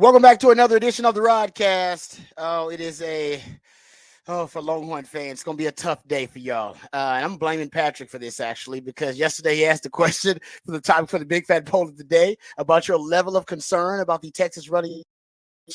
Welcome back to another edition of the Rodcast. For Longhorn fans, it's going to be a tough day for y'all. And I'm blaming Patrick for this, actually, because yesterday he asked a question for the topic for the big fat poll of the day about your level of concern about the Texas running.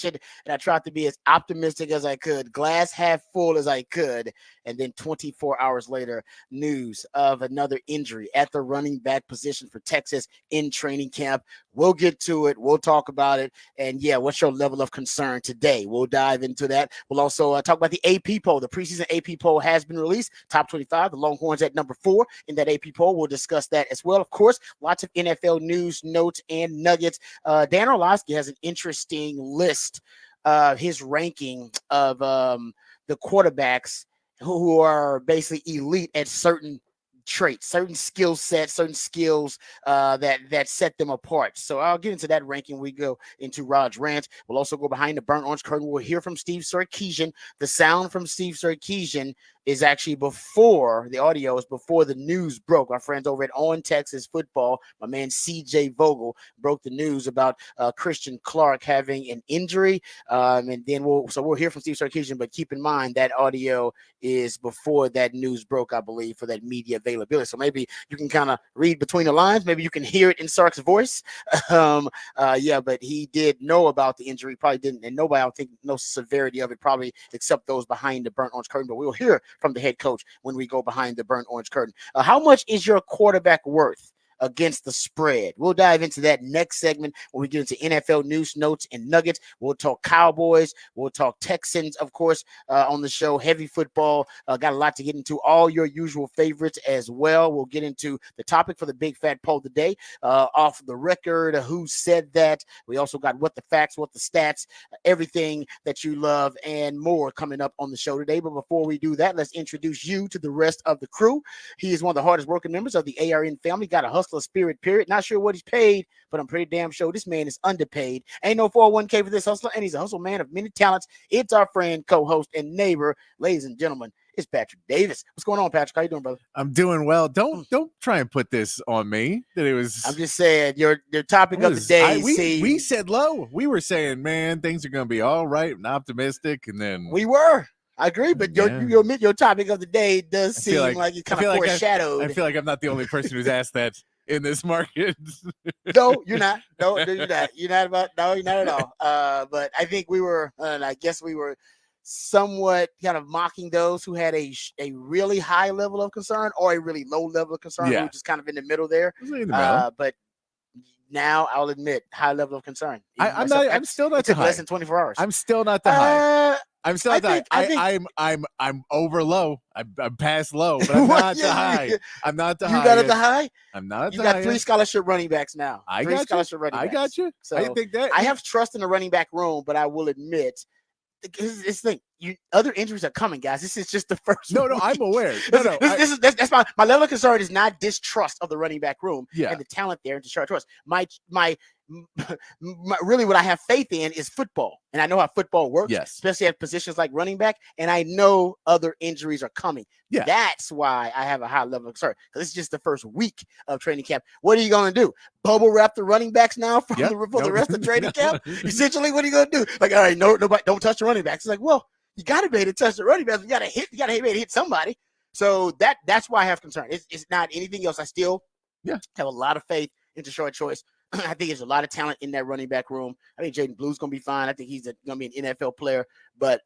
And I tried to be as optimistic as I could, glass half full as I could. And then 24 hours later, news of another injury at the running back position for Texas in training camp. We'll get to it. We'll talk about it. And yeah, what's your level of concern today? We'll dive into that. We'll also talk about the AP poll. The preseason AP poll has been released. Top 25, the Longhorns at number 4 in that AP poll. We'll discuss that as well. Of course, lots of NFL news, notes, and nuggets. Dan Orlovsky has an interesting list, his ranking of the quarterbacks who are basically elite at certain traits, certain skill sets, certain skills that set them apart. So I'll get into that ranking. We go into Rod's rant. We'll also go behind the burnt orange curtain. We'll hear from Steve Sarkisian. The sound from Steve Sarkisian is actually before the audio is before the news broke. Our friends over at On Texas Football, my man CJ Vogel, broke the news about Christian Clark having an injury. And then we'll hear from Steve Sarkisian, but keep in mind that audio is before that news broke, I believe, for that media availability. So maybe you can kind of read between the lines. Maybe you can hear it in Sark's voice. But he did know about the injury. Probably didn't, and nobody, I don't think, knows the severity of it, probably except those behind the burnt orange curtain. But we'll hear from the head coach when we go behind the burnt orange curtain. How much is your quarterback worth against the spread? We'll dive into that next segment when we get into NFL news, notes, and nuggets. We'll talk Cowboys. We'll talk Texans, of course, on the show. Heavy football. Got a lot to get into. All your usual favorites as well. We'll get into the topic for the big fat poll today. Off the record, who said that? We also got what the facts, what the stats, everything that you love, and more coming up on the show today. But before we do that, let's introduce you to the rest of the crew. He is one of the hardest working members of the ARN family. Got a hustler spirit, period. Not sure what he's paid, but I'm pretty damn sure this man is underpaid. Ain't no 401k for this hustler, and he's a hustle man of many talents. It's our friend, co-host, and neighbor, ladies and gentlemen. It's Patrick Davis. What's going on, Patrick? How you doing, brother? I'm doing well. Don't try and put this on me. That it was. I'm just saying your topic of the day. We said low. We were saying, man, things are going to be all right and optimistic, and then we were. I agree, but your topic of the day does seem like you kind of foreshadowed. I feel like I'm not the only person who's asked that in this market. No, you're not. No, you're not. You're not at all. But I think we were, and I guess we were somewhat kind of mocking those who had a really high level of concern or a really low level of concern. Yeah. We were just kind of in the middle there. But now I'll admit, high level of concern. I'm still not the high. Less than 24 hours. I'm still not the high. I'm still not the high. I'm over low. I'm past low, but I'm not the high. I'm not the high. You got at the high? I'm not. You got 3 scholarship running backs now. I got you. So I think that I have trust in the running back room, but I will admit, this thing, other injuries are coming, guys. This is just the first. No, I'm aware. That's my level of concern is not distrust of the running back room and the talent there and to show trust. My really what I have faith in is football, and I know how football works, especially at positions like running back, and I know other injuries are coming. That's why I have a high level of concern, because it's just the first week of training camp. What are you going to do? Bubble wrap the running backs now for the rest of training camp? Essentially, what are you going to do? Like, all right, nobody, don't touch the running backs. It's like, well, you got to be able to touch the running backs. You got to be able to hit somebody. So that's why I have concern. It's not anything else. I still have a lot of faith into short choice. I think there's a lot of talent in that running back room. I think Jaden Blue's going to be fine. I think he's going to be an NFL player. But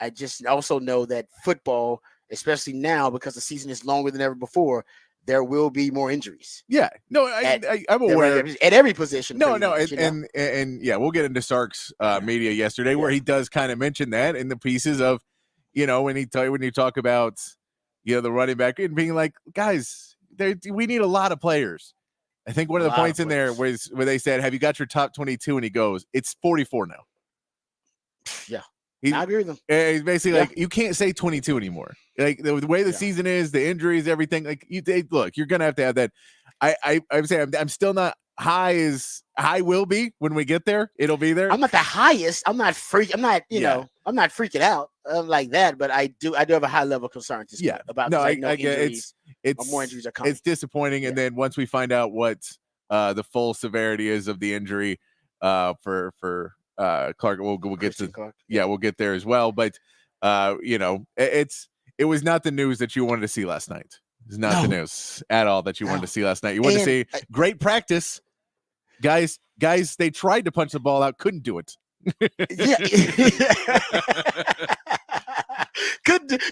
I just also know that football, especially now because the season is longer than ever before, there will be more injuries. Yeah. No, I'm aware. At every position. And we'll get into Sark's media yesterday where he does kind of mention that in the pieces of, when you talk about, the running back and being like, guys, we need a lot of players. I think one of the points in there was where they said, have you got your top 22? And he goes, it's 44 now. Yeah. I agree with him. He's basically like, you can't say 22 anymore. Like the way the season is, the injuries, everything. Like look, you're going to have that. I'm saying I'm still not high as high will be when we get there. It'll be there. I'm not the highest. I'm not freaking. I'm not, I'm not freaking out like that, but I do have a high level of concern about injuries. More injuries are coming. It's disappointing. And then once we find out what the full severity is of the injury for Clark. We'll get Christian to Clark. we'll get there as well. But it was not the news that you wanted to see last night. It's not the news at all that you wanted to see last night. You wanted to see great practice, guys. They tried to punch the ball out, couldn't do it. Yeah.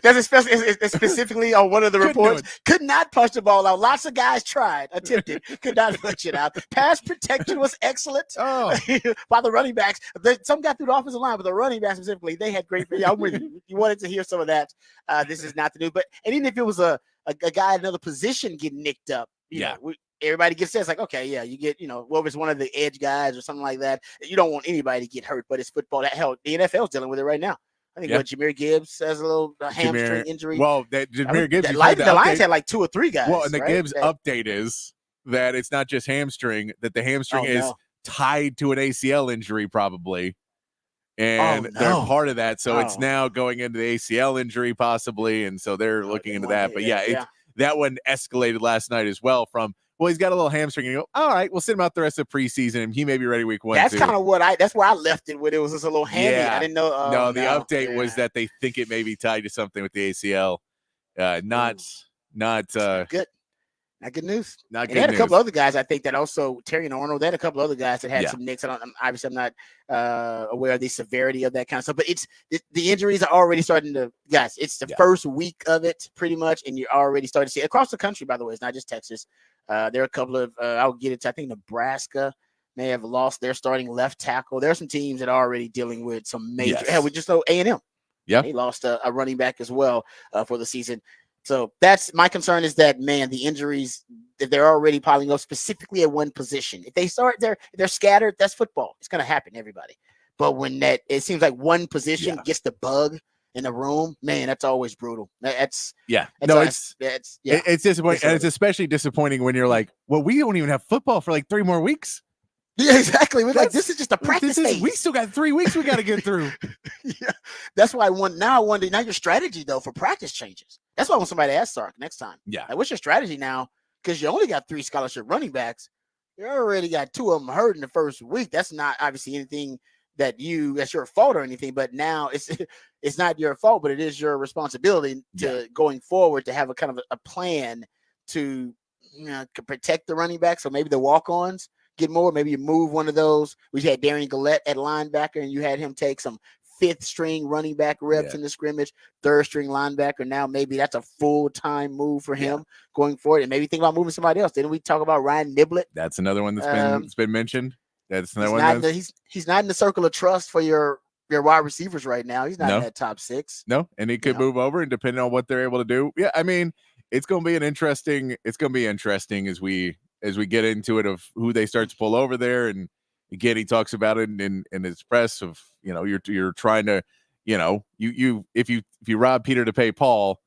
That's specifically on one of the reports. Could not punch the ball out. Lots of guys tried, attempted, could not punch it out. Pass protection was excellent by the running backs. Some got through the offensive line, but the running backs specifically, they had great. I'm with you. You wanted to hear some of that. This is not the new, but and even if it was a guy in another position getting nicked up, you know, everybody gets there. It's like, okay, yeah, you get, whether it's one of the edge guys or something like that. You don't want anybody to get hurt, but it's football. That hell, the NFL's dealing with it right now. I think Jahmyr Gibbs has a little hamstring injury. Well, Jahmyr Gibbs, the Lions had like 2 or 3 guys. Well, and the Gibbs update is that it's not just hamstring, that the hamstring is tied to an ACL injury probably. And they're part of that. So it's now going into the ACL injury possibly. And so they're looking into that. But that one escalated last night as well from, well, he's got a little hamstring. And you go, all right, we'll sit him out the rest of preseason, and he may be ready week 1. That's kind of that's where I left it with. It was just a little hammy. I didn't know. No, the update was that they think it may be tied to something with the ACL. Not good. Not good news. Not good. They had a couple other guys, I think, that also Terry Arnold. They had a couple other guys that had some nicks. Obviously, I'm not aware of the severity of that kind of stuff. But the injuries are already starting to, guys. It's the first week of it, pretty much, and you're already starting to see it across the country. By the way, it's not just Texas. There are a couple of. I'll get it to. I think Nebraska may have lost their starting left tackle. There are some teams that are already dealing with some major. Hell, we just know A&M. Yeah, they lost a running back as well for the season. So that's my concern is that, man, the injuries, if they're already piling up specifically at one position, if they're scattered, that's football. It's going to happen to everybody. But when it seems like one position gets the bug in the room, man, that's always brutal. It's disappointing. And it's especially disappointing when you're like, well, we don't even have football for like 3 more weeks. Yeah, exactly. We're like, this is just a practice phase. We still got 3 weeks we got to get through. That's why I wonder now your strategy though for practice changes. That's why I want somebody to ask Sark next time. Yeah. Like, what's your strategy now? Because you only got 3 scholarship running backs. You already got 2 of them hurt in the first week. That's not obviously anything that's your fault or anything, but now it's not your fault, but it is your responsibility to going forward to have a kind of a plan to protect the running back. So maybe the walk-ons get more. Maybe you move one of those. We had Darian Gillette at linebacker, and you had him take some 5th string running back reps in the scrimmage, 3rd string linebacker. Now maybe that's a full-time move for him going forward. And maybe think about moving somebody else. Didn't we talk about Ryan Niblett? That's another one that's been mentioned. That's another one. He's not in the circle of trust for your wide receivers right now. He's not in that top 6. No, and he could move over, and depending on what they're able to do. Yeah, I mean, it's going to be interesting as we get into it of who they start to pull over there. And again, he talks about it in his press of, you're trying to, if you rob Peter to pay Paul,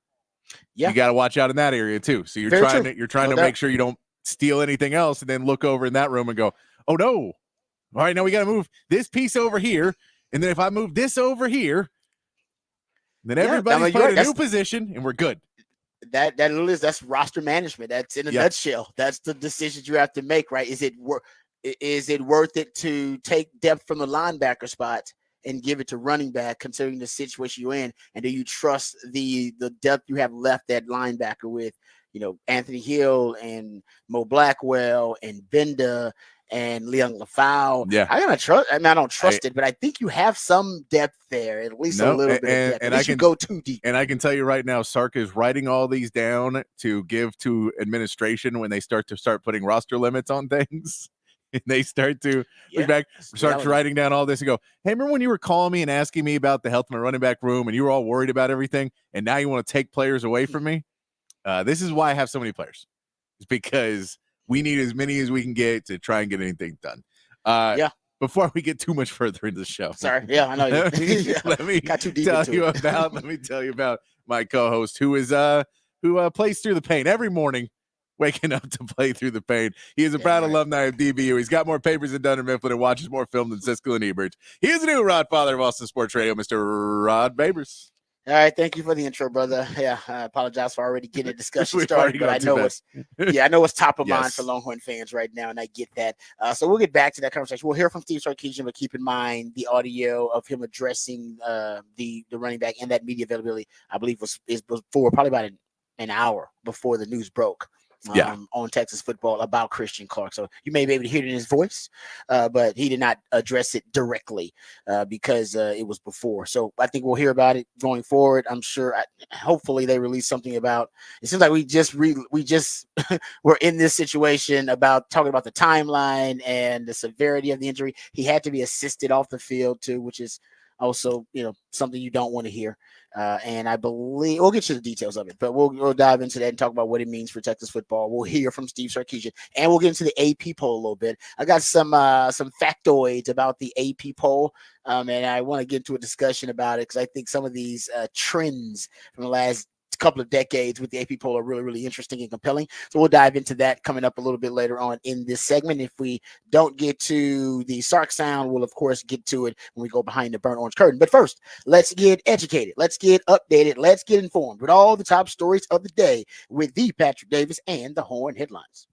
you got to watch out in that area too. So you're trying to make sure you don't steal anything else and then look over in that room and go, oh no. All right, now we got to move this piece over here. And then if I move this over here, then everybody's put in a new position and we're good. That's roster management. That's in a nutshell. That's the decisions you have to make, right? Is it worth it to take depth from the linebacker spot and give it to running back, considering the situation you're in? And do you trust the depth you have left at linebacker with, Anthony Hill and Mo Blackwell and Benda and Leon LaFau? Yeah, I gotta trust. I mean, I don't trust it, but I think you have some depth there, at least a little bit. Of depth. And I can go too deep. And I can tell you right now, Sark is writing all these down to give to administration when they start putting roster limits on things. And they start to start writing down all this and go, hey, remember when you were calling me and asking me about the health of my running back room and you were all worried about everything, and now you want to take players away from me? This is why I have so many players. It's because we need as many as we can get to try and get anything done. Before we get too much further into the show. Sorry. Yeah, I know. Let me tell you about my co-host who plays through the pain every morning, waking up to play through the pain. He is a proud alumni of DBU. He's got more papers than Dunder Mifflin and watches more film than Siskel and Ebert. He is the new Rod father of Austin Sports Radio, Mr. Rod Babers. All right, thank you for the intro, brother. Yeah, I apologize for already getting a discussion We've started, already but gone I too know fast. I know what's top of mind for Yes. Longhorn fans right now, and I get that. So we'll get back to that conversation. We'll hear from Steve Sarkisian, but keep in mind the audio of him addressing the running back and that media availability. I believe was before probably about an hour before the news broke. Yeah. On Texas football about Christian Clark. So you may be able to hear it in his voice, but he did not address it directly because it was before. So I think we'll hear about it going forward. I'm sure. Hopefully they release something about. It seems like we just were in this situation about talking about the timeline and the severity of the injury. He had to be assisted off the field too, which is also something you don't want to hear. And I believe we'll get you the details of it, but we'll dive into that and talk about what it means for Texas football. We'll hear from Steve Sarkisian, and we'll get into the AP poll a little bit. I got some factoids about the AP poll, and I want to get into a discussion about it because I think some of these trends from the last couple of decades with the AP poll are really, really interesting and compelling. So we'll dive into that coming up a little bit later on in this segment. If we don't get to the Sark sound, we'll of course get to it when we go behind the burnt orange curtain. But first, let's get educated. Let's get updated. Let's get informed with all the top stories of the day with the Patrick Davis and the Horn headlines.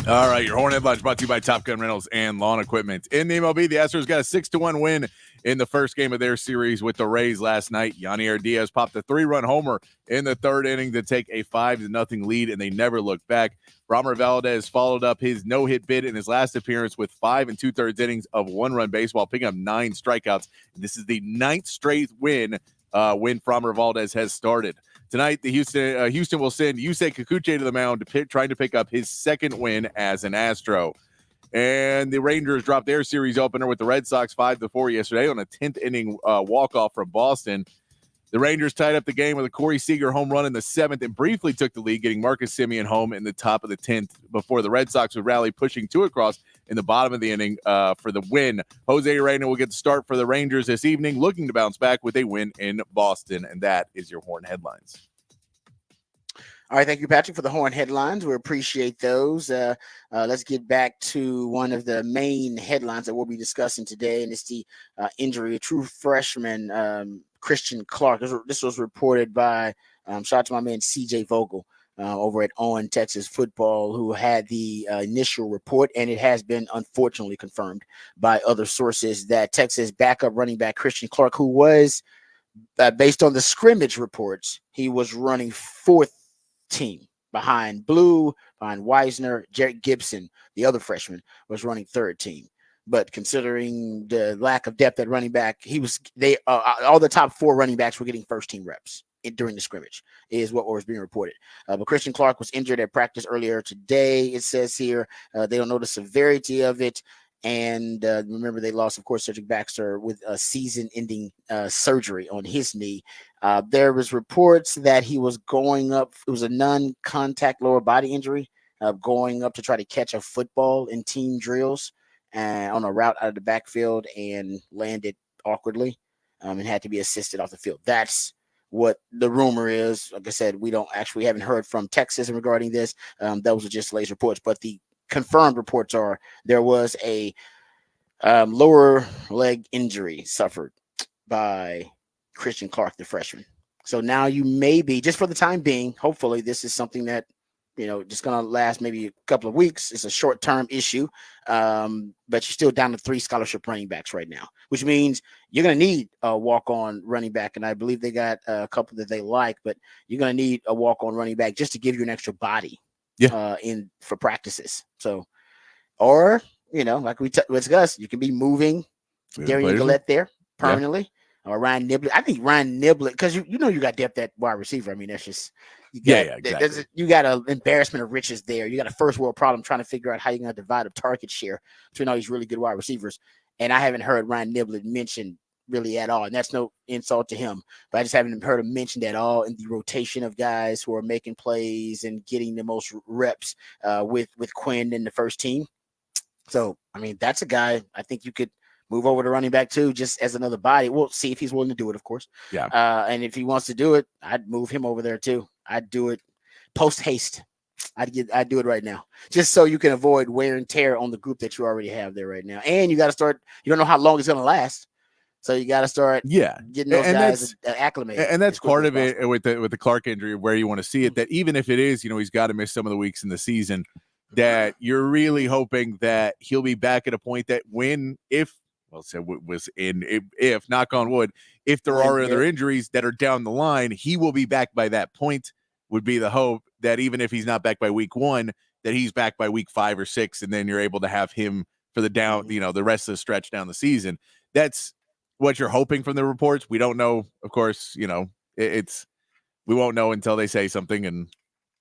All right, your Horn headlines brought to you by Top Gun Rentals and Lawn Equipment. In the MLB, the Astros got a 6-1 win in the first game of their series with the Rays last night. Yanier Diaz popped a 3-run homer in the third inning to take a 5-0 lead, and they never looked back. Framber Valdez followed up his no-hit bid in his last appearance with 5 2/3 innings of one-run baseball, picking up 9 strikeouts. This is the 9th straight win when Framber Valdez has started. Tonight, the Houston will send Yusei Kikuchi to the mound, trying to pick up his second win as an Astro. And the Rangers dropped their series opener with the Red Sox 5-4 yesterday on a 10th inning walk-off from Boston. The Rangers tied up the game with a Corey Seager home run in the 7th and briefly took the lead, getting Marcus Semien home in the top of the 10th before the Red Sox would rally, pushing 2 across in the bottom of the inning for the win. Jose Urena will get the start for the Rangers this evening, looking to bounce back with a win in Boston. And that is your Horn headlines. All right, thank you, Patrick, for the Horn headlines. We appreciate those. Let's get back to one of the main headlines that we'll be discussing today, and it's the injury of true freshman Christian Clark. This was reported by, shout out to my man CJ Vogel over at On Texas Football, who had the initial report, and it has been unfortunately confirmed by other sources that Texas backup running back Christian Clark, who was, based on the scrimmage reports, he was running fourth team behind Blue, behind Weisner. Jarrett Gibson, the other freshman, was running third team. But considering the lack of depth at running back, all the top 4 running backs were getting first team reps during the scrimmage, is what was being reported. But Christian Clark was injured at practice earlier today. It says here they don't know the severity of it. And remember, they lost, of course, Cedric Baxter with a season-ending surgery on his knee. There was reports that he was going up. It was a non-contact lower body injury, going up to try to catch a football in team drills on a route out of the backfield and landed awkwardly and had to be assisted off the field. That's what the rumor is. Like I said, we haven't heard from Texas regarding this. Those are just latest reports, but the confirmed reports are there was a lower leg injury suffered by Christian Clark, the freshman. So now you may be, just for the time being, hopefully this is something that, just going to last maybe a couple of weeks. It's a short-term issue, but you're still down to 3 scholarship running backs right now, which means you're going to need a walk-on running back, and I believe they got a couple that they like, but you're going to need a walk-on running back just to give you an extra body for practices. So, or, like we discussed, you can be moving Darian Gillette there permanently. Yeah. Or Ryan Niblett. I think Ryan Niblett, because you got depth at wide receiver. I mean, that's just exactly. You got an embarrassment of riches there. You got a first world problem trying to figure out how you're going to divide up target share between all these really good wide receivers. And I haven't heard Ryan Niblett mentioned really at all. And that's no insult to him, but I just haven't heard him mentioned at all in the rotation of guys who are making plays and getting the most reps with Quinn in the first team. So, I mean, that's a guy I think you could move over to running back too, just as another body. We'll see if he's willing to do it, of course. Yeah. And if he wants to do it, I'd move him over there too. I'd do it post haste. I'd do it right now, just so you can avoid wear and tear on the group that you already have there right now. And you got to start. You don't know how long it's going to last, So you got to start Yeah, getting those and guys acclimated. and that's as quickly part as of it possible. with the Clark injury, where you want to see it. That even if it is, he's got to miss some of the weeks in the season, that you're really hoping that he'll be back at a point that if knock on wood, if there are other injuries that are down the line, he will be back by that point. Would be the hope that even if he's not back by week 1, that he's back by week 5 or 6, and then you're able to have him for the the rest of the stretch down the season. That's what you're hoping from the reports. We don't know, of course. We won't know until they say something. And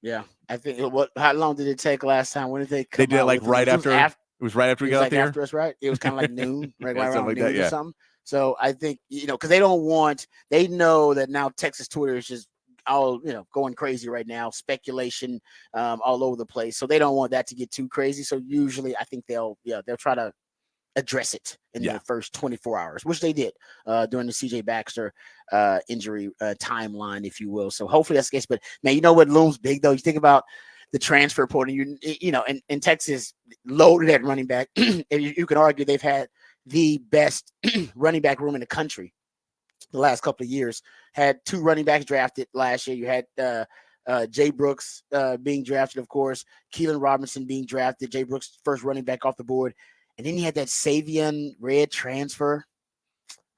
yeah, I think how long did it take last time? When did they come they did out like with right after? It was right after we It was got like there. after us, right? It was kind of like noon, right around like noon that, or something. So I think because they know that now Texas Twitter is just all going crazy right now, speculation all over the place. So they don't want that to get too crazy. So usually I think they'll try to address it in the first 24 hours, which they did during the CJ Baxter injury timeline, if you will. So hopefully that's the case. But man, you know what looms big though? You think about the transfer portal. In Texas, loaded at running back. And you can argue they've had the best running back room in the country the last couple of years. Had 2 running backs drafted last year. You had Jay Brooks being drafted, of course. Keelan Robinson being drafted. Jay Brooks, first running back off the board. And then you had that Savion Red transfer.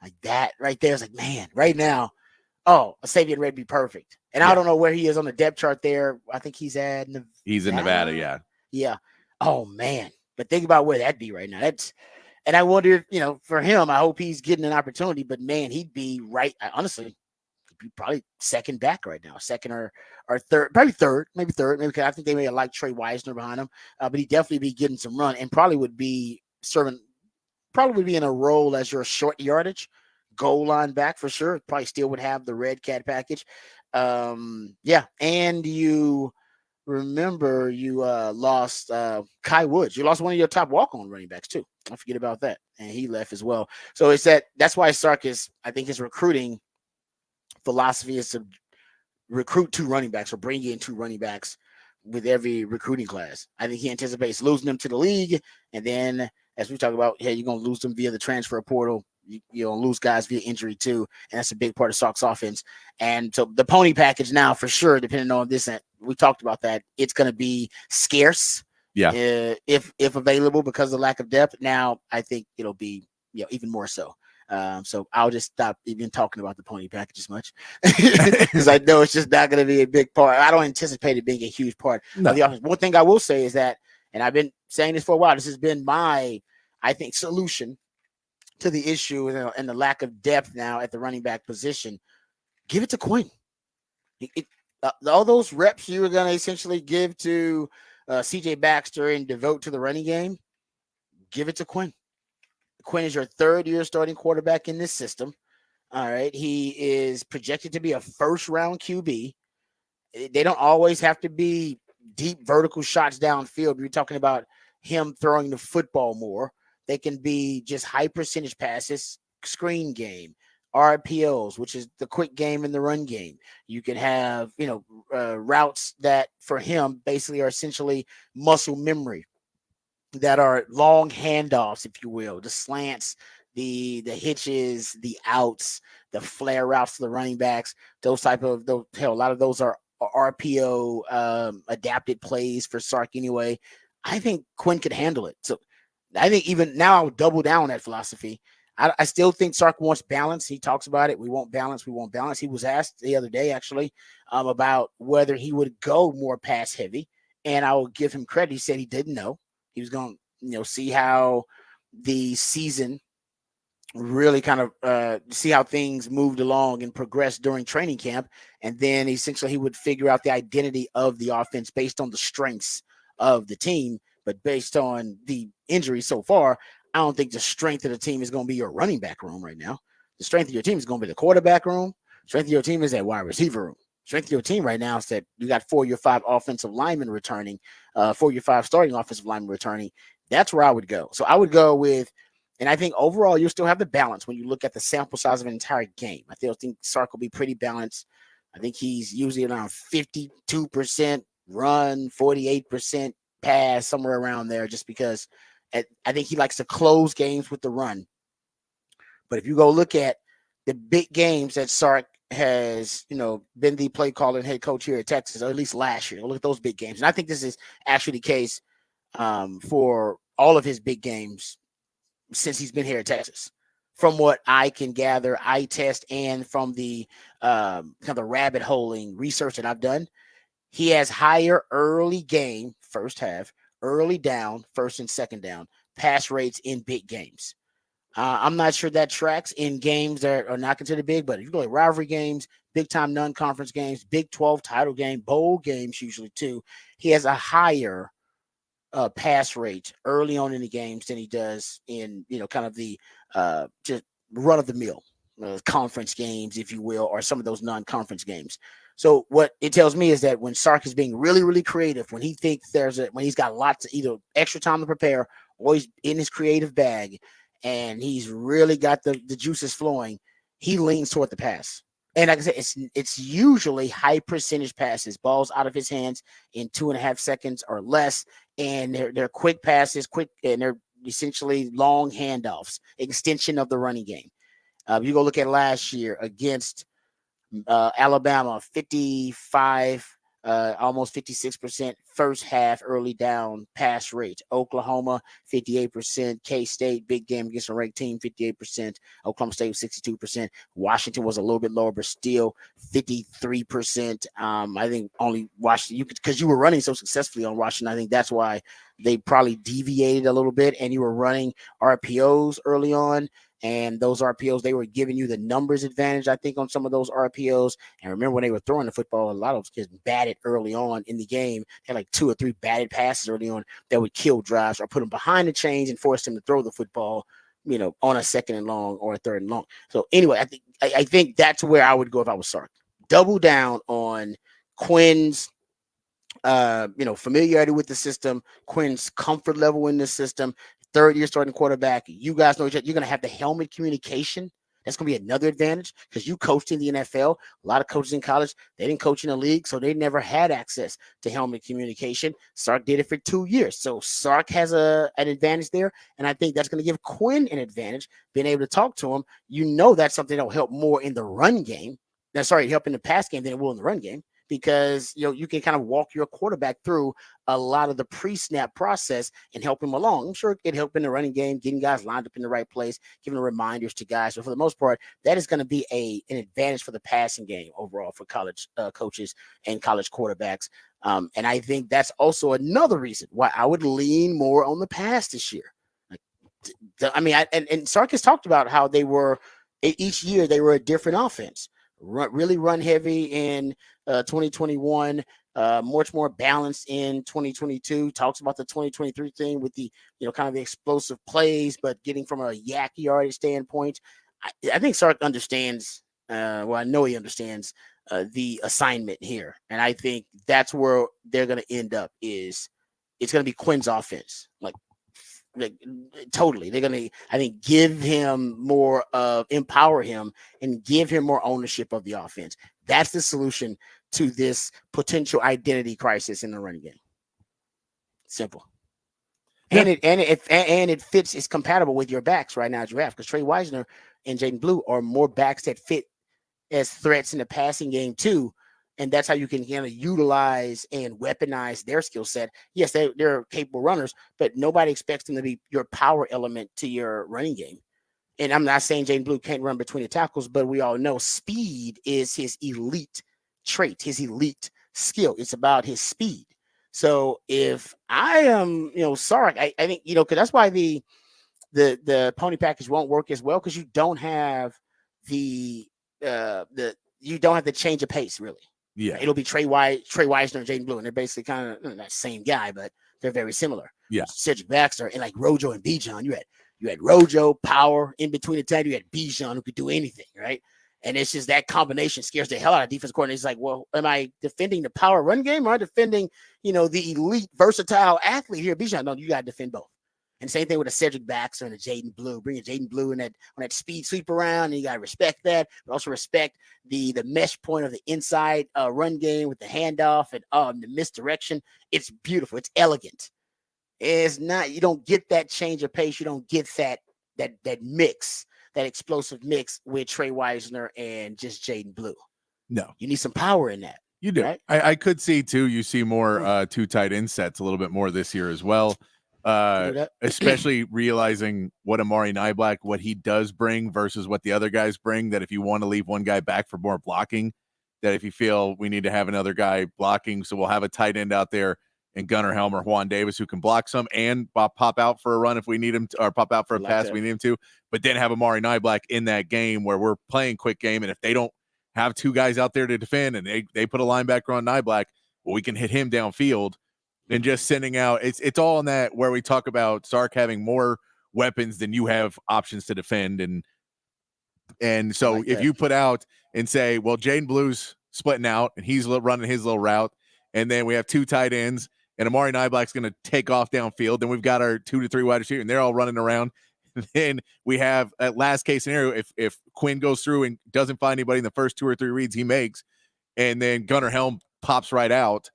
Like that right there. It's like, man, right now, a Savion Red be perfect. And I don't know where he is on the depth chart there. I think he's at Nevada. He's in Nevada, yeah. Yeah. Oh, man. But think about where that'd be right now. And I wonder, for him, I hope he's getting an opportunity. But, man, he'd be honestly, probably second back right now, second or third, probably third, maybe third, maybe I think they may have liked Trey Wisner behind him, but he'd definitely be getting some run and probably would be in a role as your short yardage goal line back for sure. Probably still would have the red cat package. And you remember you lost Kai Woods. You lost one of your top walk-on running backs too. Don't forget about that, and he left as well. So that's why Sark I think his recruiting philosophy is to recruit 2 running backs or bring in 2 running backs with every recruiting class. I think he anticipates losing them to the league, and then as we talk about, you're going to lose them via the transfer portal. You're going to lose guys via injury too, and that's a big part of Sark's offense. And so the pony package now, for sure, depending on this, we talked about that, it's going to be scarce. Yeah. If available because of the lack of depth. Now I think it'll be even more so. So I'll just stop even talking about the pony package as much because I know it's just not going to be a big part. I don't anticipate it being a huge part of the offense. One thing I will say is that, and I've been saying this for a while, this has been my, I think, solution to the issue and the lack of depth now at the running back position. Give it to Quinn. All those reps you were going to essentially give to CJ Baxter and devote to the running game, give it to Quinn. Quinn is your 3rd-year starting quarterback in this system. All right. He is projected to be a first-round QB. They don't always have to be deep vertical shots downfield. We're talking about him throwing the football more. They can be just high percentage passes, screen game, RPOs, which is the quick game in the run game. You can have, routes that for him basically are essentially muscle memory, that are long handoffs, if you will, the slants, the hitches, the outs, the flare routes to the running backs. A lot of those are RPO adapted plays for Sark anyway. I think Quinn could handle it. So I think even now I would double down on that philosophy. I still think Sark wants balance. He talks about it. We want balance. We want balance. He was asked the other day, actually, about whether he would go more pass heavy. And I will give him credit. He said he didn't know. He was going to, see how the season really kind of see how things moved along and progressed during training camp. And then essentially he would figure out the identity of the offense based on the strengths of the team. But based on the injury so far, I don't think the strength of the team is going to be your running back room right now. The strength of your team is going to be the quarterback room. Strength of your team is that wide receiver room. Strength of your team right now is that you got 4 or 5 offensive linemen returning, 4 or 5 starting offensive linemen returning. That's where I would go. So I would go with, and I think overall you'll still have the balance when you look at the sample size of an entire game. I still think Sark will be pretty balanced. I think he's usually around 52% run, 48% pass, somewhere around there, just because I think he likes to close games with the run. But if you go look at the big games that Sark has, been the play caller and head coach here at Texas, or at least last year, look at those big games. And I think this is actually the case for all of his big games since he's been here at Texas. From what I can gather, eye test, and from the kind of the rabbit holing research that I've done, he has higher early game, first half, early down, first and second down, pass rates in big games. I'm not sure that tracks in games that are not considered big, but if you go like rivalry games, big time non-conference games, Big 12 title game, bowl games usually too, he has a higher pass rate early on in the games than he does in kind of the just run of the mill conference games, if you will, or some of those non-conference games. So what it tells me is that when Sark is being really, really creative, when he thinks when he's got lots of either extra time to prepare or he's in his creative bag and he's really got the juices flowing, he leans toward the pass. And like I said, it's usually high percentage passes, balls out of his hands in 2.5 seconds or less, and they're quick passes, and they're essentially long handoffs, extension of the running game. You go look at last year against Alabama, 55, almost 56% first half early down pass rate. Oklahoma, 58%. K-State, big game against a ranked team, 58%. Oklahoma State was 62%. Washington was a little bit lower, but still 53%. I think only Washington, because you were running so successfully on Washington, I think that's why they probably deviated a little bit, and you were running RPOs early on. And those RPOs, they were giving you the numbers advantage, I think, on some of those RPOs. And remember when they were throwing the football, a lot of those kids batted early on in the game. They had like 2 or 3 batted passes early on that would kill drives or put them behind the chains and force them to throw the football, on a second and long or a third and long. So anyway, I think that's where I would go if I was Sark. Double down on Quinn's familiarity with the system, Quinn's comfort level in the system. Third year starting quarterback, you guys know each other. You're going to have the helmet communication. That's going to be another advantage because you coached in the NFL. A lot of coaches in college, they didn't coach in the league, so they never had access to helmet communication. Sark did it for 2 years. So Sark has an advantage there, and I think that's going to give Quinn an advantage, being able to talk to him. That's something that will help more in the run game. Help in the pass game than it will in the run game, because you can kind of walk your quarterback through a lot of the pre-snap process and help him along. I'm sure it help in the running game, getting guys lined up in the right place, giving reminders to guys. So for the most part, that is going to be an advantage for the passing game overall for college coaches and college quarterbacks. And I think that's also another reason why I would lean more on the pass this year. And Sark has talked about how they were each year they were a different offense. Really run heavy in 2021, much more balanced in 2022. Talks about the 2023 thing with the kind of the explosive plays, but getting from a yak yardage standpoint. I think Sark understands. I know he understands the assignment here, and I think that's where they're going to end up. It's going to be Quinn's offense, like totally. They're going to, I think, give him more empower him and give him more ownership of the offense. That's the solution to this potential identity crisis in the running game. Simple. Yeah. And it fits. It's compatible with your backs right now at draft, because Trey Wisner and Jaden Blue are more backs that fit as threats in the passing game too. And that's how you can kind of utilize and weaponize their skill set. Yes, they're capable runners, but nobody expects them to be your power element to your running game. And I'm not saying Jaden Blue can't run between the tackles, but we all know speed is his elite trait, his elite skill. It's about his speed. So if I am, Sark, I think, because that's why the pony package won't work as well, because you don't have you don't have the change of pace really. Yeah, it'll be Trey Wisner and Jaden Blue, and they're basically kind of not the same guy, but they're very similar. Yeah, Cedric Baxter and like Rojo and Bijan. You had Rojo, power in between the time. You had Bijan who could do anything, right? And it's just that combination scares the hell out of defense coordinators. It's like, well, am I defending the power run game or am I defending, the elite versatile athlete here? Bijan, no, you got to defend both. And same thing with a Cedric Baxter and a Jaden Blue. Bring a Jaden Blue on that speed sweep around, and you got to respect that, but also respect the mesh point of the inside run game with the handoff and the misdirection. It's beautiful. It's elegant. It's not. You don't get that change of pace. You don't get that mix that explosive mix with Trey Wisner and just Jaden Blue. No, you need some power in that. you do. Right? I could see too. You see more two tight end sets a little bit more this year as well. Do that. Especially realizing what Amari Niblack, what he does bring versus what the other guys bring. That if you want to leave one guy back for more blocking, that if you feel we need to have another guy blocking, so we'll have a tight end out there and Gunnar Helmer, Juan Davis, who can block some and pop out for a run if we need him to, or pop out for a pass if we need him to, but then have Amari Niblack in that game where we're playing quick game. And if they don't have two guys out there to defend and they put a linebacker on Niblack, well, we can hit him downfield. And just sending out, it's all in that where we talk about Sark having more weapons than you have options to defend. And so if you put out and say, well, Jaden Blue's splitting out and he's running his little route, and then we have two tight ends and Amari Niblack's going to take off downfield, then we've got our 2 to 3 wide receivers and they're all running around. Then we have at last case scenario, if Quinn goes through and doesn't find anybody in the first 2 or 3 reads he makes, and then Gunnar Helm pops right out,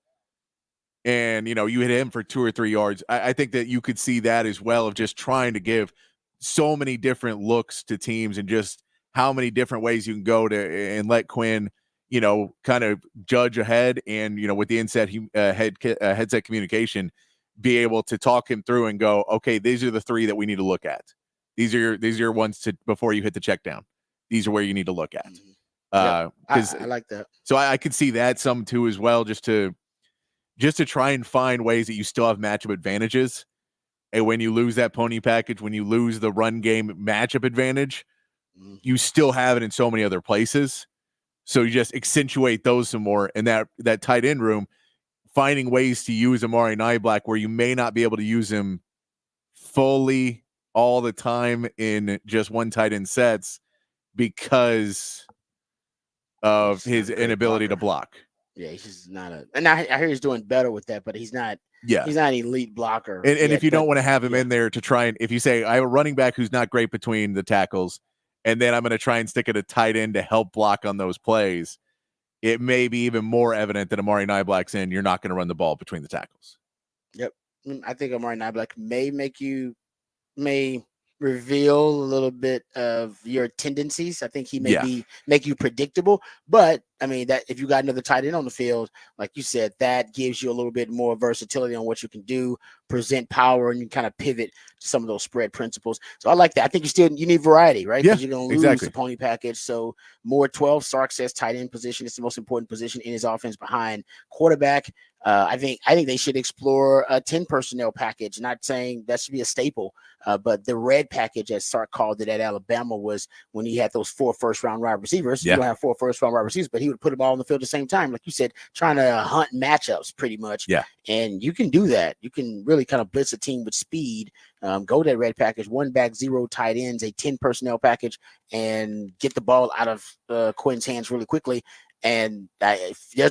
and you hit him for 2 or 3 yards. I think that you could see that as well, of just trying to give so many different looks to teams and just how many different ways you can go to and let Quinn, kind of judge ahead and, with the headset communication, be able to talk him through and go, okay, these are the 3 that we need to look at. These are your ones to before you hit the check down. These are where you need to look at. I like that. So I could see that some too as well, just to try and find ways that you still have matchup advantages. And when you lose that pony package, when you lose the run game matchup advantage, you still have it in so many other places. So you just accentuate those some more. And that tight end room, finding ways to use Amari Niblack where you may not be able to use him fully all the time in just one tight end sets because of his inability to block. Yeah, he's just not and I hear he's doing better with that, but he's not. Yeah, he's not an elite blocker. And if you don't want to have him in there to try and, if you say I have a running back who's not great between the tackles, and then I'm going to try and stick it a tight end to help block on those plays, it may be even more evident that Amari Niblack's in. You're not going to run the ball between the tackles. Yep, I think Amari Niblack may reveal a little bit of your tendencies. I think he may make you predictable, but I mean that if you got another tight end on the field, like you said, that gives you a little bit more versatility on what you can do, present power, and you kind of pivot to some of those spread principles. So I like that. I think you need variety, right? Yeah, because you're going to lose the pony package. So more 12. Sark says tight end position is the most important position in his offense behind quarterback. I think they should explore a 10 personnel package. Not saying that should be a staple, but the red package, as Sark called it at Alabama, was when he had those 4 first-round wide receivers. You don't have 4 first-round wide receivers, but he would put them all on the field at the same time, like you said, trying to hunt matchups pretty much. Yeah, and you can do that. You can really kind of blitz a team with speed. Go that red package, 1 back, 0 tight ends, a 10 personnel package, and get the ball out of Quinn's hands really quickly. And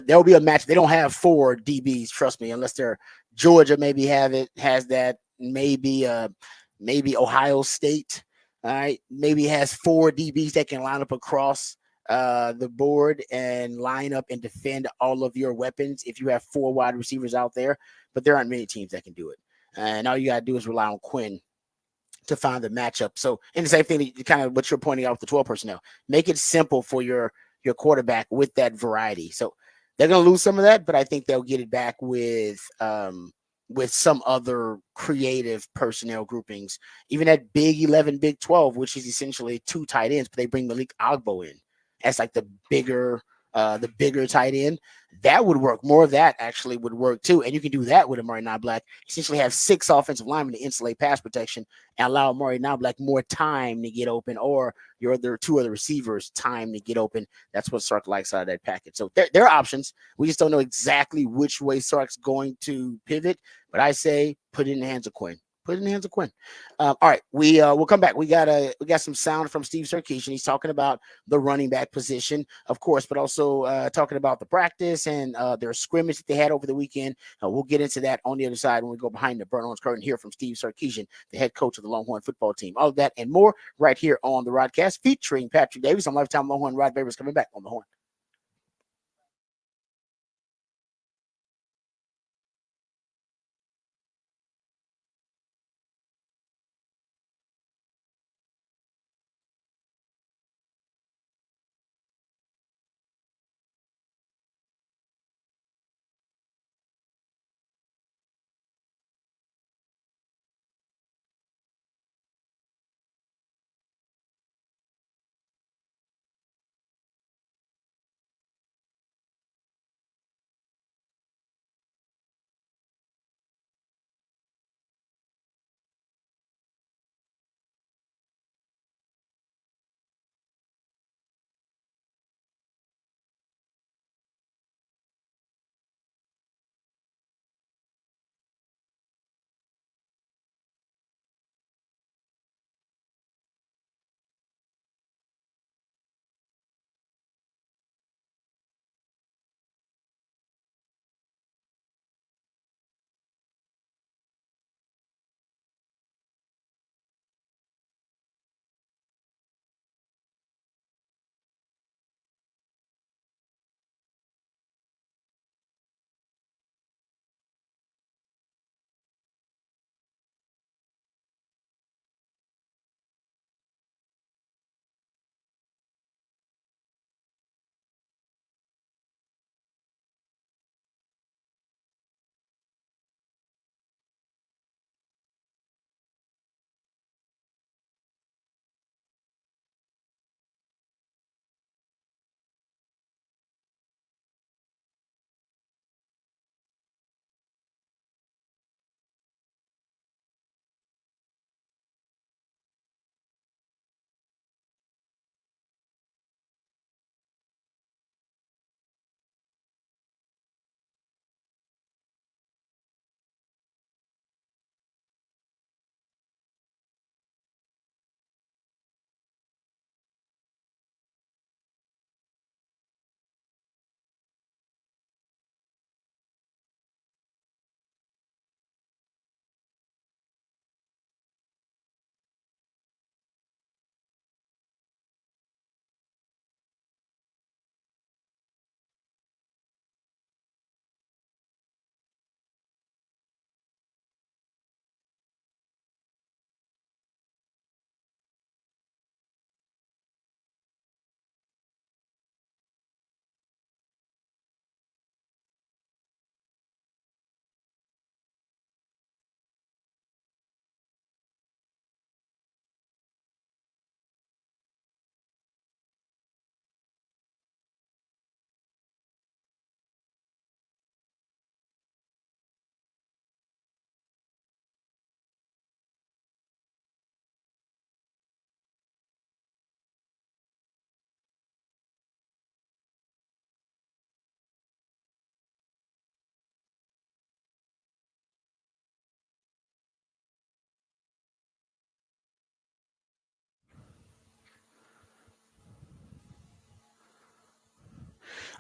there'll be a match. They don't have 4 DBs, trust me, unless they're Georgia. Maybe has that. Maybe Ohio State. All right, maybe has 4 DBs that can line up across the board and line up and defend all of your weapons. If you have 4 wide receivers out there, but there aren't many teams that can do it. And all you gotta do is rely on Quinn to find the matchup. So, and the same thing, kind of what you're pointing out with the 12 personnel, make it simple for your quarterback with that variety. So they're going to lose some of that, but I think they'll get it back with some other creative personnel groupings. Even that Big 11, Big 12, which is essentially 2 tight ends, but they bring Malik Agbo in as like the bigger tight end. That would work. More of that actually would work too. And you can do that with Amari Niblack. Essentially have 6 offensive linemen to insulate pass protection and allow Amari Niblack more time to get open, or your other 2 other receivers time to get open. That's what Sark likes out of that package. So there are options. We just don't know exactly which way Sark's going to pivot. But I say put it in the hands of Quinn. Put it in the hands of Quinn. All right, we'll come back. We got some sound from Steve Sarkisian. He's talking about the running back position, of course, but also talking about the practice and their scrimmage that they had over the weekend. We'll get into that on the other side when we go behind the burnt orange curtain here from Steve Sarkisian, the head coach of the Longhorn football team. All of that and more right here on the Rodcast, featuring Patrick Davis. I'm Lifetime Longhorn Rod Babers coming back on the Horn.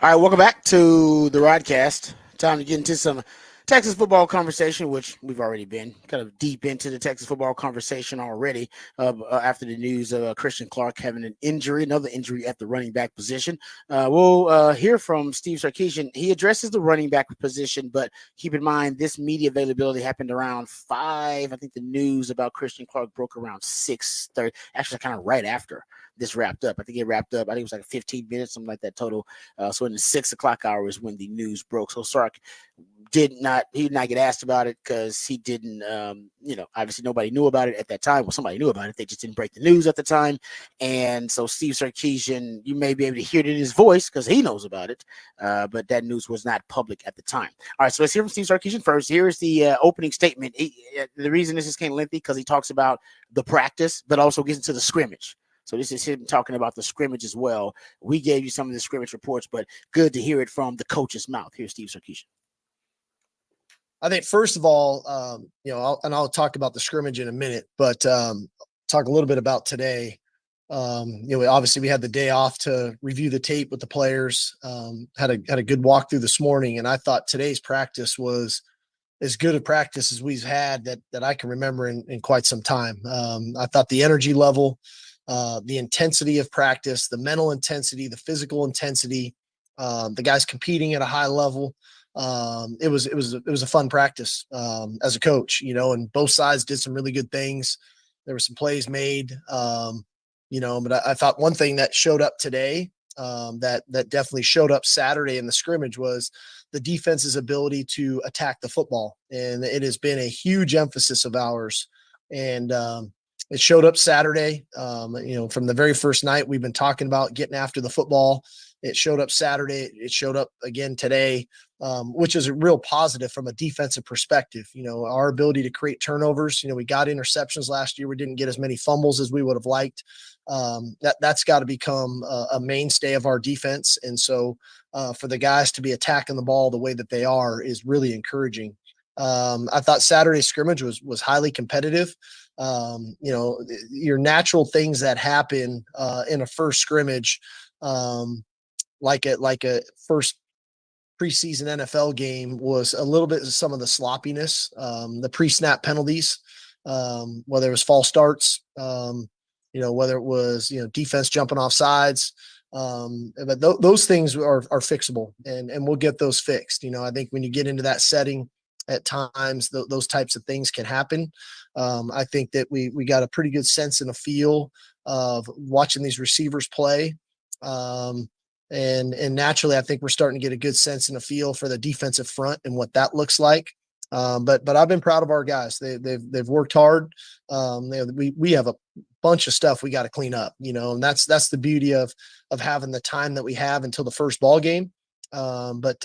All right, welcome back to the Rodcast. Time to get into some Texas football conversation, which we've already been kind of deep into the Texas football conversation already after the news of Christian Clark having an injury, another injury at the running back position. We'll hear from Steve Sarkisian. He addresses the running back position, but keep in mind this media availability happened around 5. I think the news about Christian Clark broke around 6:30, actually kind of right after this wrapped up. I think it wrapped up. I think it was like 15 minutes, something like that total. So in the 6 o'clock hour is when the news broke. So Sark he did not get asked about it because he didn't, obviously nobody knew about it at that time. Well, somebody knew about it. They just didn't break the news at the time. And so Steve Sarkisian, you may be able to hear it in his voice because he knows about it. But that news was not public at the time. All right, so let's hear from Steve Sarkisian first. Here's the opening statement. The reason this is kind of lengthy because he talks about the practice, but also gets into the scrimmage. So this is him talking about the scrimmage as well. We gave you some of the scrimmage reports, but good to hear it from the coach's mouth. Here's Steve Sarkisian. I think first of all, I'll talk about the scrimmage in a minute, but talk a little bit about today. Obviously we had the day off to review the tape with the players. Had a good walkthrough this morning, and I thought today's practice was as good a practice as we've had that I can remember in quite some time. I thought the energy level, the intensity of practice, the mental intensity, the physical intensity, the guys competing at a high level. It was a fun practice as a coach, and both sides did some really good things. There were some plays made, but I thought one thing that showed up today that definitely showed up Saturday in the scrimmage was the defense's ability to attack the football. And it has been a huge emphasis of ours. And it showed up Saturday. From the very first night, we've been talking about getting after the football. It showed up Saturday. It showed up again today, which is a real positive from a defensive perspective. Our ability to create turnovers. We got interceptions last year. We didn't get as many fumbles as we would have liked. That's got to become a mainstay of our defense. And so for the guys to be attacking the ball the way that they are is really encouraging. I thought Saturday's scrimmage was highly competitive. Your natural things that happen in a first scrimmage, like a first preseason NFL game, was a little bit of some of the sloppiness, the pre-snap penalties, whether it was false starts, whether it was defense jumping off sides. But those things are fixable, and we'll get those fixed. I think when you get into that setting, at times those types of things can happen. I think that we got a pretty good sense and a feel of watching these receivers play. And naturally, I think we're starting to get a good sense and a feel for the defensive front and what that looks like. But I've been proud of our guys. They've worked hard. We have a bunch of stuff we got to clean up, and that's the beauty of having the time that we have until the first ball game. But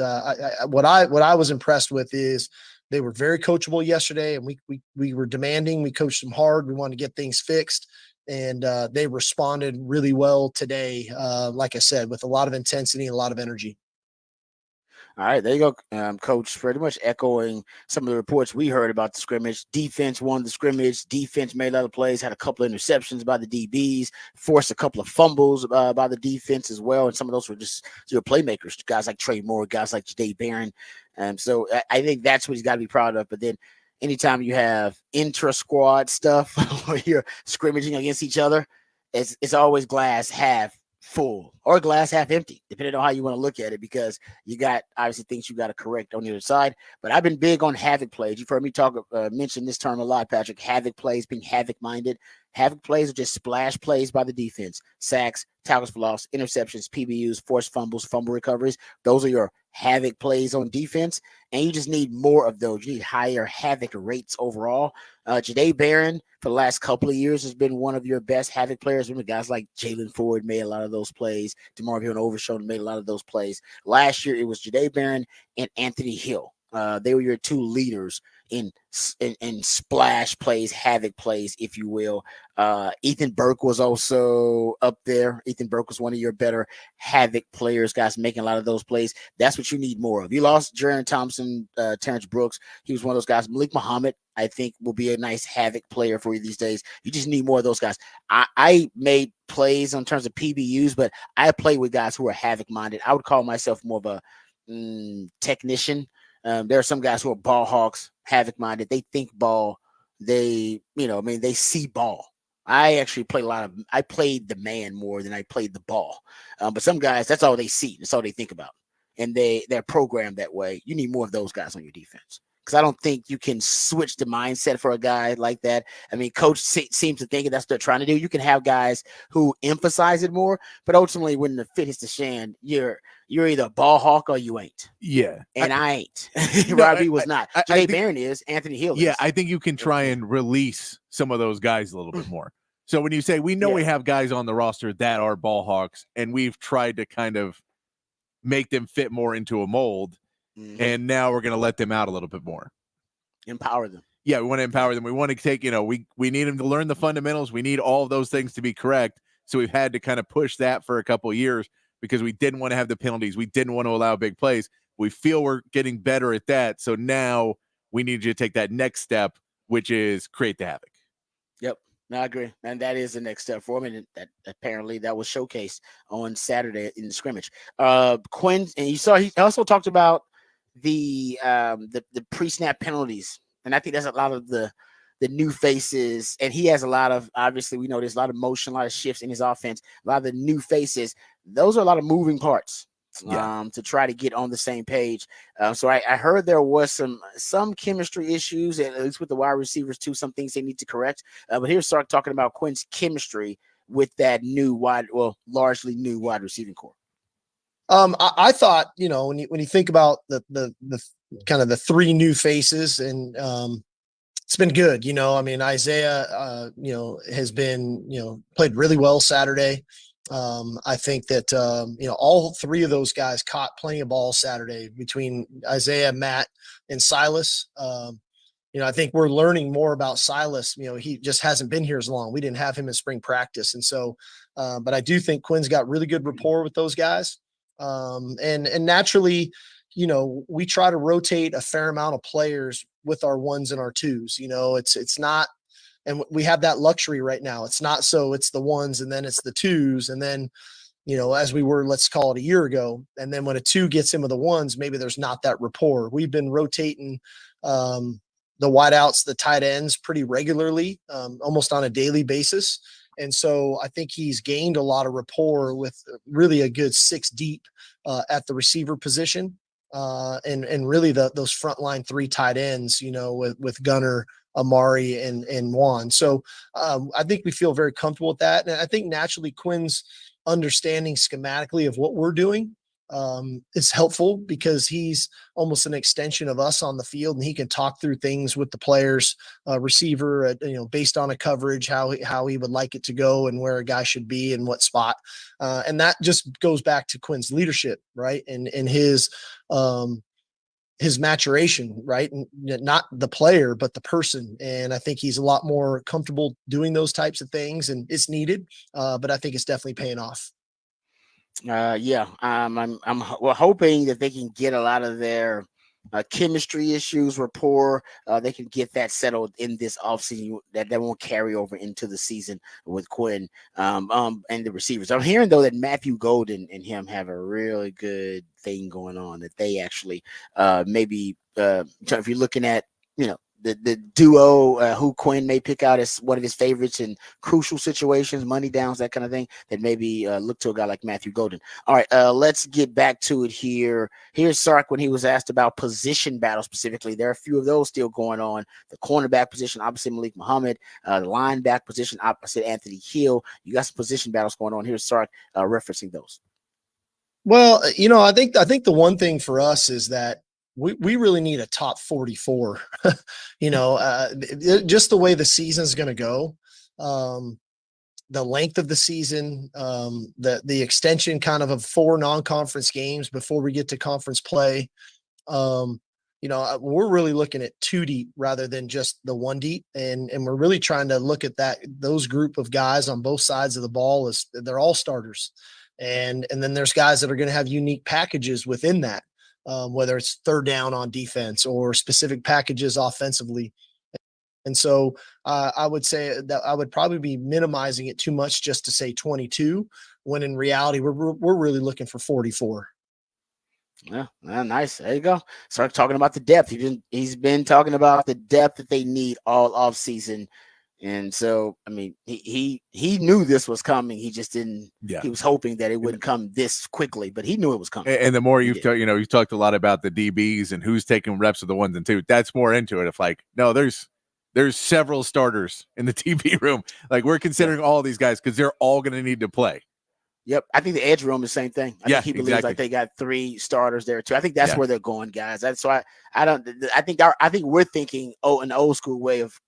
what I was impressed with is they were very coachable yesterday, and we were demanding. We coached them hard. We wanted to get things fixed. And they responded really well today, like I said, with a lot of intensity and a lot of energy. All right, there you go, Coach. Pretty much echoing some of the reports we heard about the scrimmage. Defense won the scrimmage. Defense made a lot of plays, had a couple of interceptions by the DBs, forced a couple of fumbles by the defense as well. And some of those were just playmakers, guys like Trey Moore, guys like Jade Barron. So I think that's what he's got to be proud of. But then anytime you have intra-squad stuff where you're scrimmaging against each other, it's always glass half full or glass half empty, depending on how you want to look at it, because you got obviously things you got to correct on the other side. But I've been big on havoc plays. You've heard me mention this term a lot, Patrick. Havoc plays, being havoc minded. Havoc plays are just splash plays by the defense: sacks, tackles for loss, interceptions, PBUs, forced fumbles, fumble recoveries. Those are your havoc plays on defense, and you just need more of those. You need higher havoc rates overall. Jade Barron for the last couple of years has been one of your best havoc players. Remember, guys like Jalen Ford made a lot of those plays. DeMarvin Overshown made a lot of those plays. Last year, it was Jade Barron and Anthony Hill. They were your two leaders in splash plays, havoc plays, if you will. Ethan Burke was also up there. Ethan Burke was one of your better havoc players, guys making a lot of those plays. That's what you need more of. You lost Jaron Thompson, Terrence Brooks. He was one of those guys. Malik Muhammad, I think, will be a nice havoc player for you these days. You just need more of those guys. I made plays in terms of PBUs, but I play with guys who are havoc minded. I would call myself more of a technician. There are some guys who are ball hawks, havoc minded. They think ball. They see ball. I actually I played the man more than I played the ball. But some guys, that's all they see. That's all they think about. And they're programmed that way. You need more of those guys on your defense. Because I don't think you can switch the mindset for a guy like that. I mean, coach seems to think that's what they're trying to do. You can have guys who emphasize it more, but ultimately when the fit hits the shan, you're either a ball hawk or you ain't. Yeah. And I ain't. No, Robbie was not. Janae think, Barron is. Anthony Hill yeah, is. I think you can try and release some of those guys a little bit more. So when you say we know we have guys on the roster that are ball hawks, and we've tried to kind of make them fit more into a mold, and now we're going to let them out a little bit more. Empower them. Yeah, we want to empower them. We want to take, we need them to learn the fundamentals. We need all of those things to be correct. So we've had to kind of push that for a couple of years because we didn't want to have the penalties. We didn't want to allow big plays. We feel we're getting better at that. So now we need you to take that next step, which is create the havoc. Yep. No, I agree. And that is the next step for him. And that apparently that was showcased on Saturday in the scrimmage. Quinn, and you saw he also talked about the pre-snap penalties. And I think that's a lot of the new faces. And he has a lot of, obviously, we know there's a lot of motion, a lot of shifts in his offense, a lot of the new faces. Those are a lot of moving parts. To try to get on the same page. So I heard there was some chemistry issues, at least with the wide receivers too, some things they need to correct. But here's Sark talking about Quinn's chemistry with that largely new wide receiving core. I thought, when you think about the kind of the three new faces, and it's been good. I mean, Isaiah, has been, played really well Saturday. I think that, all three of those guys caught plenty of balls Saturday between Isaiah, Matt, and Silas. I think we're learning more about Silas. He just hasn't been here as long. We didn't have him in spring practice. And so, but I do think Quinn's got really good rapport with those guys. And naturally, we try to rotate a fair amount of players with our ones and our twos. It's not, and we have that luxury right now. It's not so it's the ones and then it's the twos. And then, as we were, let's call it a year ago. And then when a two gets in with the ones, maybe there's not that rapport. We've been rotating the wideouts, the tight ends pretty regularly, almost on a daily basis. And so I think he's gained a lot of rapport with really a good 6 deep at the receiver position. And really those frontline 3 tight ends, with Gunner, Amari, and Juan. So I think we feel very comfortable with that. And I think naturally Quinn's understanding schematically of what we're doing is helpful because he's almost an extension of us on the field, and he can talk through things with the players, receiver, based on a coverage, how he would like it to go and where a guy should be and what spot. And that just goes back to Quinn's leadership, right? And his maturation, right? And not the player, but the person. And I think he's a lot more comfortable doing those types of things, and it's needed. But I think it's definitely paying off. I'm hoping that they can get a lot of their chemistry issues, rapport. They can get that settled in this offseason, that won't carry over into the season with Quinn and the receivers. I'm hearing though that Matthew Golden and him have a really good thing going on, that they actually maybe if you're looking at the duo who Quinn may pick out as one of his favorites in crucial situations, money downs, that kind of thing, that maybe look to a guy like Matthew Golden. All right, let's get back to it here. Here's Sark when he was asked about position battles specifically. There are a few of those still going on. The cornerback position, opposite Malik Muhammad. The linebacker position, opposite Anthony Hill. You got some position battles going on. Here's Sark referencing those. Well, I think the one thing for us is that we really need a top 44, just the way the season is going to go, the length of the season, the extension kind of 4 non-conference games before we get to conference play. we're really looking at 2 deep rather than just the 1 deep. And we're really trying to look at those group of guys on both sides of the ball as they're all starters. And then there's guys that are going to have unique packages within that, whether it's third down on defense or specific packages offensively. And so I would say that I would probably be minimizing it too much just to say 22, when in reality, we're really looking for 44. Yeah, nice. There you go. Start talking about the depth. He's been talking about the depth that they need all off season. And so, I mean, he knew this was coming. He just didn't. Yeah. He was hoping that it wouldn't come this quickly, but he knew it was coming. And the more you've talked a lot about the DBs and who's taking reps of the 1s and 2s. That's more into it. If no, there's several starters in the DB room. We're considering all these guys because they're all going to need to play. Yep. I think the edge room is the same thing. I think he believes they got 3 starters there too. I think that's where they're going, guys. That's why I think we're thinking an old school way of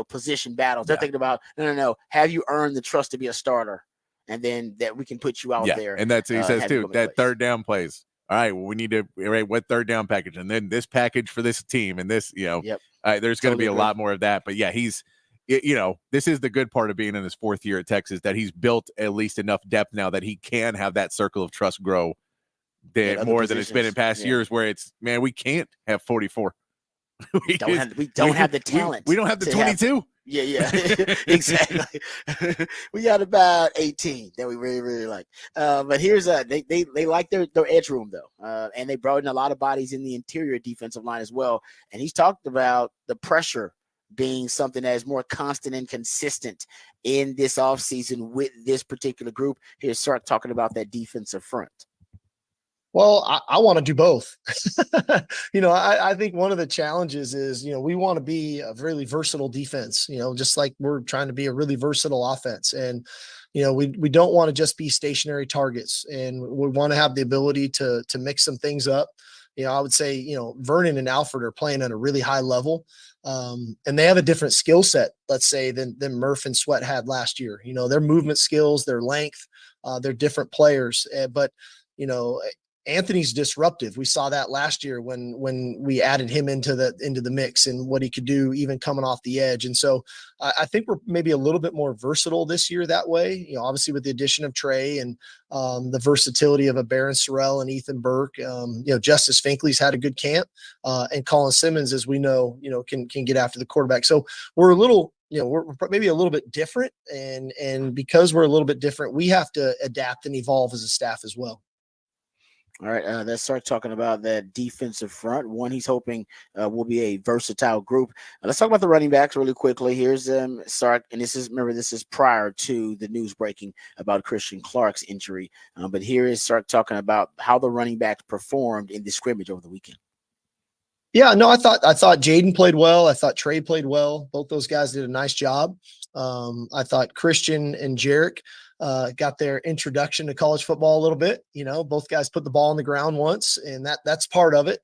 position battles. They're thinking about no. Have you earned the trust to be a starter, and then that we can put you out there. And that's he says too. That third down plays. All right. Well, we need to what third down package, and then this package for this team, and this Yep. There's going to be a lot more of that. But yeah, he's. This is the good part of being in his 4th year at Texas, that he's built at least enough depth now that he can have that circle of trust grow more than it's been in past years, where it's, man, we can't have 44. we don't have the talent. We don't have the 22. Yeah, exactly. We got about 18 that we really, really like. But here's they like their edge room though, and they brought in a lot of bodies in the interior defensive line as well. And he's talked about the pressure being something that is more constant and consistent in this offseason with this particular group. Here's Sark talking about that defensive front. Well, I want to do both. I think one of the challenges is, we want to be a really versatile defense, just like we're trying to be a really versatile offense. And, we don't want to just be stationary targets, and we want to have the ability to mix some things up. I would say, Vernon and Alfred are playing at a really high level. And they have a different skill set, let's say, than Murph and Sweat had last year. Their movement skills, their length, they're different players. But Anthony's disruptive. We saw that last year when we added him into the mix and what he could do even coming off the edge. And so I think we're maybe a little bit more versatile this year that way, obviously with the addition of Trey and the versatility of a Baron Sorrell and Ethan Burke. Justice Finkley's had a good camp, and Colin Simmons, as we know, can get after the quarterback. So we're a little, we're maybe a little bit different, and because we're a little bit different, we have to adapt and evolve as a staff as well. All right, let's start talking about that defensive front. One he's hoping will be a versatile group. Let's talk about the running backs really quickly. Here's Sark, and this is prior to the news breaking about Christian Clark's injury. But here is Sark talking about how the running backs performed in the scrimmage over the weekend. Yeah, no, I thought Jaden played well. I thought Trey played well. Both those guys did a nice job. I thought Christian and Jarek got their introduction to college football a little bit. Both guys put the ball on the ground once, and that's part of it.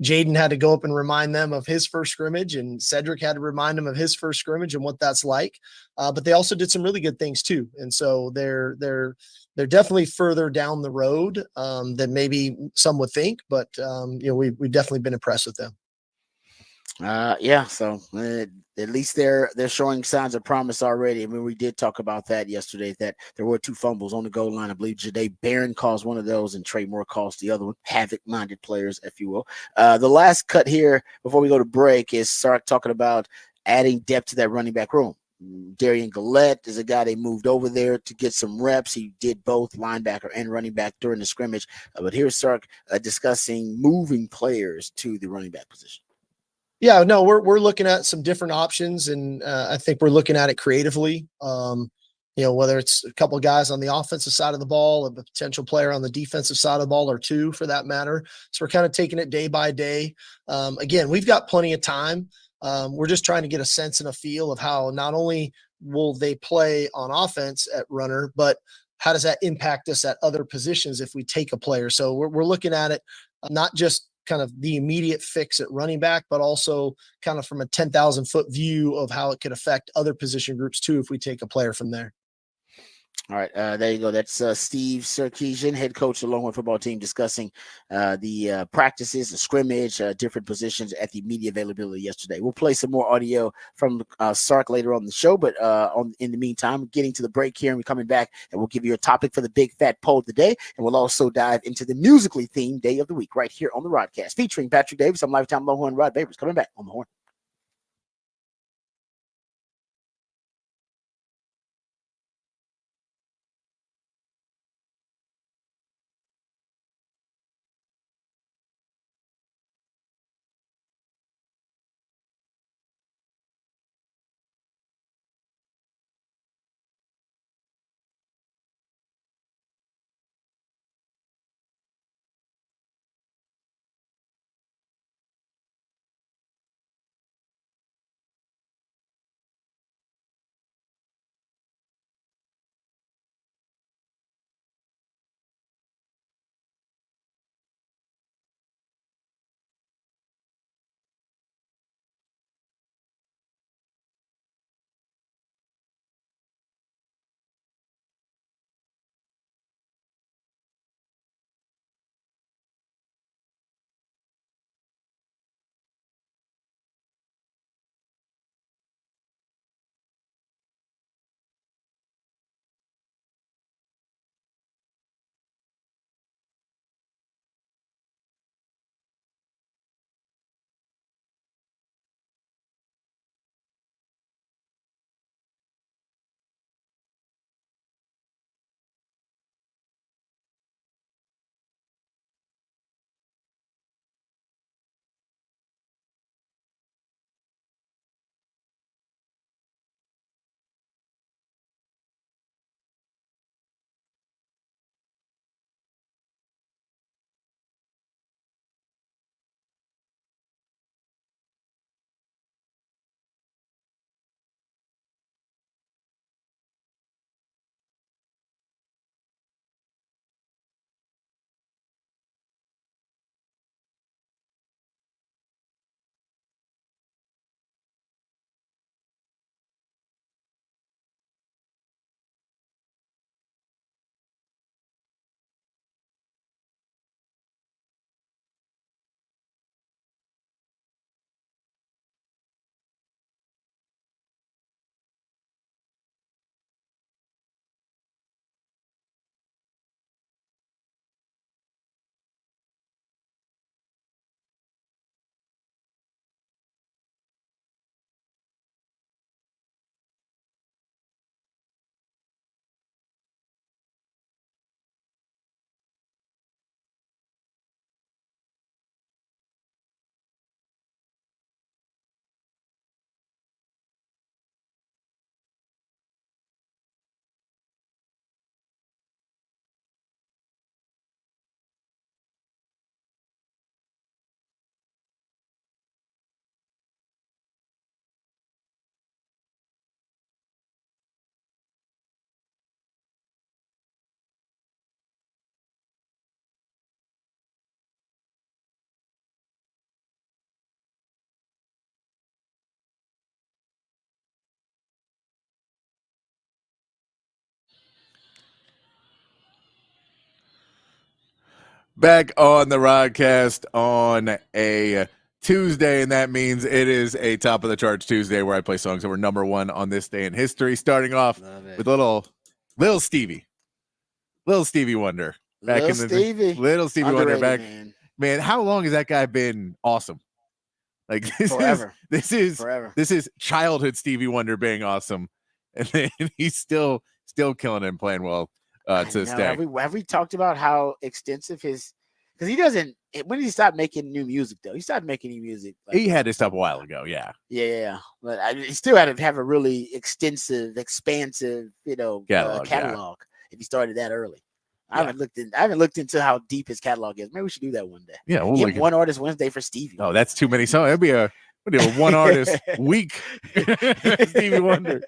Jaden had to go up and remind them of his first scrimmage, and Cedric had to remind them of his first scrimmage and what that's like. But they also did some really good things too. And so they're definitely further down the road than maybe some would think, but we've definitely been impressed with them. So at least they're showing signs of promise already. I mean, we did talk about that yesterday, that there were 2 fumbles on the goal line. I believe Ja'Day Barron caused one of those and Trey Moore caused the other one. Havoc-minded players, if you will. The last cut here before we go to break is Sark talking about adding depth to that running back room. Darian Gillette is a guy they moved over there to get some reps. He did both linebacker and running back during the scrimmage. But here's Sark discussing moving players to the running back position. Yeah, no, we're looking at some different options, and I think we're looking at it creatively. Whether it's a couple of guys on the offensive side of the ball, a potential player on the defensive side of the ball, or 2 for that matter. So we're kind of taking it day by day. Again, we've got plenty of time. We're just trying to get a sense and a feel of how not only will they play on offense at runner, but how does that impact us at other positions if we take a player. So we're looking at it not just kind of the immediate fix at running back, but also kind of from a 10,000 foot view of how it could affect other position groups too if we take a player from there. All right, there you go. That's Steve Sarkisian, head coach of the Longhorn football team, discussing the practices, the scrimmage, different positions at the media availability yesterday. We'll play some more audio from Sark later on the show, but in the meantime, we're getting to the break here, and we're coming back, and we'll give you a topic for the big fat poll of the day, and we'll also dive into the musically themed day of the week right here on the Rodcast, featuring Patrick Davis. I'm Lifetime Longhorn Rod Babers, coming back on the Horn. Back on the Rodcast on a Tuesday, and that means it is a top of the charts Tuesday where I play songs that were number one on this day in history. Starting off with little Stevie Wonder. Back Little in the Stevie. Little Stevie Wonder Underrated, back. Man, how long has that guy been awesome? Like Forever. this is childhood Stevie Wonder being awesome, and then he's still killing it and playing well to this day. Have we talked about how extensive his? Because he doesn't. When did he stop making new music though? He started making new music. He had to stop a while ago. Yeah. But he still had to have a really extensive, expansive, catalog. If he started that early. I haven't looked into how deep his catalog is. Maybe we should do that one day. Yeah, we'll get one artist Wednesday for Stevie. Oh, that's too many songs. That'd be a one artist week. Stevie Wonder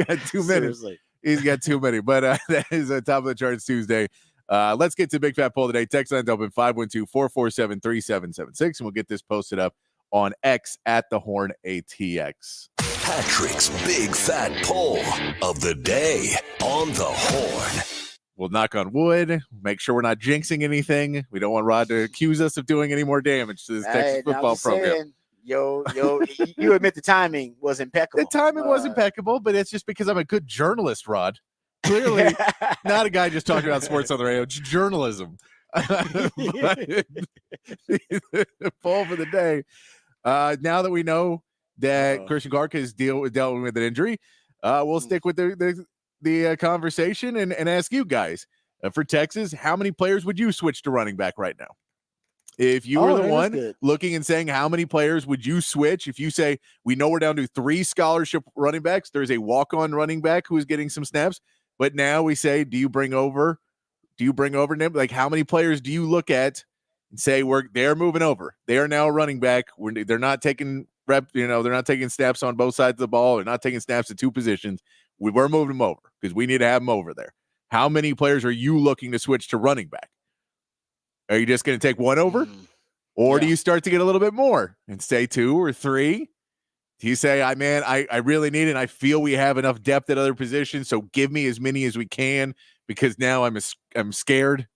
got too many. Seriously. He's got too many. But that is a top of the charts Tuesday. Let's get to Big Fat Poll today. Text lines open 512-447-3776, and we'll get this posted up on X at the Horn ATX. Patrick's Big Fat Poll of the Day on the Horn. We'll knock on wood, make sure we're not jinxing anything. We don't want Rod to accuse us of doing any more damage to this Texas football program. You admit the timing was impeccable. The timing was impeccable, but it's just because I'm a good journalist, Rod. Clearly, not a guy just talking about sports on the radio. It's journalism. The poll for the day. Now that we know that Christian Clark has dealt with an injury, we'll stick with the conversation and ask you guys for Texas, how many players would you switch to running back right now? If you were the one looking and saying how many players would you switch, if you say we know we're down to 3 scholarship running backs, there's a walk-on running back who is getting some snaps, but now we say, do you bring over them? Like, how many players do you look at and say they're moving over? They are now a running back. They're not taking they're not taking snaps on both sides of the ball. They're not taking snaps at 2 positions. We're moving them over because we need to have them over there. How many players are you looking to switch to running back? Are you just going to take one over? Or do you start to get a little bit more and say 2 or 3? Do you say, I really need it, and I feel we have enough depth at other positions, so give me as many as we can because now I'm scared.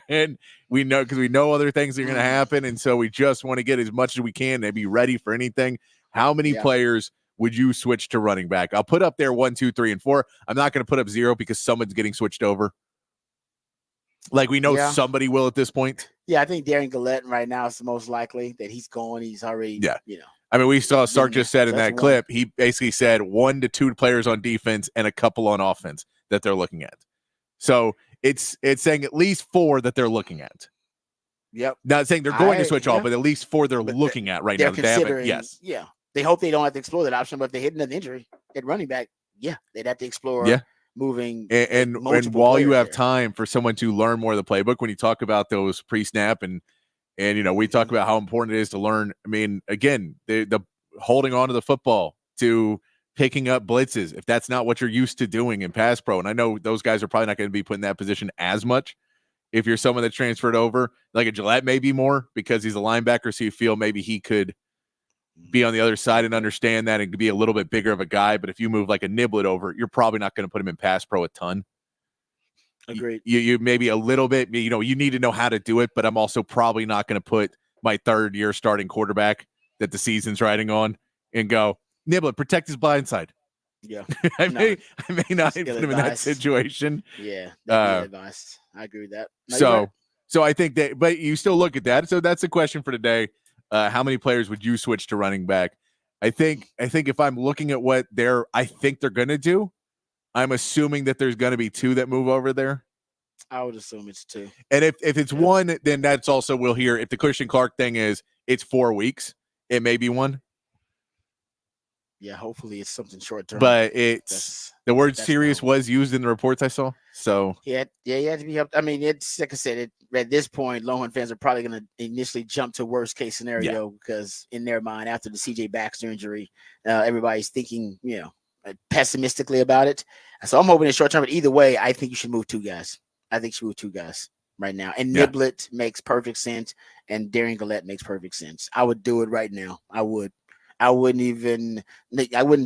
And we know other things are going to happen, and so we just want to get as much as we can and be ready for anything. How many players would you switch to running back? I'll put up there 1, 2, 3, and 4. I'm not going to put up 0 because someone's getting switched over. Like we know somebody will at this point. Yeah, I think Darian Gillette right now is the most likely that he's going. He's already, I mean, we saw Sark just said in that clip, he basically said 1 to 2 players on defense and a couple on offense that they're looking at. So it's saying at least 4 that they're looking at. Yep. Not saying they're going to switch off, but at least 4 they're looking at right now. Considering, yeah. They hope they don't have to explore that option, but if they hit another injury at running back, they'd have to explore moving. And while you have time for someone to learn more of the playbook, when you talk about those pre-snap and we talk about how important it is to learn. I mean, again, the holding on to the football, to picking up blitzes, if that's not what you're used to doing in pass pro. And I know those guys are probably not going to be put in that position as much. If you're someone that transferred over, like a Gillette, maybe more because he's a linebacker, so you feel maybe he could be on the other side and understand that and be a little bit bigger of a guy. But if you move like a Niblet over, you're probably not going to put him in pass pro a ton. Agreed. You maybe a little bit, you need to know how to do it, but I'm also probably not going to put my 3rd-year starting quarterback that the season's riding on and go, Niblet, protect his blind side. Yeah. I may not put him in that situation. Yeah. Advice. I agree with that. So I think that, but you still look at that. So that's the question for today. How many players would you switch to running back? I think if I'm looking at what I think they're going to do, I'm assuming that there's going to be 2 that move over there. I would assume it's 2. And if it's 1, then that's also, we'll hear if the Christian Clark thing is it's 4 weeks, it may be 1. Yeah, hopefully it's something short term. But the word serious was used in the reports I saw. So you had to be helped. I mean, it's like I said, at this point, Longhorn fans are probably going to initially jump to worst case scenario because in their mind, after the CJ Baxter injury, everybody's thinking, pessimistically about it. So I'm hoping it's short term. But either way, I think you should move 2 guys. I think you should move 2 guys right now. And Niblet makes perfect sense, and Darian Gillette makes perfect sense. I would do it right now. I wouldn't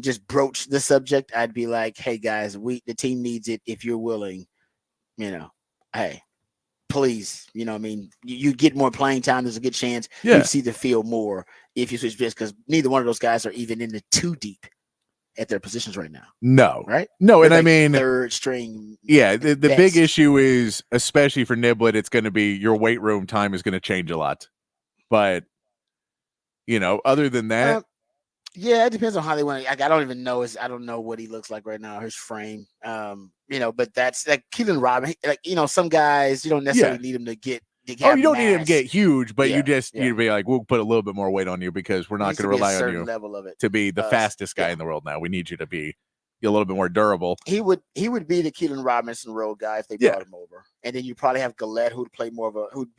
just broach the subject. I'd be like, hey guys, the team needs it. If you're willing, hey, please, you get more playing time. There's a good chance you see the field more if you switch this, because neither one of those guys are even in the 2 deep at their positions right now. No, right? No, and like I mean 3rd string. Yeah, the big issue is, especially for Niblet, it's going to be your weight room time is going to change a lot. But other than that. It depends on how they want. I don't even know. I don't know what he looks like right now, his frame. But that's like Keelan Robin. Like, some guys, you don't necessarily need him to get. You don't need him to get huge, but you'd be like, we'll put a little bit more weight on you because we're not going to rely on you level of it to be the fastest guy in the world. Now we need you to be a little bit more durable. He would be the Keelan Robinson role guy if they brought him over, and then you probably have Gillette who'd play more of who'd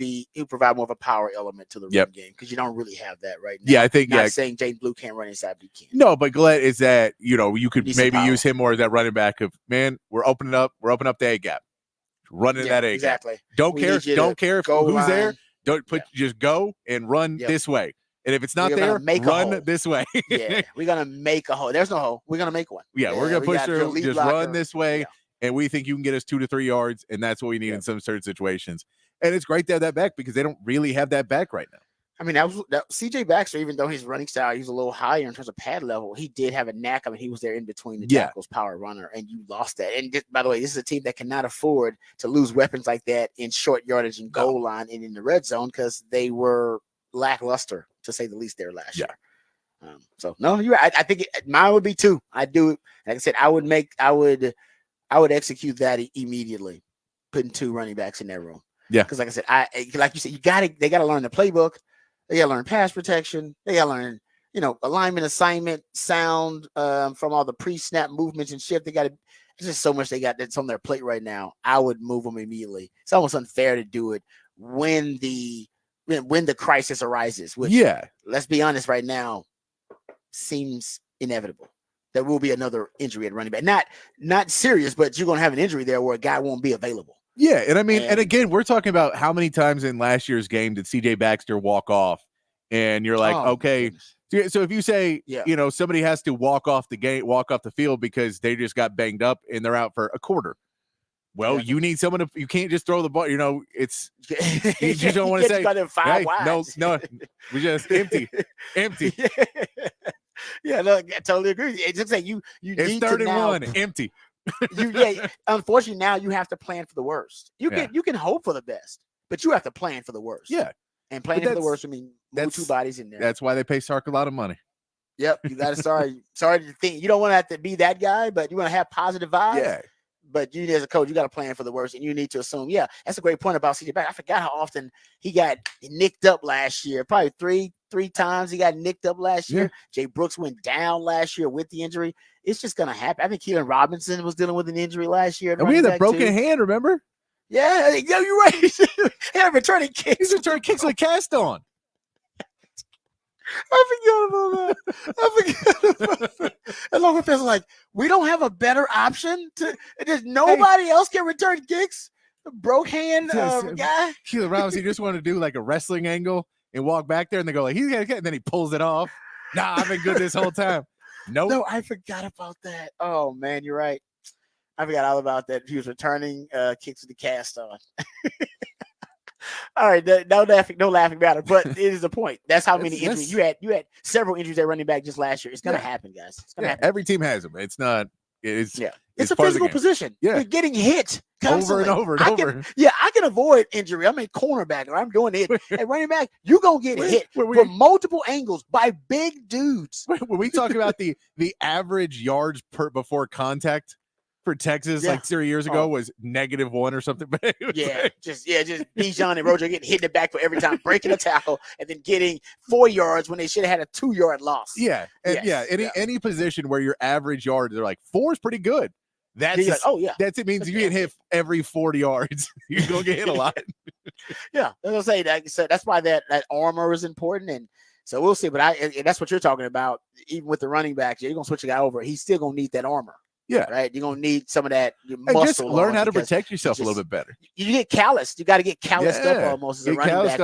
provide more of a power element to the run game because you don't really have that right now. Yeah, I think not saying James Blue can't run inside, but he can. No, but Gillette is that you could maybe use him more as that running back of, man, we're opening up the A gap, running that A gap. Don't care who's there. Don't just go and run this way. And if it's not We're gonna there, make a run hole. this way. Yeah, we're gonna make a hole. There's no hole. We're gonna make one. Yeah, we're gonna we push got your through. lead Just blocker. run this way, Yeah. and we think you can get us 2 to 3 yards, and that's what we need Yep. in some certain situations. And it's great to have that back because they don't really have that back right now. I mean, that CJ Baxter, even though his running style, he's a little higher in terms of pad level, he did have a knack. I mean, he was there in between the tackles, power runner, and you lost that. And by the way, this is a team that cannot afford to lose weapons like that in short yardage and goal line and in the red zone because they were lackluster, to say the least, there last year. So no, you're right. I think mine would be 2. I do. Like I said, I would execute that immediately, putting 2 running backs in that room. Yeah, because like I said, like you said, they got to learn the playbook. They got to learn pass protection. They got to learn, alignment, assignment, sound from all the pre-snap movements and shift. There's just so much they got that's on their plate right now. I would move them immediately. It's almost unfair to do it when the crisis arises. Which, let's be honest, right now seems inevitable. There will be another injury at running back. Not serious, but you're going to have an injury there where a guy won't be available. Yeah, and I mean, and again, we're talking about how many times in last year's game did CJ Baxter walk off, and you're like, okay, so if you say, somebody has to walk off the field because they just got banged up and they're out for a quarter. Well, you need someone you can't just throw the ball. It's you just don't want to say, hey, no, we just empty. Yeah, look, I totally agree. It's just like you it's need 3rd to and now, 1, empty. Unfortunately, now you have to plan for the worst. You can hope for the best, but you have to plan for the worst. Yeah, and planning for the worst, I mean, move 2 bodies in there. That's why they pay Sark a lot of money. Yep, you got to sorry to think you don't want to have to be that guy, but you want to have positive vibes. Yeah. But you as a coach, you got to plan for the worst, and you need to assume. Yeah, that's a great point about CJ Baxter. I forgot how often he got nicked up last year. Probably three times he got nicked up last year. Jay Brooks went down last year with the injury. It's just gonna happen. I think Keelan Robinson was dealing with an injury last year. And we had a broken hand, remember? Yeah, you're right. He had returning kicks. He's returning kicks with a cast on. I forgot about that. And Logan feels like we don't have a better option there's nobody else can return kicks. The broke hand guy. Keelan Robinson just wanted to do like a wrestling angle and walk back there, and they go like he's gonna get, and then he pulls it off. Nah, I've been good this whole time. No, I forgot about that. Oh man, you're right. I forgot all about that. He was returning kicks with the cast on. All right, no laughing matter, but it is the point. That's how many injuries you had. You had several injuries at running back just last year. It's gonna happen, guys. It's gonna happen. Every team has them. It's not. It's a physical position. Yeah, you're getting hit constantly. over and over. I can avoid injury. I'm a cornerback or I'm doing it. At running back, you're gonna get hit from multiple angles by big dudes. When we talk about the average yards before contact for Texas like 3 years ago was -1 or something. Just Bijan and Rojo getting hit in the back for every time breaking a tackle and then getting 4 yards when they should have had a 2-yard loss. Any position where your average yards are like 4 is pretty good. That's it means you get hit every 40 yards. You're gonna get hit a lot. As I say that. So that's why that armor is important, and so we'll see. But that's what you're talking about. Even with the running backs, you're gonna switch a guy over. He's still gonna need that armor. Yeah. Right. You're going to need some of that muscle. And just learn how to protect yourself a little bit better. You get calloused. You got to get calloused up almost as a running back.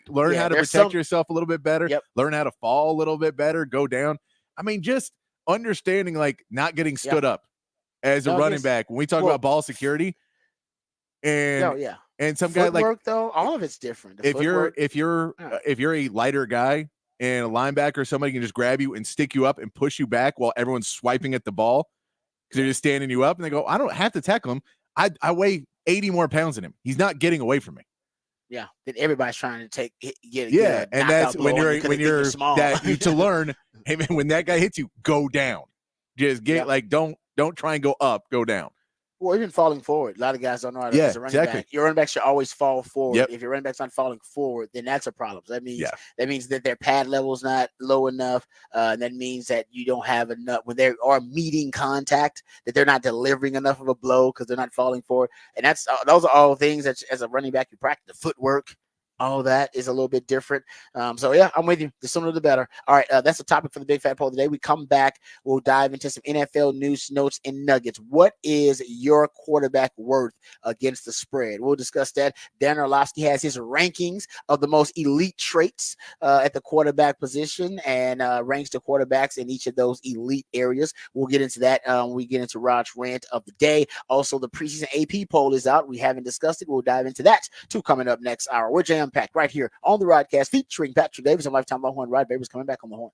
Learn how to protect yourself a little bit better. Yep. Learn how to fall a little bit better. Go down. I mean, just understanding like not getting stood up as a running back. When we talk about ball security and some guy like though, all of it's different. If you're a lighter guy and a linebacker, somebody can just grab you and stick you up and push you back while everyone's swiping at the ball. Because they're just standing you up, and they go, I don't have to tackle him. I weigh 80 more pounds than him. He's not getting away from me. Yeah, then everybody's trying to get and that's when you're small. To learn. Hey man, when that guy hits you, go down. Just get don't try and go up, go down. Well, even falling forward. A lot of guys don't know how to as a running back. Your running back should always fall forward. If your running back's not falling forward, then that's a problem. That means that their pad level is not low enough. That means that you don't have enough when they are meeting contact, that they're not delivering enough of a blow because they're not falling forward. And those are all things that as a running back you practice. The footwork, all that is a little bit different. So yeah, I'm with you. The sooner the better. All right, that's the topic for the Big Fat Poll today. We come back, we'll dive into some NFL news, notes, and nuggets. What is your quarterback worth against the spread? We'll discuss that. Dan Orlovsky has his rankings of the most elite traits at the quarterback position and ranks the quarterbacks in each of those elite areas. We'll get into that when we get into Rod's rant of the day. Also, the preseason AP poll is out. We haven't discussed it. We'll dive into that too coming up next hour. We're jam-packed right here on the Rodcast featuring Patrick Davis and Lifetime Longhorn Rod Babers coming back on the horn.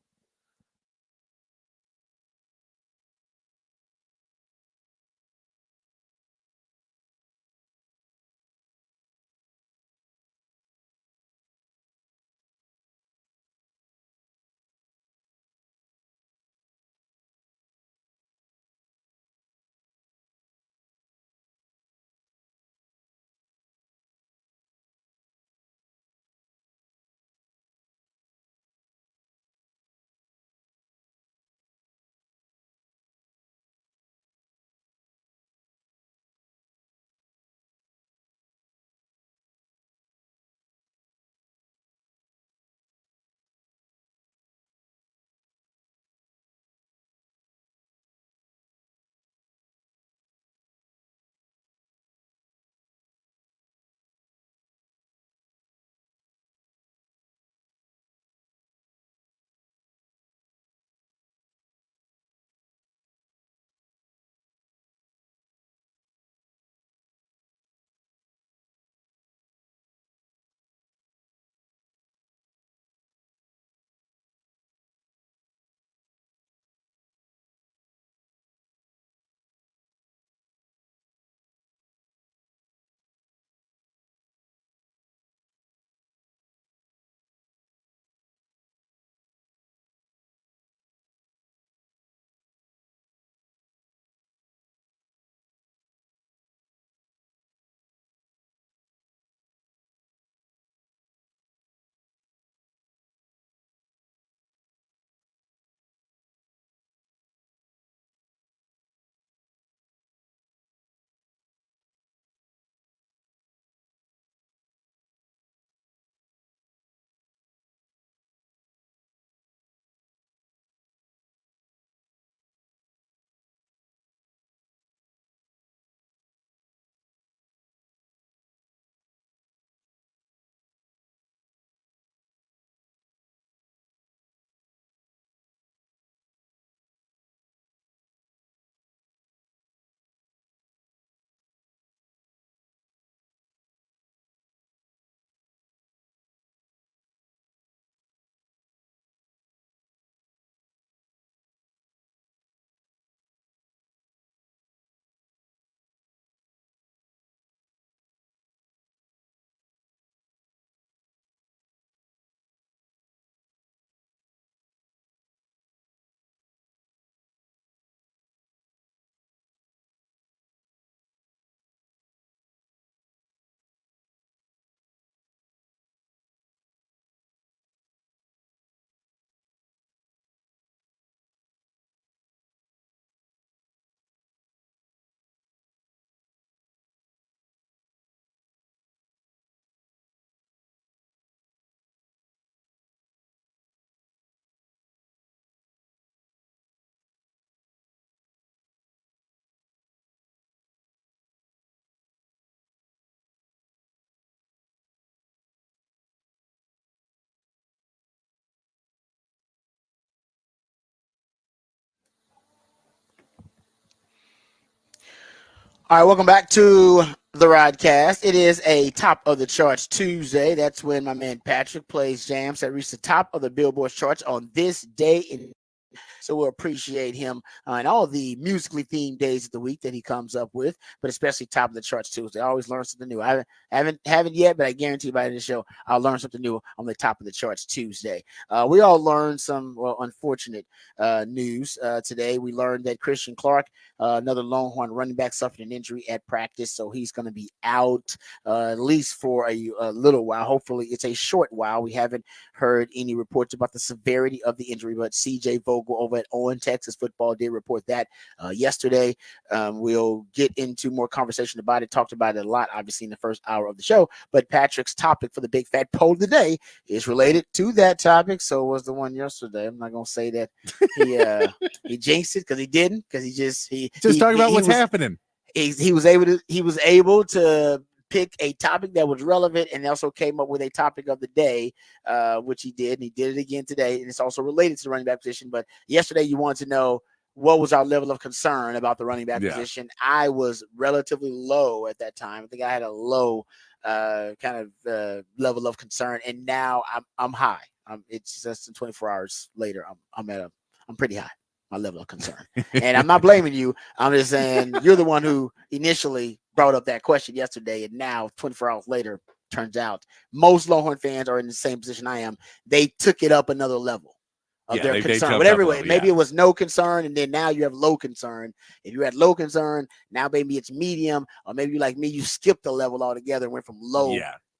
All right, welcome back to the Rodcast. It is a top of the charts Tuesday. That's when my man Patrick plays jams that reach the top of the Billboard charts on this day in. So we'll appreciate him and all the musically themed days of the week that he comes up with, but especially top of the charts Tuesday. I always learn something new. I haven't yet, but I guarantee by the show I'll learn something new on the top of the charts Tuesday. We all learned some unfortunate news today. We learned that Christian Clark, another Longhorn running back, suffered an injury at practice, so he's going to be out at least for a little while. Hopefully, it's a short while. We haven't heard any reports about the severity of the injury, but CJ Vogel Vogel over at On Texas Football did report that yesterday. We'll get into more conversation about it. Talked about it a lot, obviously, in the first hour of the show. But Patrick's topic for the Big Fat Poll of the day is related to that topic. So was the one yesterday. I'm not gonna say that he jinxed it because he didn't, because he talking about what's happening. He was able to pick a topic that was relevant, and also came up with a topic of the day, which he did, and he did it again today, and it's also related to the running back position. But yesterday you wanted to know what was our level of concern about the running back position. I was relatively low at that time. I think I had a low kind of level of concern, and now I'm high. It's just 24 hours later. I'm pretty high, my level of concern. And I'm not blaming you. I'm just saying you're the one who initially brought up that question yesterday, and now 24 hours later, turns out most Longhorn fans are in the same position I am. They took it up another level of their concern. But anyway, maybe it was no concern, and then now you have low concern. If you had low concern, now maybe it's medium, or maybe like me, you skipped the level altogether and went from low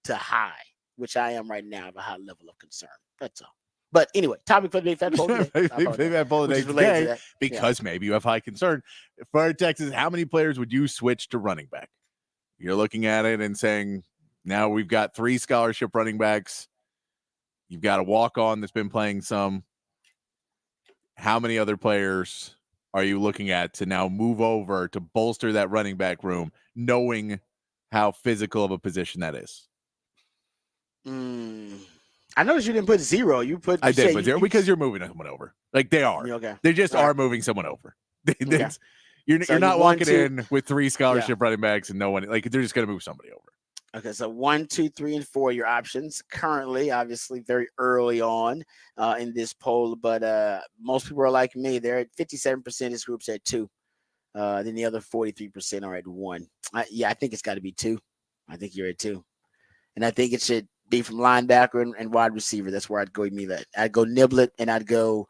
to high, which I am right now of a high level of concern. That's all. But anyway, topic for the Big Fat Poll today. Big Fat Poll today, because maybe you have high concern. For Texas, how many players would you switch to running back? You're looking at it and saying, now we've got 3 scholarship running backs. You've got a walk-on that's been playing some. How many other players are you looking at to now move over to bolster that running back room, knowing how physical of a position that is? I noticed you didn't put 0. You put. I did put 0 because you're moving someone over. Like they are. Okay. They just are moving someone over. Okay. You're not walking in with 3 scholarship running backs and no one. Like they're just going to move somebody over. Okay, so 1, 2, 3, and 4 your options currently. Obviously, very early on in this poll, but most people are like me. They're at 57%. This group's at 2. Then the other 43% are at 1. I think it's got to be 2. I think you're at 2, and I think it should be from linebacker and wide receiver. That's where I'd go immediately. I'd go Niblett, and I'd go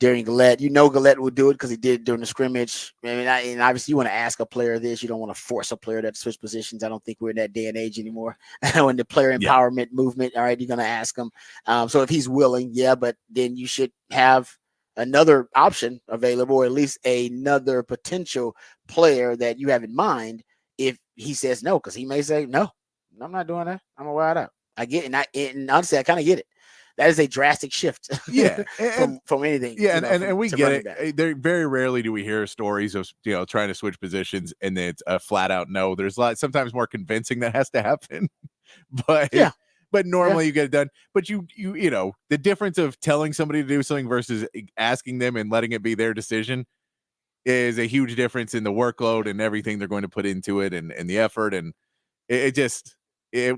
Darian Gillette. Gillette would do it because he did during the scrimmage. And obviously you want to ask a player this. You don't want to force a player to switch positions. I don't think we're in that day and age anymore. When the player empowerment movement, all right, you're going to ask him. So if he's willing, but then you should have another option available, or at least another potential player that you have in mind if he says no, because he may say, no, I'm not doing that. I'm going to ride out. I get it. And honestly, I kind of get it. That is a drastic shift. From anything. Yeah, and we get it. There very rarely do we hear stories of trying to switch positions and then it's a flat out no. There's sometimes more convincing that has to happen. But normally you get it done. But you the difference of telling somebody to do something versus asking them and letting it be their decision is a huge difference in the workload and everything they're going to put into it and the effort, and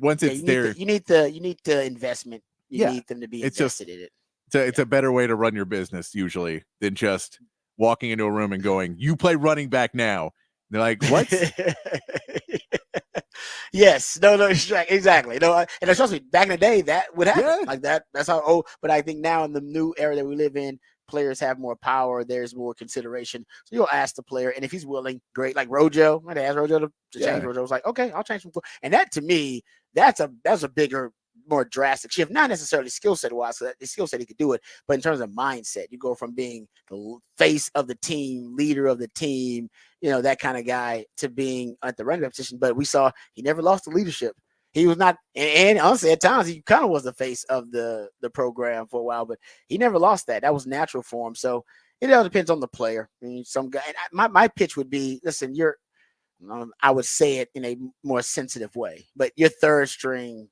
once it's there. You need the investment. You need them to be invested in it. It's a better way to run your business usually than just walking into a room and going, "You play running back now." And they're like, "What?" Yes, no, exactly. No, and especially back in the day, that would happen like that. That's how. But I think now in the new era that we live in, players have more power. There's more consideration. So you'll ask the player, and if he's willing, great. Like Rojo, I'd ask Rojo to change. Rojo was like, "Okay, I'll change some." And that to me, that's a bigger, more drastic shift, not necessarily skill set wise, so that the skill set he could do it, but in terms of mindset, you go from being the face of the team, leader of the team, that kind of guy, to being at the running back position. But we saw he never lost the leadership. He was not, and honestly, at times he kind of was the face of the program for a while, but he never lost that. That was natural for him. So it all depends on the player. I mean, some guy. My pitch would be, listen, I would say it in a more sensitive way, but your third string.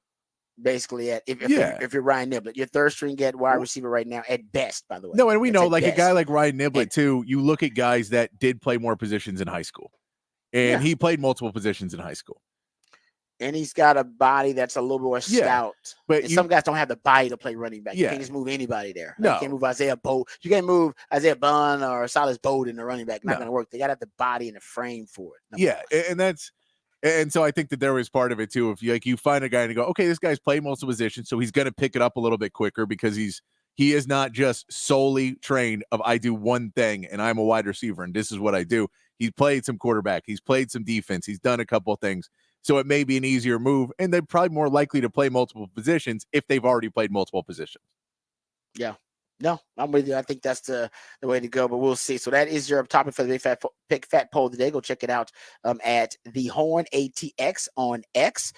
Basically, if you're Ryan Niblett, your third string at wide receiver right now at best, by the way. No, and we know like best. A guy like Ryan Niblett too. You look at guys that did play more positions in high school, and he played multiple positions in high school. And he's got a body that's a little more stout. But some guys don't have the body to play running back. You can't just move anybody there. No. You can't move Isaiah Bone or Silas Bowden in the running back. Not going to work. They got to have the body and the frame for it. And so I think that there was part of it too. If you find a guy and you go, okay, this guy's played multiple positions, so he's going to pick it up a little bit quicker because he is not just solely trained of I do one thing and I'm a wide receiver and this is what I do. He's played some quarterback. He's played some defense. He's done a couple of things. So it may be an easier move, and they're probably more likely to play multiple positions if they've already played multiple positions. Yeah. No, I'm with you. I think that's the way to go, but we'll see. So that is your topic for the Big Fat Poll today. Go check it out at the Horn ATX on X.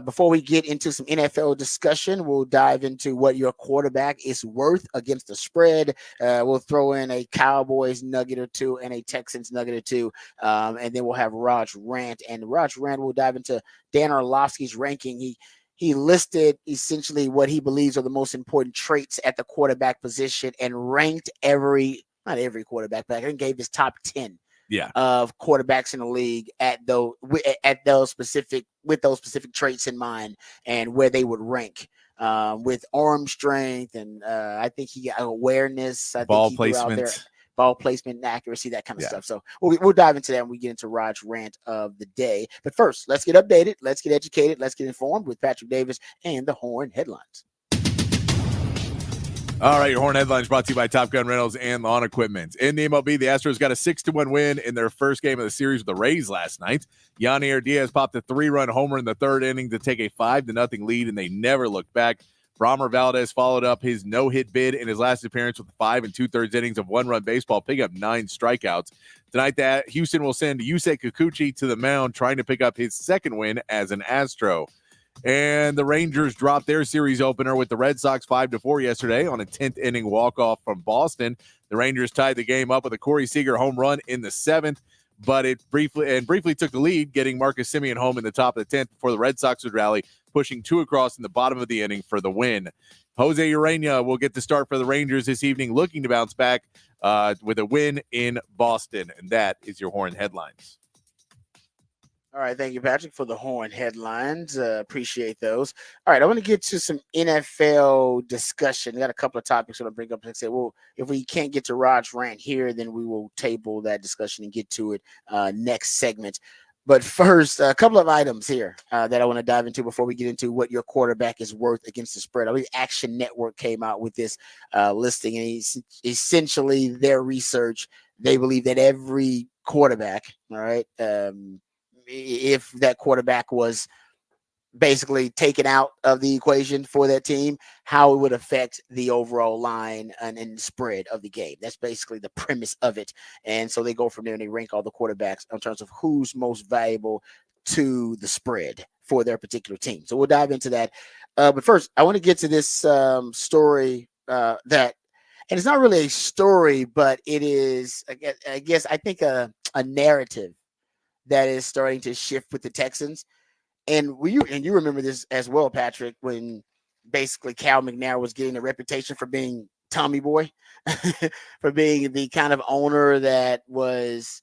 Before we get into some NFL discussion, we'll dive into what your quarterback is worth against the spread. We'll throw in a Cowboys nugget or two and a Texans nugget or two, and then we'll have Raj Rant. And Raj Rant will dive into Dan Orlovsky's ranking. He listed essentially what he believes are the most important traits at the quarterback position and ranked not every quarterback, but I think gave his top 10 of quarterbacks in the league with those specific traits in mind and where they would rank with arm strength. And I think he got awareness. I ball think he threw out there placement. Ball placement and accuracy, that kind of stuff. So we'll dive into that when we get into Raj Rant of the day. But first, let's get updated, let's get educated, let's get informed with Patrick Davis and the Horn Headlines. All right, your Horn Headlines brought to you by Top Gun Rentals and Lawn Equipment. In the MLB, the Astros got a 6-1 win in their first game of the series with the Rays last night. Yanier Diaz popped a 3-run homer in the third inning to take a 5-0 lead, and they never looked back. Framber Valdez followed up his no-hit bid in his last appearance with 5 2/3 innings of one-run baseball, picking up 9 strikeouts. Tonight, Houston will send Yusei Kikuchi to the mound, trying to pick up his second win as an Astro. And the Rangers dropped their series opener with the Red Sox 5-4 yesterday on a 10th inning walk-off from Boston. The Rangers tied the game up with a Corey Seager home run in the 7th, but it briefly took the lead, getting Marcus Semien home in the top of the 10th before the Red Sox would rally, pushing 2 across in the bottom of the inning for the win. Jose Urena will get the start for the Rangers this evening, looking to bounce back with a win in Boston. And that is your Horn Headlines. All right, thank you, Patrick, for the Horn Headlines. Appreciate those. All right, I want to get to some NFL discussion. We got a couple of topics I want to bring up. Like I said, well, if we can't get to Raj Rant here, then we will table that discussion and get to it next segment. But first, a couple of items here that I want to dive into before we get into what your quarterback is worth against the spread. I believe Action Network came out with this listing, and essentially their research, they believe that every quarterback, all right, if that quarterback was basically taken out of the equation for that team, how it would affect the overall line and spread of the game. That's basically the premise of it. And so they go from there and they rank all the quarterbacks in terms of who's most valuable to the spread for their particular team. So we'll dive into that. But first, I want to get to this story and it's not really a story, but it is, I guess, I think a narrative that is starting to shift with the Texans. And you remember this as well, Patrick, when basically Cal McNair was getting a reputation for being Tommy Boy, for being the kind of owner that was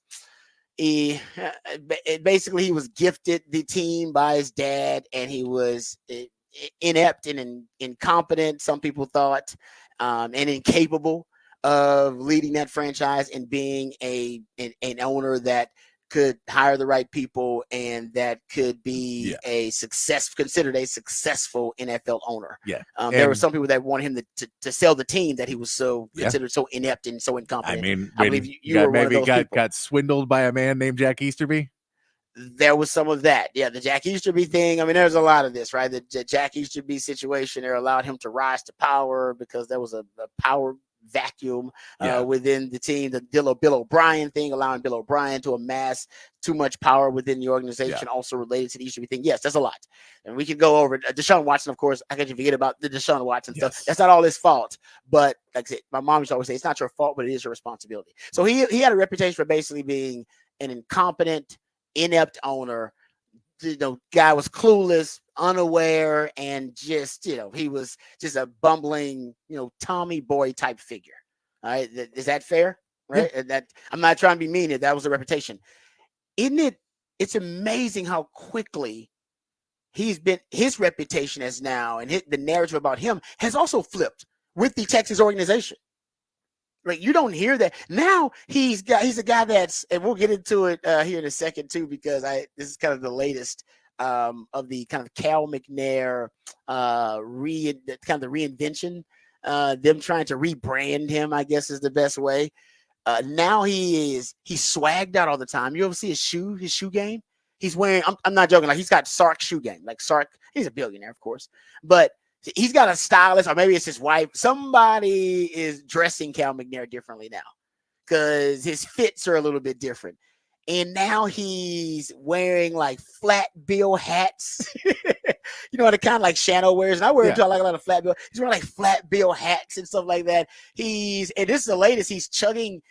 basically he was gifted the team by his dad, and he was inept and incompetent, some people thought, and incapable of leading that franchise and being an owner that could hire the right people and that could be considered a successful NFL owner. Yeah. There were some people that wanted him to sell the team that he was considered so inept and so incompetent. I mean, I believe you were one of those people. Got swindled by a man named Jack Easterby. There was some of that. Yeah, the Jack Easterby thing. I mean, there's a lot of this, right? The Jack Easterby situation there allowed him to rise to power because there was a power vacuum within the team. The Bill O'Brien thing, allowing Bill O'Brien to amass too much power within the organization, also related to the Easterby thing. Yes, that's a lot. And we could go over Deshaun Watson, of course. I can't forget about the Deshaun Watson stuff. That's not all his fault. But like I said, my mom used to always say, it's not your fault, but it is your responsibility. So he had a reputation for basically being an incompetent, inept owner. Guy was clueless, unaware, and just, he was just a bumbling, Tommy Boy type figure. All right. Is that fair? Right. Yeah. That I'm not trying to be mean. That was the reputation. Isn't it? It's amazing how quickly his reputation has now, and the narrative about him has also flipped with the Texas organization. Right, you don't hear that now. He's a guy that's, and we'll get into it here in a second too, because this is kind of the latest of the kind of Cal McNair kind of the reinvention, them trying to rebrand him, I guess is the best way. Now he's swagged out all the time. You ever see his shoe game? He's wearing. I'm not joking. Like he's got Sark shoe game. Like Sark, he's a billionaire, of course, but he's got a stylist, or maybe it's his wife. Somebody is dressing Cal McNair differently now because his fits are a little bit different. And now he's wearing like flat bill hats. You know, the kind of like Shano wears. And I wear like a lot of flat bill. He's wearing like flat bill hats and stuff like that. And this is the latest. He's he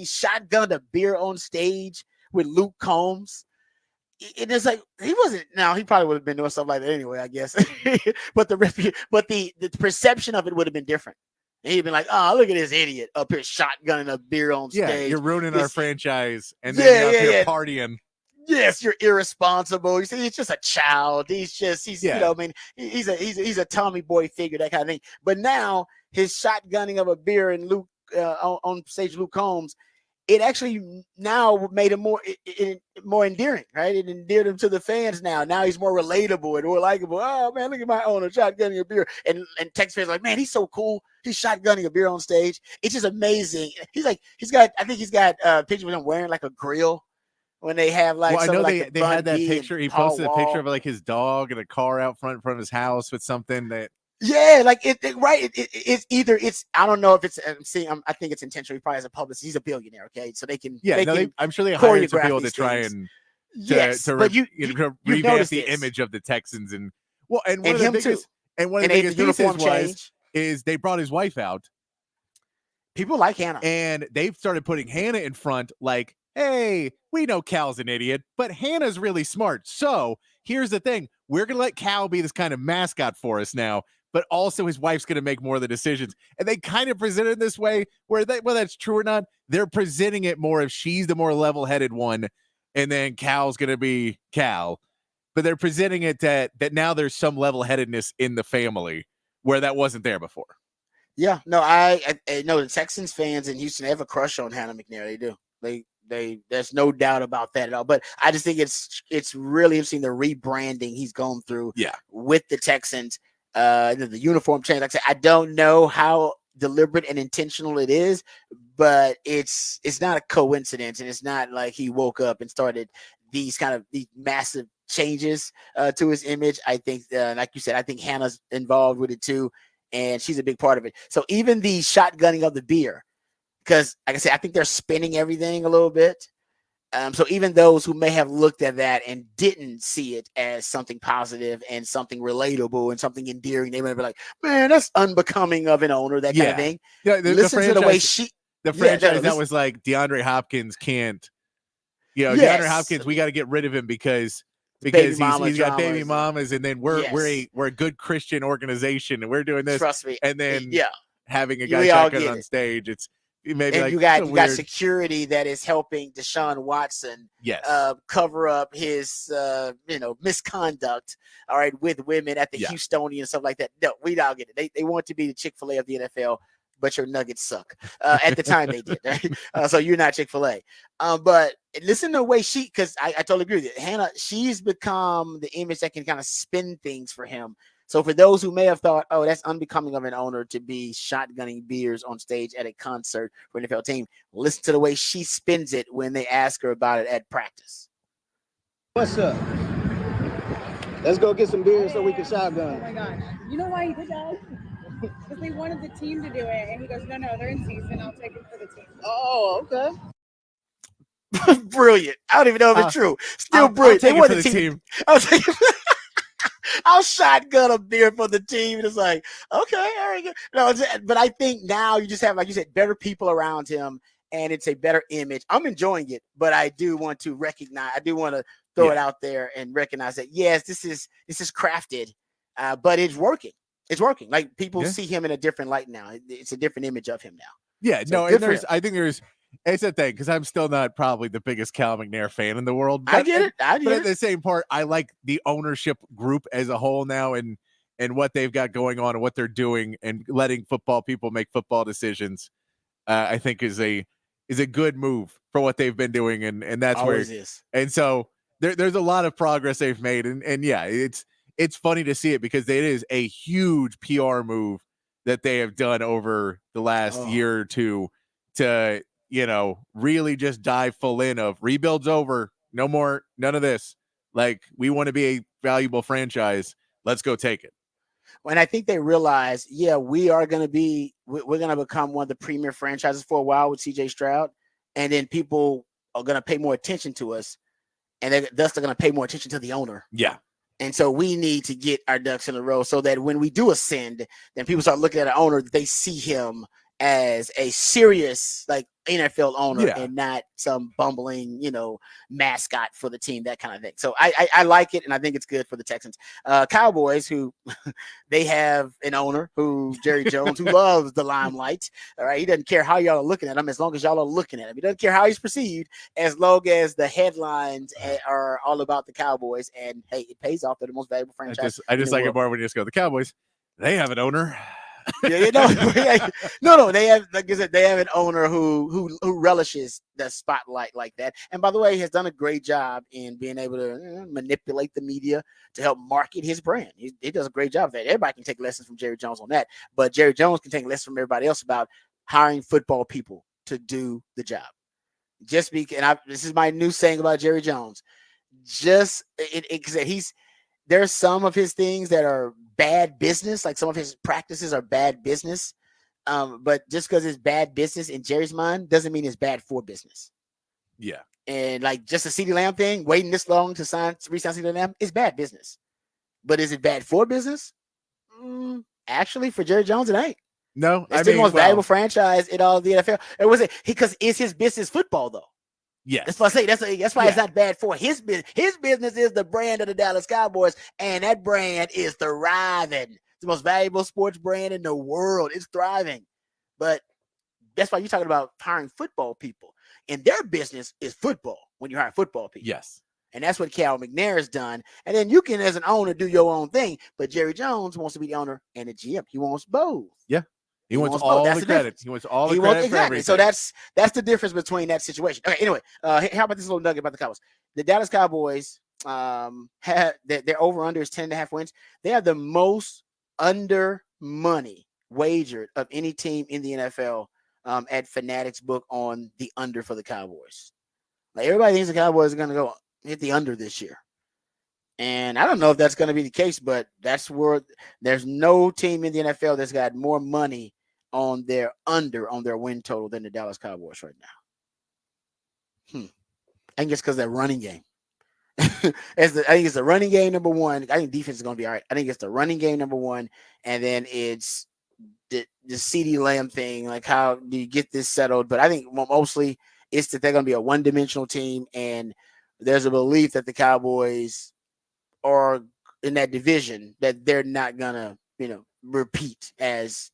shotgunned a beer on stage with Luke Combs. It is like he probably would have been doing something like that anyway, I guess. but the perception of it would have been different. And he'd been like, "Oh, look at this idiot up here shotgunning a beer on stage. Yeah, you're ruining our franchise, and then you're here partying. Yes, you're irresponsible. You see, he's just a child. He's you know, I mean, he's a Tommy Boy figure, that kind of thing. But now his shotgunning of a beer and Luke on stage, Luke Combs, it actually now made him more endearing, right? It endeared him to the fans now. Now he's more relatable and more likable. Oh man, look at my owner shotgunning a beer, and Texas fans are like, man, he's so cool. He's shotgunning a beer on stage. It's just amazing. I think he's got pictures of him wearing like a grill when they have like. Well, I know like they had that picture. He posted a picture of like his dog and a car out front of his house with something that. Yeah, like it's either I don't know if it's I think it's intentional. He probably has a publicist. He's a billionaire, okay? So they can I'm sure they hired some people to try things. and to revamp the image of the Texans and one of the biggest pieces is they brought his wife out. People like Hannah, and they've started putting Hannah in front. Like, hey, we know Cal's an idiot, but Hannah's really smart. So here's the thing: we're gonna let Cal be this kind of mascot for us now. But also his wife's going to make more of the decisions. And they kind of present it this way where whether that's true or not, they're presenting it more if she's the more level-headed one and then Cal's going to be Cal. But they're presenting it that now there's some level-headedness in the family where that wasn't there before. Yeah, no, I know the Texans fans in Houston, they have a crush on Hannah McNair. They do. They there's no doubt about that at all. But I just think it's really interesting the rebranding he's gone through with the Texans. The uniform change. Like I said, I don't know how deliberate and intentional it is, but it's not a coincidence, and it's not like he woke up and started these massive changes to his image. I think, like you said, I think Hannah's involved with it too, and she's a big part of it. So even the shotgunning of the beer, because like I said, I think they're spinning everything a little bit. So even those who may have looked at that and didn't see it as something positive and something relatable and something endearing, they might be like, man, that's unbecoming of an owner, that kind of thing. Yeah, listen to the way the franchise that was like DeAndre Hopkins can't, DeAndre Hopkins, we got to get rid of him because he's got baby mamas, and then we're a good Christian organization and we're doing this. Trust me. And then having a guy shotgun on stage, it's maybe and like you got security that is helping Deshaun Watson cover up his misconduct, all right, with women at the Houstonian and stuff like that. No, we don't get it. They want to be the Chick-fil-A of the NFL, but your Nuggets suck. At the time they did, right? So you're not Chick-fil-A. But listen to the way because I totally agree with you. Hannah, she's become the image that can kind of spin things for him. So for those who may have thought, oh, that's unbecoming of an owner to be shotgunning beers on stage at a concert for an NFL team, listen to the way she spins it when they ask her about it at practice. What's up? Let's go get some beers so we can shotgun. Oh my gosh. You know why he did that? Because they wanted the team to do it. And he goes, no, they're in season. I'll take it for the team. Oh, okay. Brilliant. I don't even know if it's true. Still brilliant. They want the team. I'll shotgun a beer for the team. And it's like, okay, all right. Good. No, but I think now you just have, like you said, better people around him, and it's a better image. I'm enjoying it, but I do want to throw it out there and recognize that, yes, this is crafted, but it's working. It's working. Like people see him in a different light now. It's a different image of him now. Yeah, so I think it's a thing because I'm still not probably the biggest Cal McNair fan in the world. But, I get it. But at the same part, I like the ownership group as a whole now and what they've got going on and what they're doing and letting football people make football decisions. I think is a good move for what they've been doing, and that's always where it is. And so there's a lot of progress they've made, and yeah, it's funny to see it because it is a huge PR move that they have done over the last year or two to really just dive full in of rebuild's over, no more, none of this. Like, we want to be a valuable franchise. Let's go take it. When I think they realize, yeah, we're going to become one of the premier franchises for a while with CJ Stroud, and then people are going to pay more attention to us, and they're going to pay more attention to the owner. Yeah. And so we need to get our ducks in a row so that when we do ascend, then people start looking at an owner, they see him as a serious like NFL owner and not some bumbling, mascot for the team, that kind of thing. So I like it, and I think it's good for the Texans. Cowboys, who they have an owner who Jerry Jones, who loves the limelight. All right, he doesn't care how y'all are looking at him as long as y'all are looking at him. He doesn't care how he's perceived as long as the headlines are all about the Cowboys. And hey, it pays off. They're the most valuable franchise. I just like it more when you just go, the Cowboys, they have an owner. No. They have, like I said, they have an owner who relishes the spotlight like that. And by the way, he has done a great job in being able to manipulate the media to help market his brand. He does a great job of that. Everybody can take lessons from Jerry Jones on that, but Jerry Jones can take lessons from everybody else about hiring football people to do the job. Just because, this is my new saying about Jerry Jones. There's some of his things that are bad business, like some of his practices are bad business. But just because it's bad business in Jerry's mind doesn't mean it's bad for business. Yeah. And like just the CeeDee Lamb thing, waiting this long to re-sign CeeDee Lamb is bad business. But is it bad for business? Actually, for Jerry Jones, it ain't. No, it's the most valuable franchise in all of the NFL. It was because it's his business football, though. Yes. That's what I say. That's why it's not bad for his business. His business is the brand of the Dallas Cowboys, and that brand is thriving. It's the most valuable sports brand in the world. It's thriving. But that's why you're talking about hiring football people. And their business is football when you hire football people. Yes. And that's what Cal McNair has done. And then you can, as an owner, do your own thing. But Jerry Jones wants to be the owner and the GM. He wants both. Yeah. He wants all the credit. He wants all the credit for everything. So that's the difference between that situation. Okay, anyway, how about this little nugget about the Cowboys? The Dallas Cowboys have their over-under is 10.5 wins. They have the most under money wagered of any team in the NFL at Fanatics book on the under for the Cowboys. Like everybody thinks the Cowboys are going to go hit the under this year. And I don't know if that's going to be the case, but that's where there's no team in the NFL that's got more money on their win total than the Dallas Cowboys right now. I think it's because of their running game. I think it's the running game number one. I think defense is going to be all right. I think it's the running game number one, and then it's the CeeDee Lamb thing. Like, how do you get this settled? But I think mostly it's that they're going to be a one-dimensional team, and there's a belief that the Cowboys are in that division that they're not going to, repeat as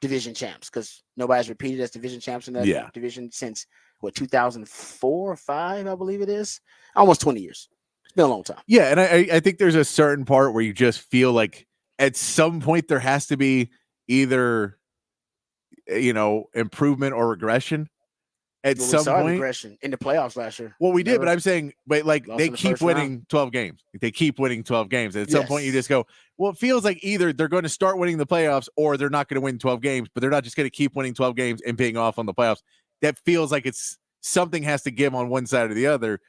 division champs, because nobody's repeated as division champs in that division since 2004 or 5, I believe it is. Almost 20 years. It's been a long time. Yeah, and I think there's a certain part where you just feel like at some point there has to be either improvement or regression. At some point, regression in the playoffs last year. Well, we did, but I'm saying, like they keep winning 12 games. They keep winning 12 games. At some point, you just go, well, it feels like either they're going to start winning the playoffs or they're not going to win 12 games, but they're not just going to keep winning 12 games and being off on the playoffs. That feels like it's something has to give on one side or the other.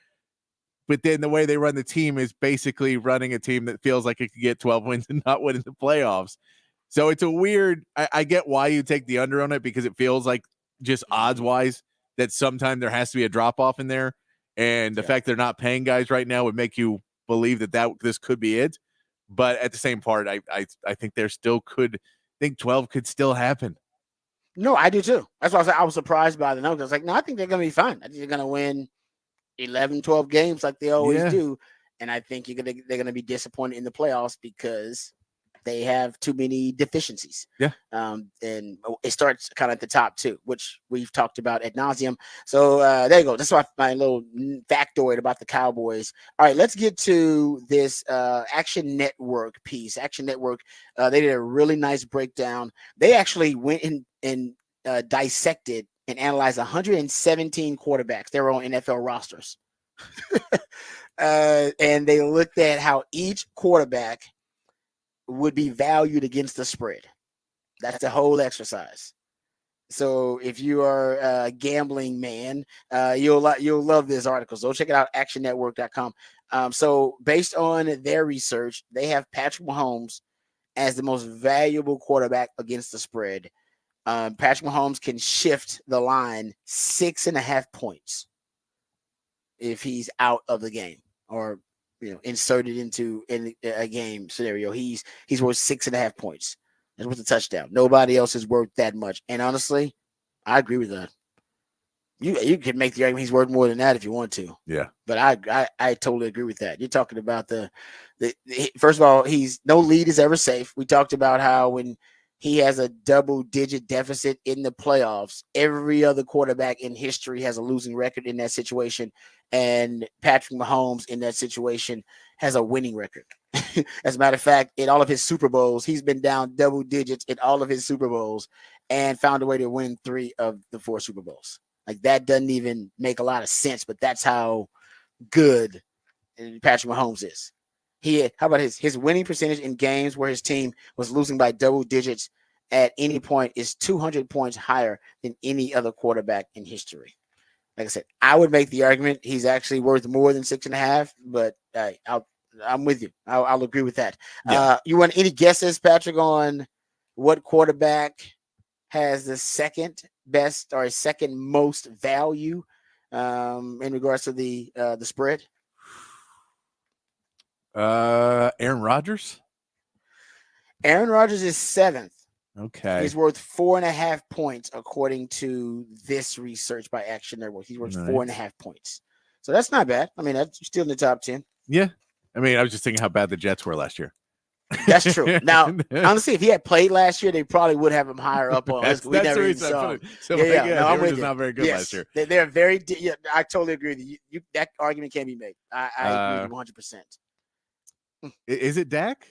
But then the way they run the team is basically running a team that feels like it could get 12 wins and not win in the playoffs. So it's a weird. I get why you take the under on it, because it feels like just odds wise that sometime there has to be a drop off in there, and the fact they're not paying guys right now would make you believe that this could be it. But at the same part, I think there still could. I think 12 could still happen. No, I do too. That's why I was surprised by the numbers. I was like, no, I think they're going to be fine. I think they're going to win 11, 12 games like they always do, and I think they're going to be disappointed in the playoffs because they have too many deficiencies. Yeah. And it starts kind of at the top too, which we've talked about ad nauseum. So there you go. That's my little factoid about the Cowboys. All right, let's get to this Action Network piece. Action Network, they did a really nice breakdown. They actually went in and dissected and analyzed 117 quarterbacks. They were on NFL rosters. And they looked at how each quarterback would be valued against the spread. That's the whole exercise. So if you are a gambling man, you'll love this article. So check it out, actionnetwork.com. So based on their research, they have Patrick Mahomes as the most valuable quarterback against the spread. Patrick Mahomes can shift the line 6.5 points if he's out of the game or inserted into a game scenario. He's worth 6.5 points. That's worth a touchdown. Nobody else is worth that much. And honestly, I agree with that. You can make the argument he's worth more than that if you want to. Yeah. But I totally agree with that. You're talking about the first of all, no lead is ever safe. We talked about how when he has a double-digit deficit in the playoffs, every other quarterback in history has a losing record in that situation, and Patrick Mahomes in that situation has a winning record. As a matter of fact, in all of his Super Bowls, he's been down double digits in all of his Super Bowls and found a way to win 3 of the 4 Super Bowls. Like, that doesn't even make a lot of sense, but that's how good Patrick Mahomes is. How about his winning percentage in games where his team was losing by double digits at any point is 200 points higher than any other quarterback in history. Like I said, I would make the argument he's actually worth more than 6.5, but I'm with you. I'll agree with that. Yeah. You want any guesses, Patrick, on what quarterback has the second best or second most value in regards to the spread? Aaron Rodgers. Aaron Rodgers is 7th. Okay. He's worth 4.5 points according to this research by Action Network. He's worth 4.5 points. So that's not bad. I mean, that's still in the top 10. Yeah. I mean, I was just thinking how bad the Jets were last year. That's true. Now, honestly, if he had played last year, they probably would have him higher up on us. We never even saw him. So yeah, they I'm were with just you. not very good last year. They're very. I totally agree with you. That argument can be made. I agree with you 100%. Is it Dak?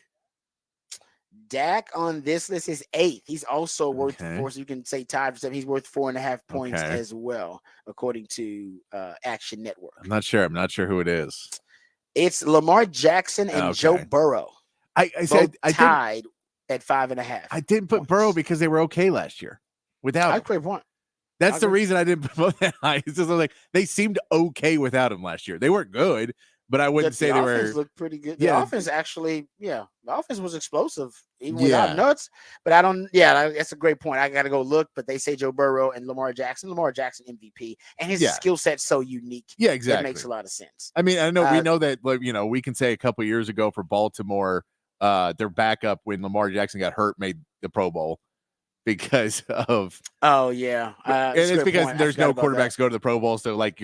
Dak on this list is 8th. He's also worth 4, so you can say tied for 7. He's worth 4.5 points as well, according to Action Network. I'm not sure who it is. It's Lamar Jackson and Joe Burrow. I said I tied at 5.5. I didn't put Burrow because they were okay last year without him. Great point. That's the reason I didn't put that high. It's just like they seemed okay without him last year. They weren't good, but I wouldn't say they were. The offense looked pretty good. The offense actually, the offense was explosive even without nuts. But I don't. Yeah, that's a great point. I got to go look. But they say Joe Burrow and Lamar Jackson MVP, and his skill set's so unique. Yeah, exactly. It makes a lot of sense. I mean, I know we know that. We can say a couple years ago for Baltimore, their backup when Lamar Jackson got hurt made the Pro Bowl because of. Oh yeah, and it's because there's no quarterbacks go to the Pro Bowl, so like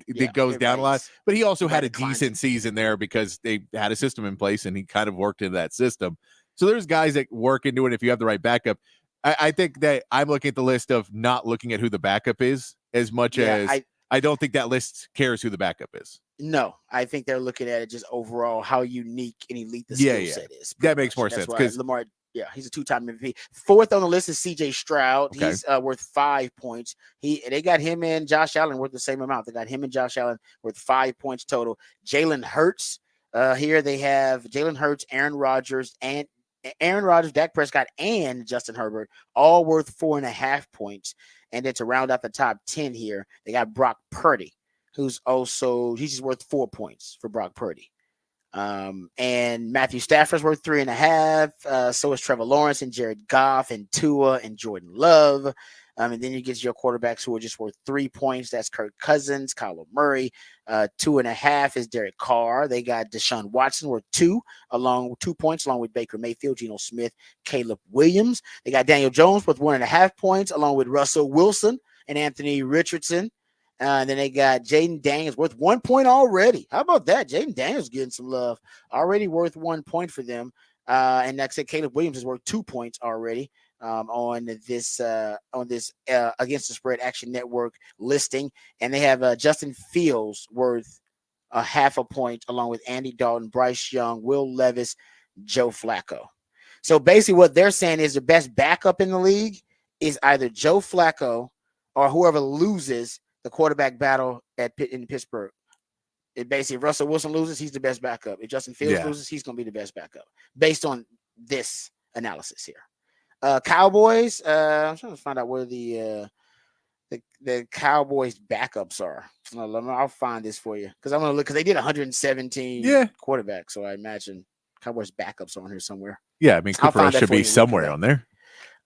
it goes down a lot. But he also had a decent season there because they had a system in place and he kind of worked into that system. So there's guys that work into it if you have the right backup. I think that I'm looking at the list of not looking at who the backup is as much as I don't think that list cares who the backup is. No, I think they're looking at it just overall how unique and elite the skill set is. That makes more sense because Lamar. Yeah, he's a 2-time MVP. 4th on the list is C.J. Stroud. Okay. He's worth 5 points. They got him and Josh Allen worth the same amount. They got him and Josh Allen worth 5 points total. Jalen Hurts. Here they have Jalen Hurts, Aaron Rodgers, Dak Prescott, and Justin Herbert, all worth 4.5 points. And then to round out the top 10 here, they got Brock Purdy, he's just worth 4 points for Brock Purdy. And Matthew Stafford's worth 3.5. So is Trevor Lawrence and Jared Goff and Tua and Jordan Love. And then you get your quarterbacks who are just worth 3 points. That's Kirk Cousins, Kyler Murray. 2.5 is Derek Carr. They got Deshaun Watson worth 2 points, along with Baker Mayfield, Geno Smith, Caleb Williams. They got Daniel Jones with 1.5 points, along with Russell Wilson and Anthony Richardson. And then they got Jaden Daniels worth 1 point already. How about that? Jaden Daniels getting some love. Already worth 1 point for them. And like I said, Caleb Williams is worth 2 points already on this Against the Spread Action Network listing. And they have Justin Fields worth 0.5 point, along with Andy Dalton, Bryce Young, Will Levis, Joe Flacco. So basically what they're saying is the best backup in the league is either Joe Flacco or whoever loses the quarterback battle in Pittsburgh. If Russell Wilson loses, he's the best backup. If Justin Fields loses, he's going to be the best backup based on this analysis here. Cowboys, I'm trying to find out where the Cowboys backups are. I'll find this for you because I'm going to look because they did 117 quarterbacks, so I imagine Cowboys backups on here somewhere. Yeah, I mean, I'll Cooper find Rush that should for you be when we come somewhere back. on there.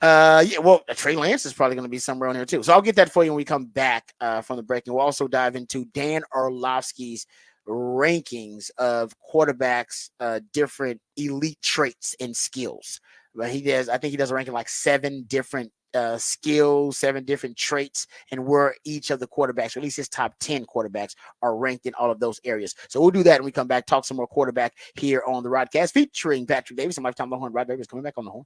Yeah, well, Trey Lance is probably going to be somewhere on here too. So I'll get that for you when we come back from the break. And we'll also dive into Dan Orlovsky's rankings of quarterbacks, different elite traits and skills. But I think he does a ranking like 7 different skills, 7 different traits, and where each of the quarterbacks, or at least his top 10 quarterbacks, are ranked in all of those areas. So we'll do that when we come back, talk some more quarterback here on the Rodcast featuring Patrick Davis and Lifetime Longhorn. Rod Davis coming back on the horn.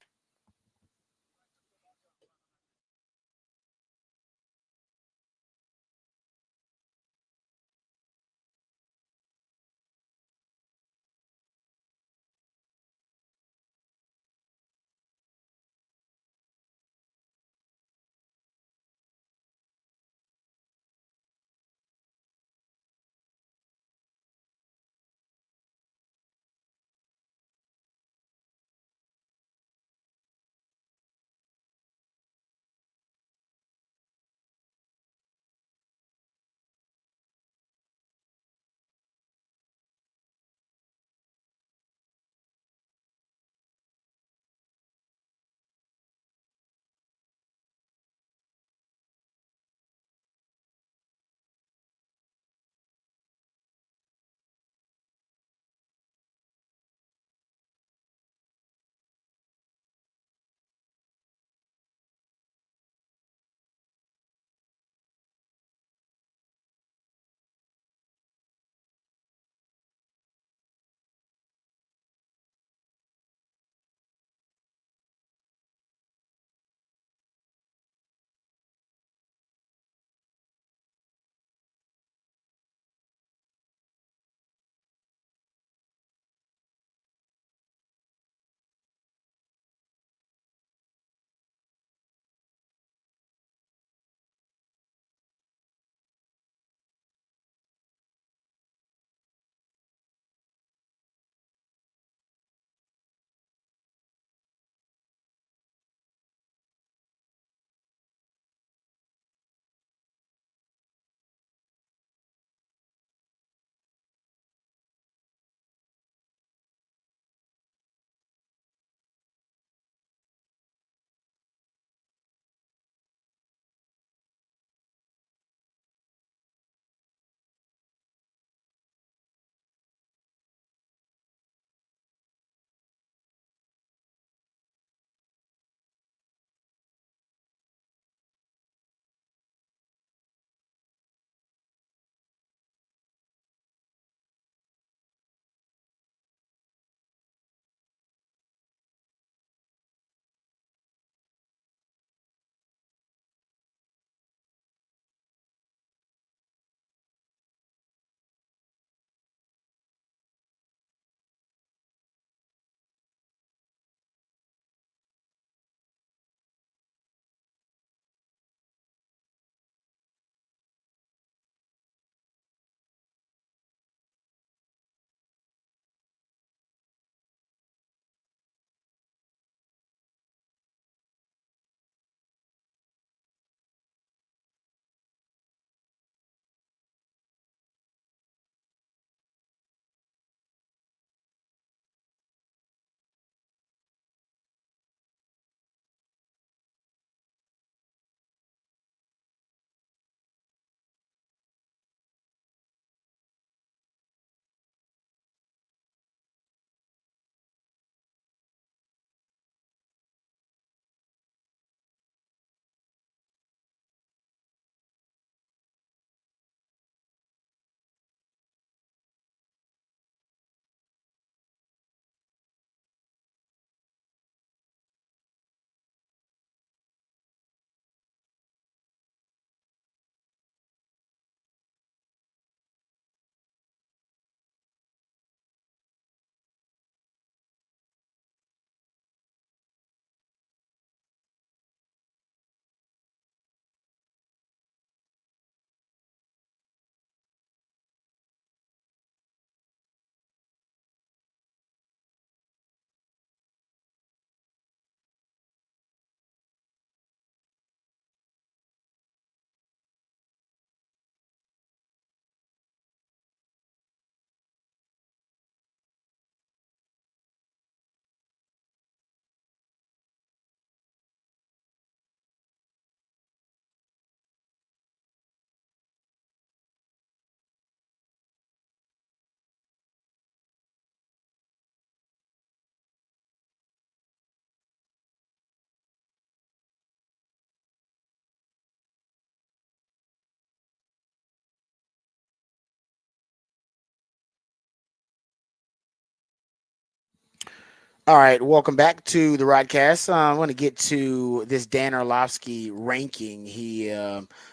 All right, welcome back to the Rodcast. I want to get to this Dan Orlovsky ranking. He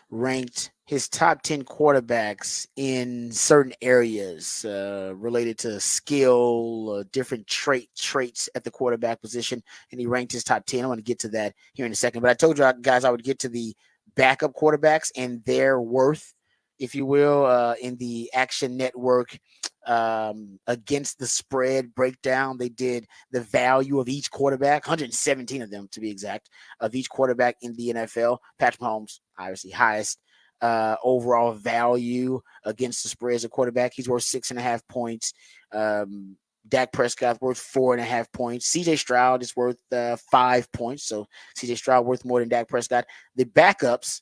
ranked his top 10 quarterbacks in certain areas related to skill, different traits at the quarterback position, and he ranked his top 10. I want to get to that here in a second, but I told you guys I would get to the backup quarterbacks and their worth, if you will, in the Action Network against the spread breakdown. They did the value of each quarterback, 117 of them to be exact, of each quarterback in the NFL. Patrick Mahomes, obviously highest overall value against the spread as a quarterback. He's worth 6.5 points. Dak Prescott worth 4.5 points. CJ Stroud is worth 5 points. So CJ Stroud worth more than Dak Prescott. The backups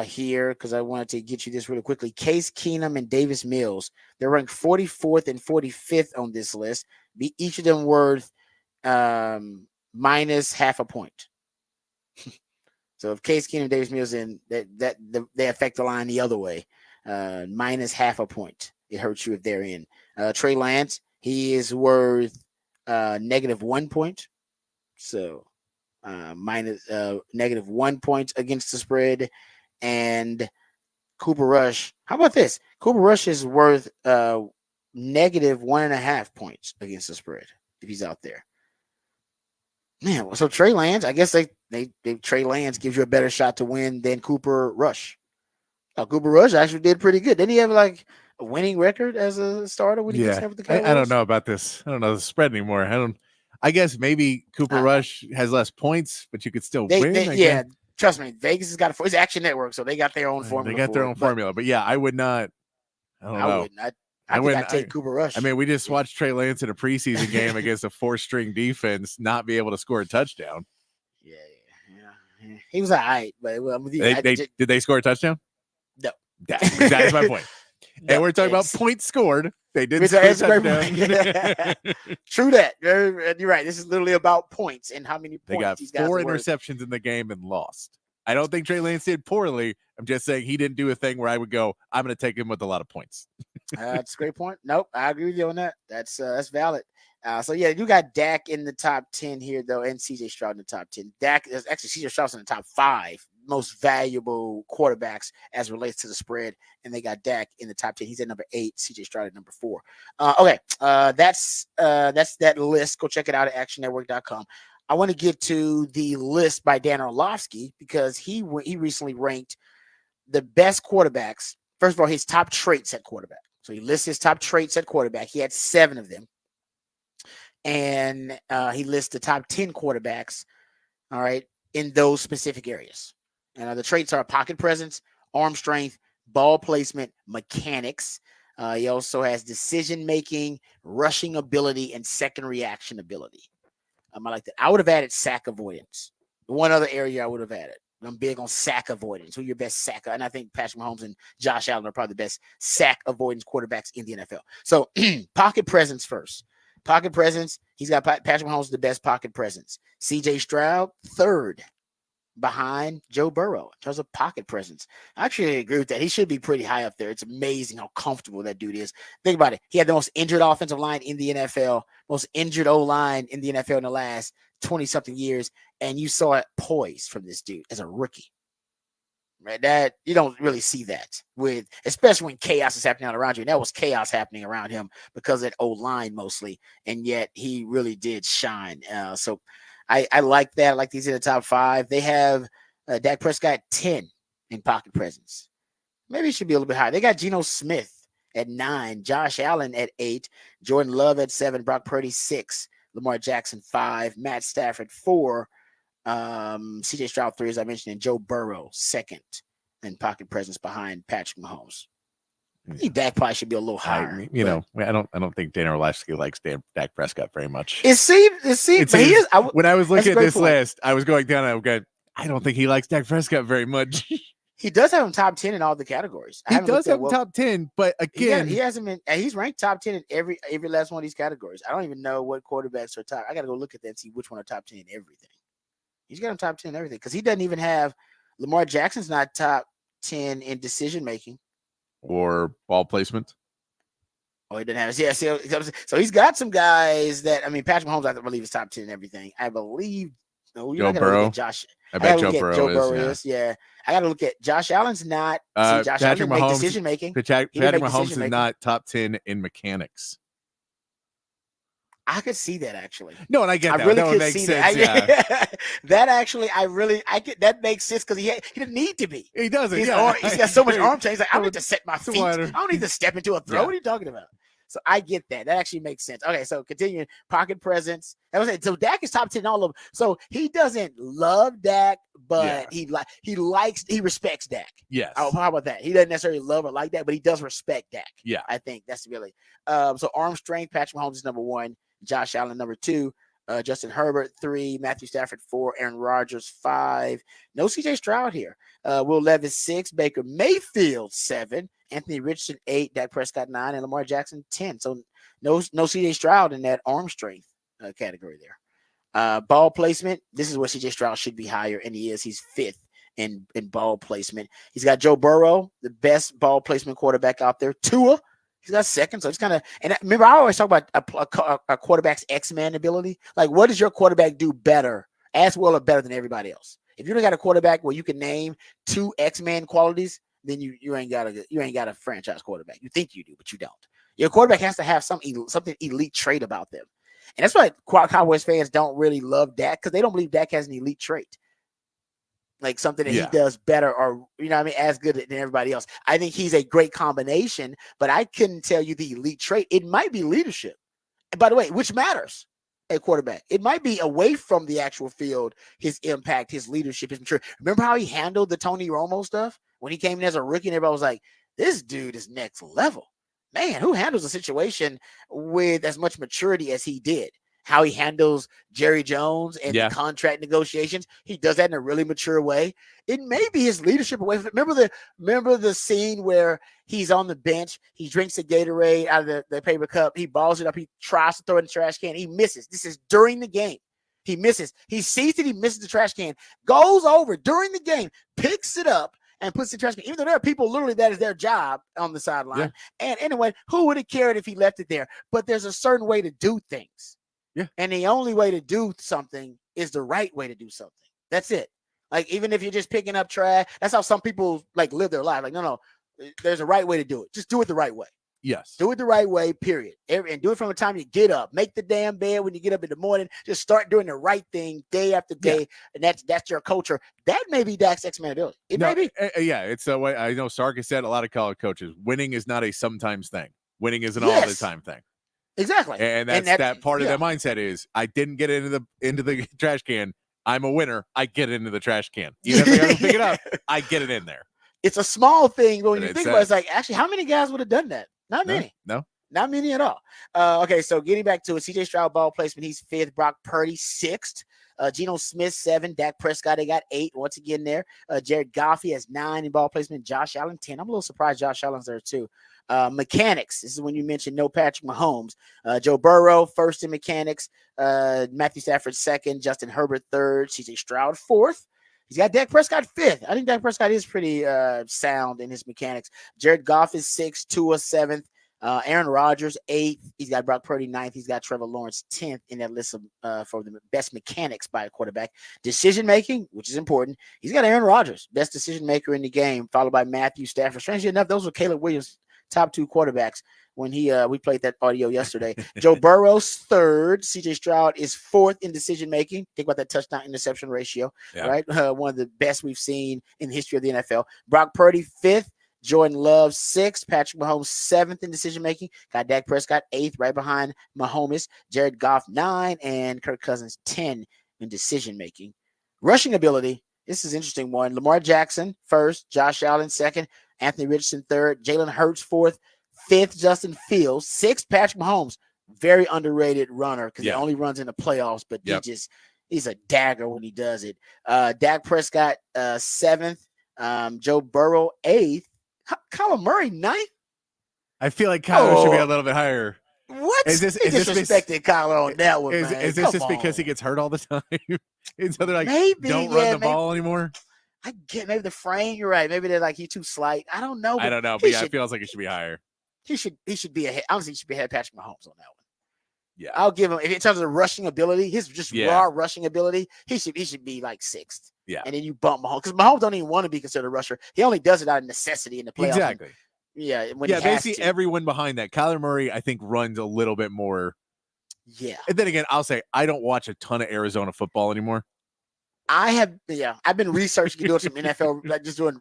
here, because I wanted to get you this really quickly. Case Keenum and Davis Mills. They're ranked 44th and 45th on this list. Each of them worth minus half a point. So if Case Keenum and Davis Mills in, they affect the line the other way. Minus half a point. It hurts you if they're in. Trey Lance, he is worth negative 1 point. So minus negative 1 point against the spread. And Cooper Rush, how about this? Cooper Rush is worth negative 1.5 points against the spread if he's out there. Man, so Trey Lance, I guess they Trey Lance gives you a better shot to win than Cooper Rush. Cooper Rush actually did pretty good. Didn't he have like a winning record as a starter when he gets there with the Cowboys? I don't know about this. I don't know the spread anymore. I guess maybe Cooper Rush has less points, but you could still win. Yeah. Trust me, Vegas has got it's Action Network, so they got their own formula. They got their own formula, but yeah, I would not. I don't know. I think I'd take Cooper Rush. I mean, we just watched Trey Lance in a preseason game against a 4-string defense not be able to score a touchdown. Yeah. He was all right, but I'm with you. Did they score a touchdown? No. That is my point. And we're talking about points scored. They didn't score a touchdown. True that. You're right. This is literally about points and how many points they got these guys 4 interceptions in the game and lost. I don't think Trey Lance did poorly. I'm just saying he didn't do a thing where I would go, I'm going to take him with a lot of points. That's a great point. Nope, I agree with you on that. That's valid. So yeah, you got Dak in the top 10 here though, and CJ Stroud in the top 10. Dak is actually CJ Stroud's in the top 5 most valuable quarterbacks as relates to the spread, and they got Dak in the top 10. He's at number 8, CJ Stroud at number 4. Okay, that's that list. Go check it out at actionnetwork.com. I want to get to the list by Dan Orlovsky because he recently ranked the best quarterbacks. First of all, his top traits at quarterback. So he lists his top traits at quarterback. He had 7 of them. And he lists the top 10 quarterbacks, all right, in those specific areas. And the traits are pocket presence, arm strength, ball placement, mechanics. He also has decision-making, rushing ability, and second reaction ability. I like that. I would have added sack avoidance. One other area I would have added. I'm big on sack avoidance. Who your best sacker? And I think Patrick Mahomes and Josh Allen are probably the best sack avoidance quarterbacks in the NFL. So pocket presence first. Pocket presence. He's got Patrick Mahomes, the best pocket presence. CJ Stroud, 3rd behind Joe Burrow in terms of pocket presence. I actually agree with that. He should be pretty high up there. It's amazing how comfortable that dude is. Think about it. He had the most injured offensive line in the NFL, most injured O-line in the NFL in the last 20-something years, and you saw it poised from this dude as a rookie. Right? That you don't really see that with, especially when chaos is happening around you. And that was chaos happening around him because of that O-line mostly, and yet he really did shine. So I like that. I like these in the top 5. They have Dak Prescott 10 in pocket presence. Maybe it should be a little bit higher. They got Geno Smith at 9, Josh Allen at 8, Jordan Love at 7, Brock Purdy 6, Lamar Jackson 5, Matt Stafford 4, CJ Stroud 3, as I mentioned, and Joe Burrow 2nd in pocket presence behind Patrick Mahomes. I think Dak probably should be a little higher. I don't think Dan Orlovsky likes Dak Prescott very much. It seems. But he is. When I was looking at this list, I was going down. I don't think he likes Dak Prescott very much. He does have him top 10 in all the categories. He does have him top 10, but again, he hasn't been. He's ranked top 10 in every last one of these categories. I don't even know what quarterbacks are top. I got to go look at that and see which one are top 10 in everything. He's got him top 10 in everything because he doesn't even have Lamar Jackson's not top 10 in decision making or ball placement. Oh, he didn't have it. Yeah, so he's got some guys that Patrick Mahomes, I believe, is top 10 and everything. I believe. No, you're Joe not gonna look Burrow. at Josh. I bet gotta Joe look at Burrow is. Yeah, I got to look at Josh Allen's not. See, Josh Allen Patrick didn't make Mahomes. decision making. Patrick He didn't make Mahomes is decision-making. not top 10 in mechanics. I could see that actually. No, and I get I that. really No, it could makes see sense. that. Yeah, That actually, I could. That makes sense because he didn't need to be. he doesn't. He's Yeah, got so much arm strength. He's like, I don't need to set my So feet. what- I don't need to step into a throw. Yeah. What are you talking about? So I get that. That actually makes sense. Okay, so continuing pocket presence. That was it. So Dak is top 10 in all of them. So he doesn't love Dak, but he respects Dak. Yes. Oh, how about that? He doesn't necessarily love or like Dak, but he does respect Dak. Yeah. I think that's really so arm strength, Patrick Mahomes is number 1, Josh Allen number 2, Justin Herbert 3, Matthew Stafford 4, Aaron Rodgers 5. No CJ Stroud here. Will Levis 6, Baker Mayfield 7, Anthony Richardson 8, Dak Prescott 9, and Lamar Jackson 10. So no CJ Stroud in that arm strength category there. Ball placement. This is where CJ Stroud should be higher, and he is. He's 5th in ball placement. He's got Joe Burrow, the best ball placement quarterback out there. Tua, he's got 2nd. So it's kind of, and remember, I always talk about a quarterback's X-Man ability. Like, what does your quarterback do better, as well or better than everybody else? If you don't got a quarterback where you can name 2 X-Man qualities, then you ain't got a franchise quarterback. You think you do, but you don't. Your quarterback has to have something elite trait about them. And that's why Cowboys fans don't really love Dak, because they don't believe Dak has an elite trait. Like something that he does better, or as good than everybody else. I think he's a great combination, but I couldn't tell you the elite trait. It might be leadership. And by the way, which matters at quarterback. It might be away from the actual field, his impact, his leadership, his maturity. Remember how he handled the Tony Romo stuff when he came in as a rookie, and everybody was like, this dude is next level. Man, who handles a situation with as much maturity as he did? How he handles Jerry Jones and the contract negotiations. He does that in a really mature way. It may be his leadership away from it. Remember the scene where he's on the bench, he drinks a Gatorade out of the paper cup, he balls it up, he tries to throw it in the trash can, he misses. This is during the game. He misses. He sees it, he misses the trash can, goes over during the game, picks it up, and puts the trash can. Even though there are people literally that is their job on the sideline. Yeah. And anyway, who would have cared if he left it there? But there's a certain way to do things. Yeah. And the only way to do something is the right way to do something. That's it. Like, even if you're just picking up trash, that's how some people like live their life. Like, no, there's a right way to do it. Just do it the right way. Yes. Do it the right way, period. And do it from the time you get up. Make the damn bed when you get up in the morning. Just start doing the right thing day after day. Yeah. And that's your culture. That may be Dak's X-Man ability. It may be. Yeah, it's a way. I know Sark has said, a lot of college coaches, winning is not a sometimes thing. Winning is an all the time thing. Exactly. And that part of their mindset is, I didn't get into the trash can. I'm a winner. I get into the trash can. Even if I don't pick it up, I get it in there. It's a small thing, but when you think about it, it's like, actually, how many guys would have done that? Not many. No. Not many at all. Okay, so getting back to it, CJ Stroud ball placement, he's 5th. Brock Purdy 6th. Geno Smith 7. Dak Prescott, they got 8 once again there. Jared Goff has 9 in ball placement. Josh Allen 10. I'm a little surprised Josh Allen's there too. Mechanics. This is when you mentioned no Patrick Mahomes. Joe Burrow 1st in mechanics. Matthew Stafford 2nd. Justin Herbert 3rd. CJ Stroud 4th. He's got Dak Prescott 5th. I think Dak Prescott is pretty sound in his mechanics. Jared Goff is 6th. Tua 7th. Aaron Rodgers 8th. He's got Brock Purdy 9th. He's got Trevor Lawrence 10th in that list of for the best mechanics by a quarterback. Decision making, which is important. He's got Aaron Rodgers, best decision maker in the game, followed by Matthew Stafford. Strangely enough, those were Caleb Williams' top 2 quarterbacks when we played that audio yesterday. Joe Burrow's 3rd. CJ Stroud is 4th in decision making. Think about that touchdown interception ratio, right? One of the best we've seen in the history of the NFL. Brock Purdy 5th. Jordan Love 6th. Patrick Mahomes 7th in decision making. Got Dak Prescott 8th, right behind Mahomes. Jared Goff 9, and Kirk Cousins 10 in decision making. Rushing ability. This is an interesting one. Lamar Jackson 1st. Josh Allen 2nd. Anthony Richardson 3rd. Jalen Hurts 4th. 5th, Justin Fields. 6th, Patrick Mahomes. Very underrated runner because he only runs in the playoffs, but he's a dagger when he does it. Dak Prescott 7th. Joe Burrow 8th. Kyler Murray 9th. I feel like Kyler should be a little bit higher. What? Is this disrespected Kyler on that one, man? Is this just because he gets hurt all the time? And so they're like, don't run the ball anymore? I get maybe the frame. You're right. Maybe they're like, he's too slight. I don't know. But yeah, it feels like it should be higher. he should be ahead. Honestly, he should be ahead of Patrick Mahomes on that one. Yeah. I'll give him, in terms of rushing ability, his just Yeah. raw rushing ability, he should be like sixth. Yeah. And then you bump Mahomes, because Mahomes don't even want to be considered a rusher. He only does it out of necessity in the playoffs. Exactly. When he has basically to. everyone behind that. Kyler Murray, I think, runs a little bit more. Yeah. And then again, I'll say I don't watch a ton of Arizona football anymore. I've been researching and doing some NFL, like just doing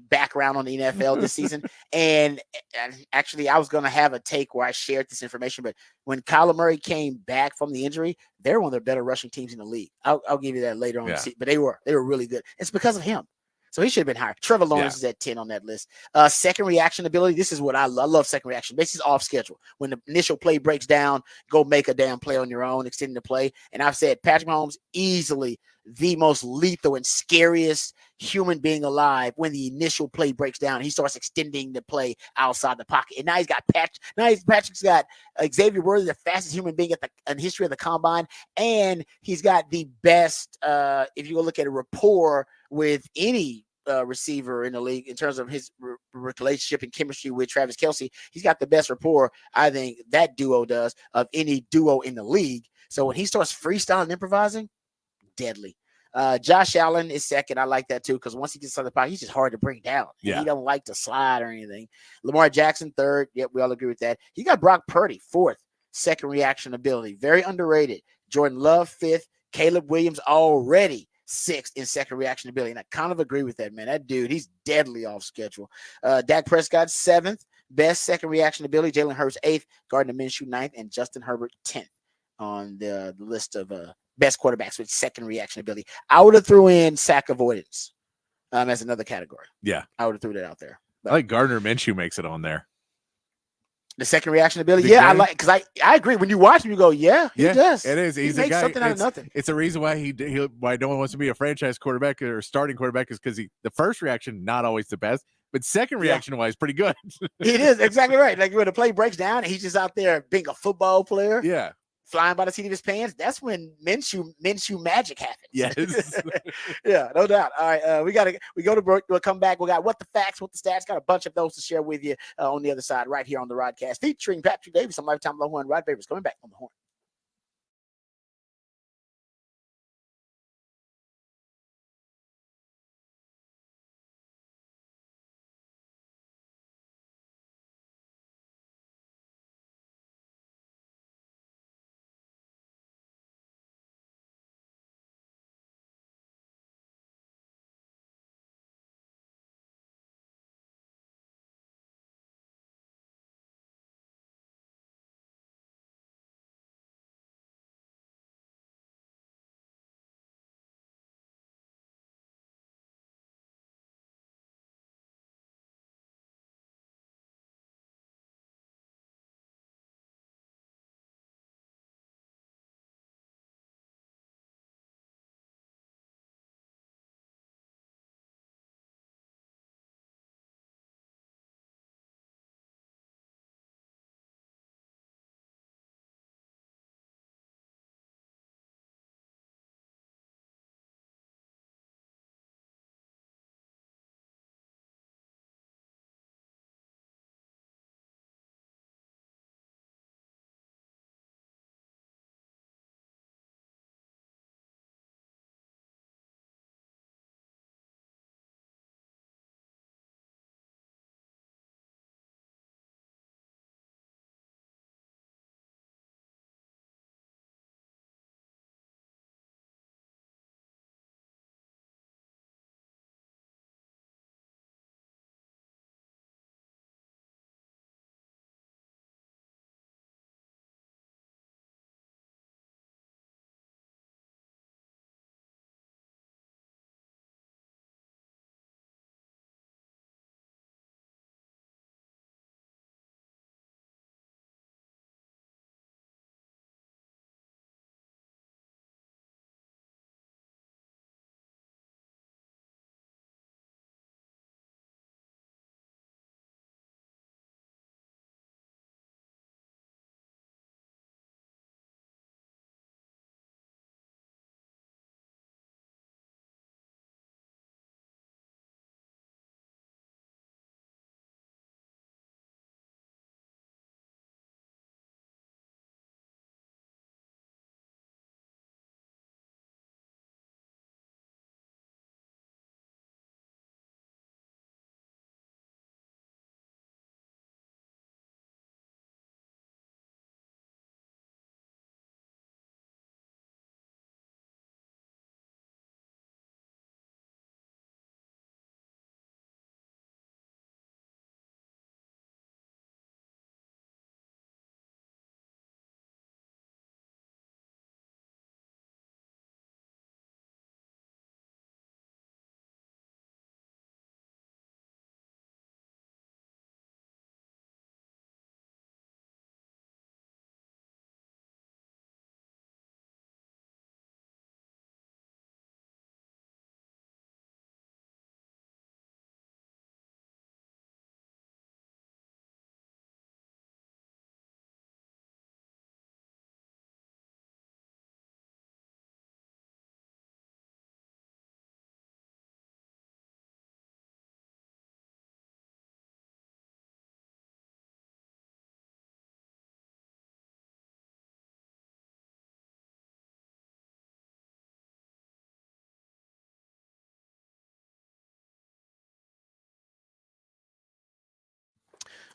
background on the NFL this season. And actually, I was going to have a take where I shared this information, but when Kyler Murray came back from the injury, they're one of the better rushing teams in the league. I'll give you that later on. Yeah. But they were really good. It's because of him. So he should have been higher. Trevor Lawrence is at 10 on that list. Second reaction ability. This is what I love. I love second reaction. Basically, off schedule. When the initial play breaks down, go make a damn play on your own, extending the play. And I've said Patrick Mahomes, easily the most lethal and scariest human being alive when the initial play breaks down. He starts extending the play outside the pocket. And now he's got Patrick's got Xavier Worthy, the fastest human being in history of the combine. And he's got the best, if you go look at a rapport with any receiver in the league in terms of his relationship and chemistry with Travis Kelce. He's got the best rapport, I think, that duo does of any duo in the league. So when he starts freestyling and improvising, deadly. Josh Allen is second. I like that too, because once he gets on the pocket, he's just hard to bring down. Yeah. He don't like to slide or anything. Lamar Jackson third. Yep, we all agree with that. He got Brock Purdy fourth. Second reaction ability, very underrated. Jordan Love fifth. Caleb Williams already sixth in second reaction ability. And I kind of agree with that, man. That dude, he's deadly off schedule. Dak Prescott seventh. Best second reaction ability. Jalen Hurts eighth. Gardner Minshew ninth. And Justin Herbert 10th on the list of best quarterbacks with second reaction ability. I would have threw in sack avoidance as another category. Yeah. I would have threw that out there. But I like Gardner Minshew makes it on there. The second reaction ability. Big Yeah, game. I like, because I agree. When you watch him, you go, he does. It is. He He's a makes guy. something out of nothing. It's a reason why why no one wants to be a franchise quarterback or starting quarterback is because the first reaction, not always the best, but second reaction wise, pretty good. It is exactly right. Like when the play breaks down and he's just out there being a football player. Yeah. Flying by the seat of his pants. That's when Minshew magic happens. Yes. Yeah, no doubt. All right, we go to break. We'll come back. We got what the facts, what the stats. Got a bunch of those to share with you on the other side, right here on the Rodcast, featuring Patrick Davis on Lifetime Low Horn. Rod Babers coming back on the horn.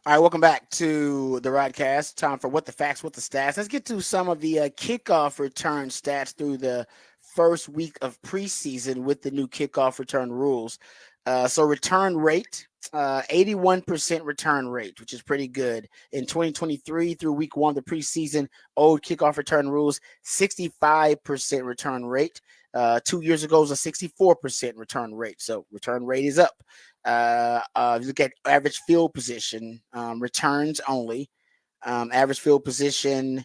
All right, welcome back to the Rodcast. Time for What the Facts, What the Stats. Let's get to some of the kickoff return stats through the first week of preseason with the new kickoff return rules. So return rate, 81% return rate, which is pretty good. In 2023 through week one of the preseason, old kickoff return rules, 65% return rate. 2 years ago, it was a 64% return rate. So return rate is up. If you look at average field position, returns only. Average field position,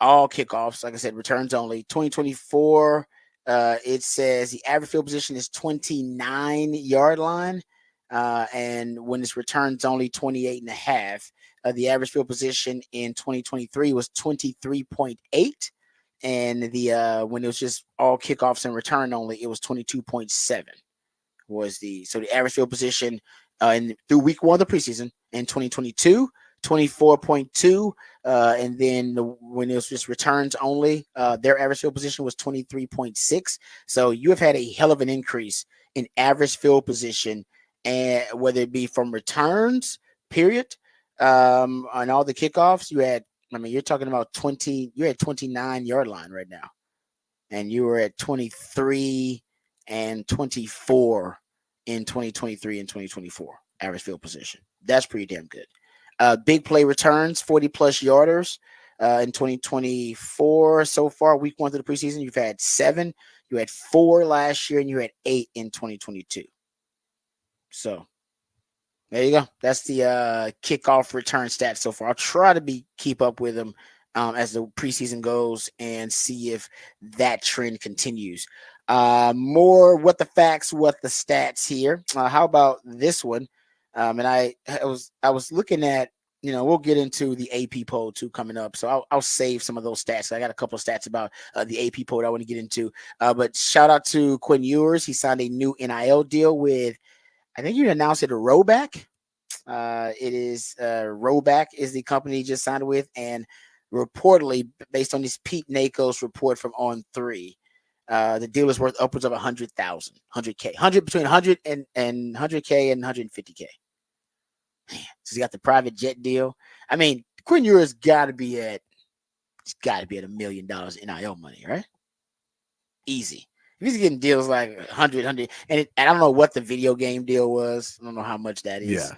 all kickoffs, like I said, returns only. 2024, it says the average field position is 29-yard line. And when it's returns only 28 and a half, the average field position in 2023 was 23.8. And the when it was just all kickoffs and return only, it was 22.7. Was the average field position through week one of the preseason in 2022, 24.2, and then when it was just returns only, their average field position was 23.6. So you have had a hell of an increase in average field position, and whether it be from returns, period, on all the kickoffs, you had. I mean, you're talking about 20. You're at 29-yard line right now, and you were at 23 and 24 in 2023 and 2024 average field position. That's pretty damn good. Big play returns, 40+ yarders in 2024 so far. Week one of the preseason, you've had 7. You had 4 last year, and you had 8 in 2022. So there you go. That's the kickoff return stats so far. I'll try to keep up with them as the preseason goes and see if that trend continues. More what the facts, what the stats here. How about this one? And I was looking at, we'll get into the AP poll too coming up. So I'll save some of those stats. I got a couple of stats about the AP poll that I want to get into. But shout out to Quinn Ewers. He signed a new NIL deal with, I think you announced it, a Roback. It is Roback is the company he just signed with, and reportedly, based on this Pete Nakos report from On3, the deal is worth upwards of 100,000, 100K, between 100 and 100K and 150K. Man, so he got the private jet deal. I mean, Quinn Ewers got to be at $1 million NIL money, right? Easy. If he's getting deals like 100, and I don't know what the video game deal was. I don't know how much that is.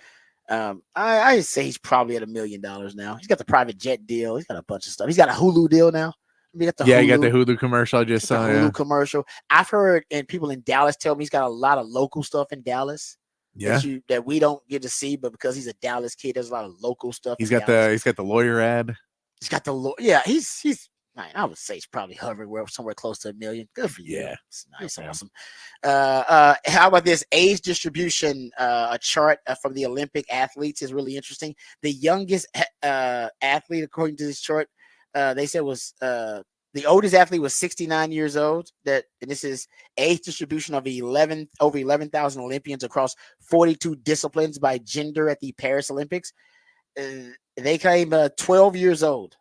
Yeah. I say he's probably at $1 million now. He's got the private jet deal. He's got a bunch of stuff. He's got a Hulu deal now. He got the Hulu commercial I just saw. Hulu commercial. I've heard, and people in Dallas tell me he's got a lot of local stuff in Dallas. Yeah, that we don't get to see, but because he's a Dallas kid, there's a lot of local stuff. He's got the lawyer ad. He's got the yeah. He's. I would say it's probably hovering somewhere close to $1 million. Good for you. Yeah, it's nice, awesome. How about this age distribution? A chart from the Olympic athletes is really interesting. The youngest athlete, according to this chart, they said was the oldest athlete was 69 years old. And this is age distribution of over 11,000 Olympians across 42 disciplines by gender at the Paris Olympics. They claim 12 years old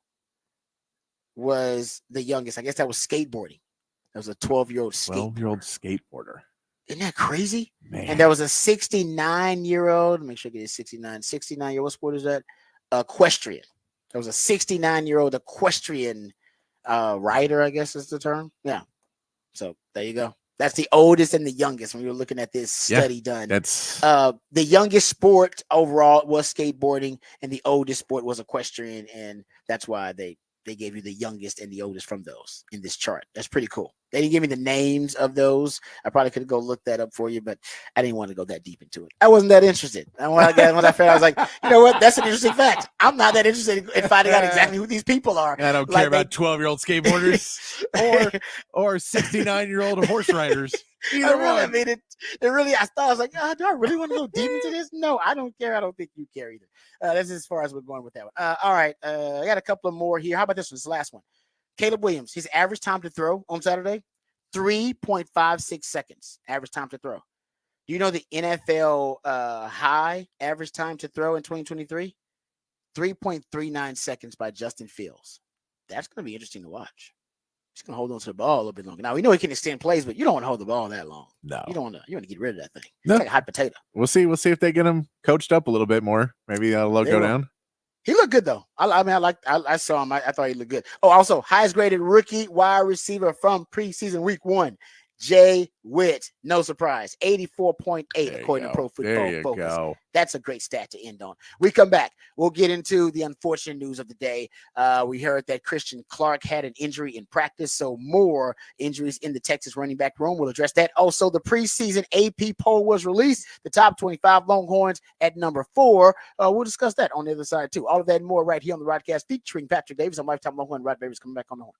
was the youngest. I guess that was skateboarding. That was a 12-year-old skateboarder. Isn't that crazy? Man. And there was a 69-year-old. Make sure I get it 69. 69-year-old. What sport is that? Equestrian. There was a 69-year-old equestrian rider, I guess is the term. Yeah. So there you go. That's the oldest and the youngest when we were looking at this study done. That's the youngest sport overall was skateboarding, and the oldest sport was equestrian, and that's why they gave you the youngest and the oldest from those in this chart. That's pretty cool. They didn't give me the names of those. I probably could go look that up for you, but I didn't want to go that deep into it. I wasn't that interested. And when I found, I was like, you know what? That's an interesting fact. I'm not that interested in finding out exactly who these people are. I don't care about 12-year-old skateboarders or 69-year-old horse riders. Either one. I mean, it really, I thought, I was like, do I really want to go deep into this? No, I don't care. I don't think you care either. This is as far as we're going with that one. All right. I got a couple of more here. How about this one? This is the last one. Caleb Williams, his average time to throw on Saturday, 3.56 seconds. Average time to throw. Do you know the NFL high average time to throw in 2023? 3.39 seconds by Justin Fields. That's going to be interesting to watch. He's gonna hold on to the ball a little bit longer. Now we know he can extend plays, but you don't want to hold the ball that long. No. You want to get rid of that thing. No. It's like a hot potato. We'll see if they get him coached up a little bit more. Maybe that'll They go will. down. He looked good though. I saw him. I thought he looked good. Oh, also highest graded rookie wide receiver from preseason week 1, Jay Witt. No surprise, 84.8 There you according to go. Pro There Football you Focus. go. That's a great stat to end on. We come back. We'll get into the unfortunate news of the day. We heard that Christian Clark had an injury in practice, so more injuries in the Texas running back room. We'll address that. Also, the preseason AP poll was released. The top 25 Longhorns at number 4. We'll discuss that on the other side, too. All of that and more right here on the Rodcast featuring Patrick Davis. I'm Lifetime Longhorn. Rod Davis coming back on the horn.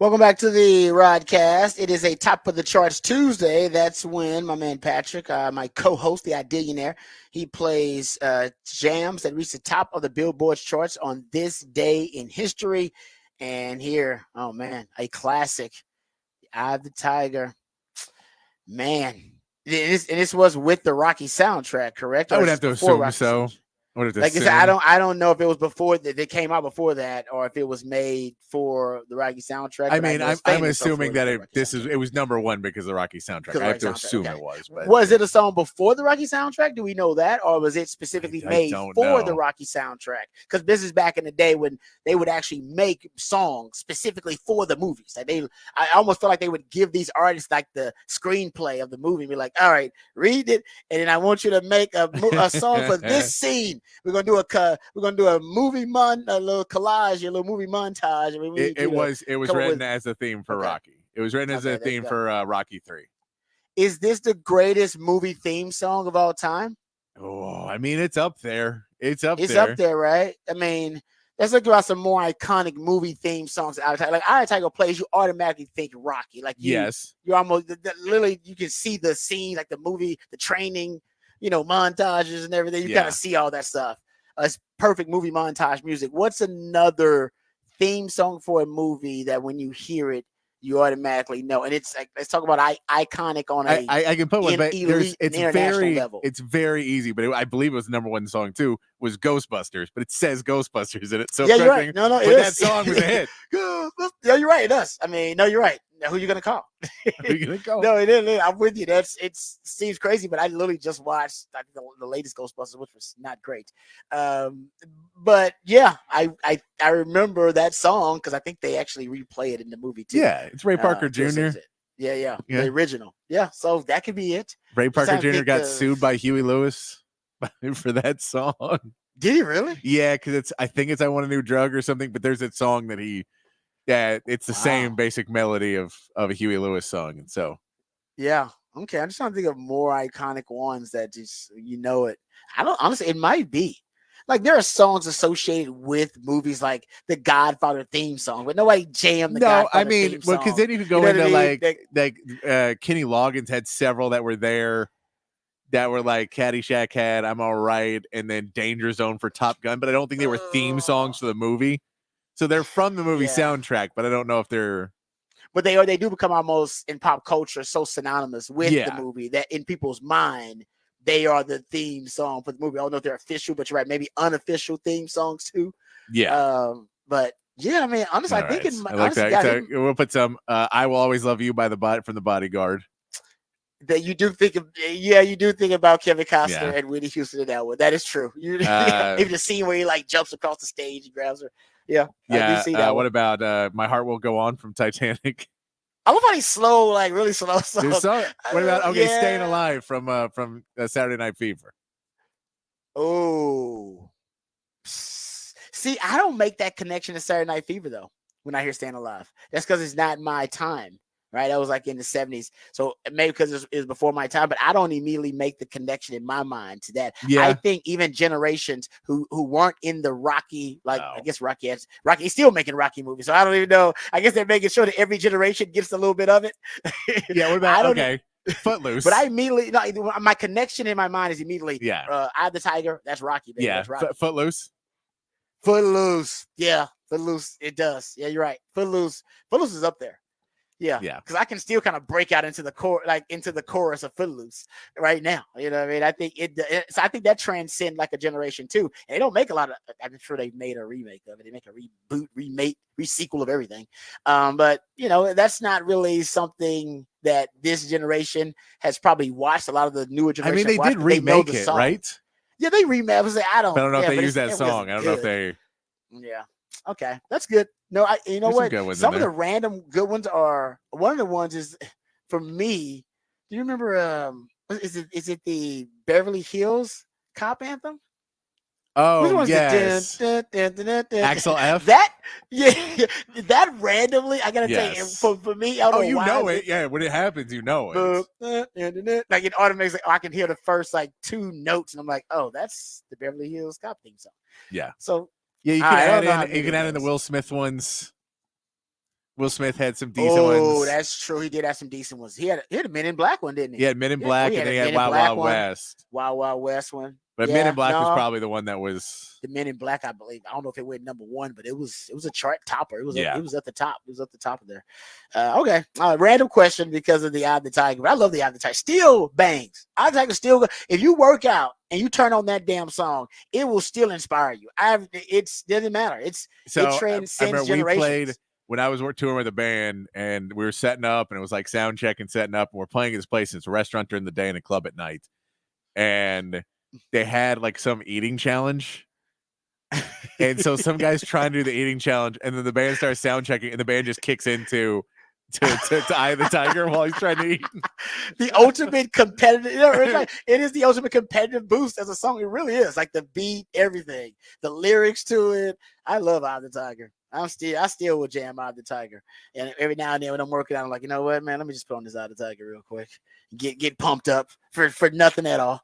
Welcome back to the Rodcast. It is a top of the charts Tuesday. That's when my man Patrick, my co-host, the Idillionaire, he plays jams that reach the top of the Billboard charts on this day in history. And here, oh man, a classic, Eye of the Tiger. Man, this was with the Rocky soundtrack, correct? I Or would is have to this before assume Rocky so. soundtrack? I would have to Like I assume. said, I don't know if it was before that they came out before that, or if it was made for the Rocky soundtrack. I but mean, know it's I'm famous assuming for that the Rocky soundtrack. it was number one because of the Rocky soundtrack. Because of I have the to Rocky soundtrack, assume okay. it was. But Was it a song before the Rocky soundtrack? Do we know that, or was it specifically I made don't for the know. Rocky soundtrack? Because this is back in the day when they would actually make songs specifically for the movies. Like I almost feel like they would give these artists like the screenplay of the movie and be like, "All right, read it, and then I want you to make a song for this scene. We're gonna do a movie a little collage, a little movie montage." I mean, it was written as a theme for Okay. Rocky. It was written as Okay, a there you theme go. for Rocky 3. Is this the greatest movie theme song of all time? Oh, I mean, it's up there. It's up It's there. up there, right? I mean, let's look about some more iconic movie theme songs. Like Eye of the Tiger plays, you automatically think Rocky. Like Yes. you almost literally you can see the scene, like the movie, the training, montages and everything. You kind Yeah. of see all that stuff. It's perfect movie montage music. What's another theme song for a movie that when you hear it, you automatically know? And it's like, let's talk about iconic on a I can put one, but elite and international level. It's very easy. But I believe it was the number one song too. Was Ghostbusters, but it says Ghostbusters in it. So yeah, you're right. No, but that song was a hit. Yeah, you're right. It does. I mean, no, you're right. Now, who you gonna call? Who you gonna call? No, it is. I'm with you. It seems crazy, but I literally just watched the latest Ghostbusters, which was not great. But yeah, I remember that song because I think they actually replay it in the movie too. Yeah, it's Ray Parker Jr. Yeah, the original. Yeah, so that could be it. Ray Parker trying to Jr. think got of- sued by Huey Lewis for that song. Did he really? Yeah, because I think it's "I Want a New Drug" or something. But there's that song that it's the same Wow. basic melody of a Huey Lewis song, and so Yeah. Okay. I'm just trying to think of more iconic ones that just it. I don't honestly. It might be like there are songs associated with movies like the Godfather theme song, but nobody jammed the Godfather I mean, theme well, song. because then you could go You know what into I mean? like Kenny Loggins had several that were there. That were like Caddyshack had "I'm All Right" and then "Danger Zone" for Top Gun, but I don't think they were theme songs for the movie. So they're from the movie soundtrack, but I don't know if they're. But they do become almost in pop culture so synonymous with the Yeah. movie that in people's mind they are the theme song for the movie. I don't know if they're official, but you're right, maybe unofficial theme songs too. Yeah. But yeah, I mean, honestly, All I think right. it I like honestly, that. So we'll put some "I Will Always Love You" from the Bodyguard. that you do think of, you do think about Kevin Costner Yeah. and Whitney Houston in that one. That is true. Even the scene where he like jumps across the stage and grabs her. Yeah, Yeah. I do see that. What about "My Heart Will Go On" from Titanic? I love how he's slow, like really slow. What about "Staying Yeah. Alive" from Saturday Night Fever? Oh, see, I don't make that connection to Saturday Night Fever though. When I hear "Staying Alive," that's because it's not my time. Right, that was like in the 70s, so maybe because it was before my time. But I don't immediately make the connection in my mind to that. Yeah. I think even generations who weren't in the Rocky, like No. I guess Rocky's still making Rocky movies, so I don't even know. I guess they're making sure that every generation gets a little bit of it. Yeah. What about Footloose? But I immediately my connection in my mind is immediately Eye of the Tiger. That's Rocky, baby. Yeah. That's Rocky. Footloose. Footloose. Yeah, Footloose. It does. Yeah, you're right. Footloose is up there. Yeah, because I can still kind of break out into the chorus of Footloose right now. You know what I mean? I think so I think that transcends like a generation too. And they don't make a lot of. I'm sure they've made a remake of it. They make a reboot, remake, resequel of everything. But that's not really something that this generation has probably watched. A lot of the newer generation. I mean, they did remake it, right? Yeah, they remade. I was like, I don't know if they use that it song. I don't know if they. Yeah. Okay, that's good. No, you know There's what? Some of the random good ones are. One of the ones is for me. Do you remember? Is it the Beverly Hills Cop anthem? Oh yes. Axel F. That that randomly. I gotta tell you, for me, I don't know it. Yeah, when it happens, you know it. Like it automatically. I can hear the first like two notes, and I'm like, oh, that's the Beverly Hills Cop theme song. Yeah. So. Yeah, you can add in the Will Smith ones. Will Smith had some decent Oh, ones. that's true. He did have some decent ones. He had a Men in Black one, didn't he? He had Men in Yeah, Black, he and had then a he had Men in Wild Black Wild one. West. Wild Wild West one. But Yeah, Men in Black was no. probably the one that was. The Men in Black, I believe. I don't know if it went number one, but it was a chart topper. It was Yeah. it was at the top. It was at the top of there. Okay. Random question because of the Eye of the Tiger. But I love the Eye of the Tiger. Still bangs. Eye of the Tiger still. If you work out and you turn on that damn song, it will still inspire you. It doesn't matter. It transcends I remember generations. we played when I was touring with a band, and we were setting up, and it was like sound check and setting up, and we're playing at this place. It's a restaurant during the day and a club at night, and they had like some eating challenge. And so some guy's trying to do the eating challenge, and then the band starts sound checking, and the band just kicks into to Eye of the Tiger while he's trying to eat. The ultimate competitive, it is the ultimate competitive boost as a song. It really is. Like the beat, everything, the lyrics to it. I love Eye of the Tiger. I still will jam Eye of the Tiger. And every now and then when I'm working out, I'm like, you know what, man, let me just put on this Eye of the Tiger real quick. Get pumped up for nothing at all.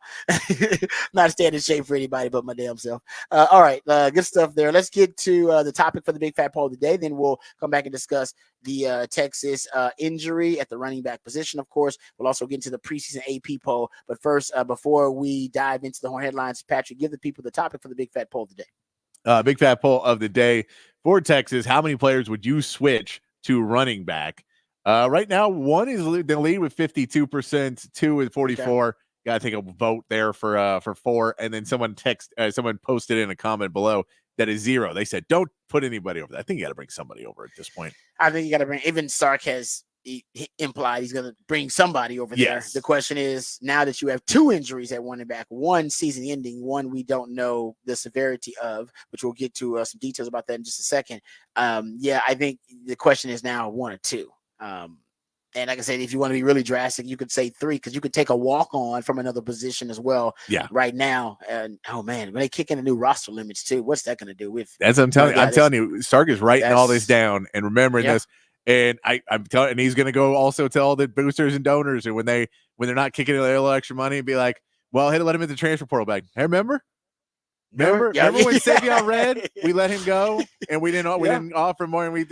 Not staying in shape for anybody but my damn self. All right, good stuff there. Let's get to the topic for the big fat poll of the day. Then we'll come back and discuss the Texas injury at the running back position. Of course, we'll also get into the preseason AP poll. But first, before we dive into the horn headlines, Patrick, give the people the topic for the big fat poll of the day. Big fat poll of the day for Texas. How many players would you switch to running back? Right now, one is the lead with 52%, two with 44. Okay. Got to take a vote there for 4. And then someone posted in a comment below that is 0. They said, don't put anybody over. I think you got to bring somebody over at this point. I think you got to bring, even Sark has he implied he's going to bring somebody over there. Yes. The question is, now that you have 2 injuries at running back, one season ending, one we don't know the severity of, which we'll get to some details about that in just a second. I think the question is now 1 or 2. And like I said, if you want to be really drastic, you could say 3 because you could take a walk on from another position as well. Yeah. Right now, and oh man, when they kick in the new roster limits too, what's that going to do with? That's what I'm telling you. I'm telling you, Stark is writing all this down and remembering this. And I'm telling, and he's going to go also tell all the boosters and donors, and when they're not kicking a little extra money, be like, well, hey, let him in the transfer portal back. Hey, remember when Savion Red, we let him go and we didn't offer more, and we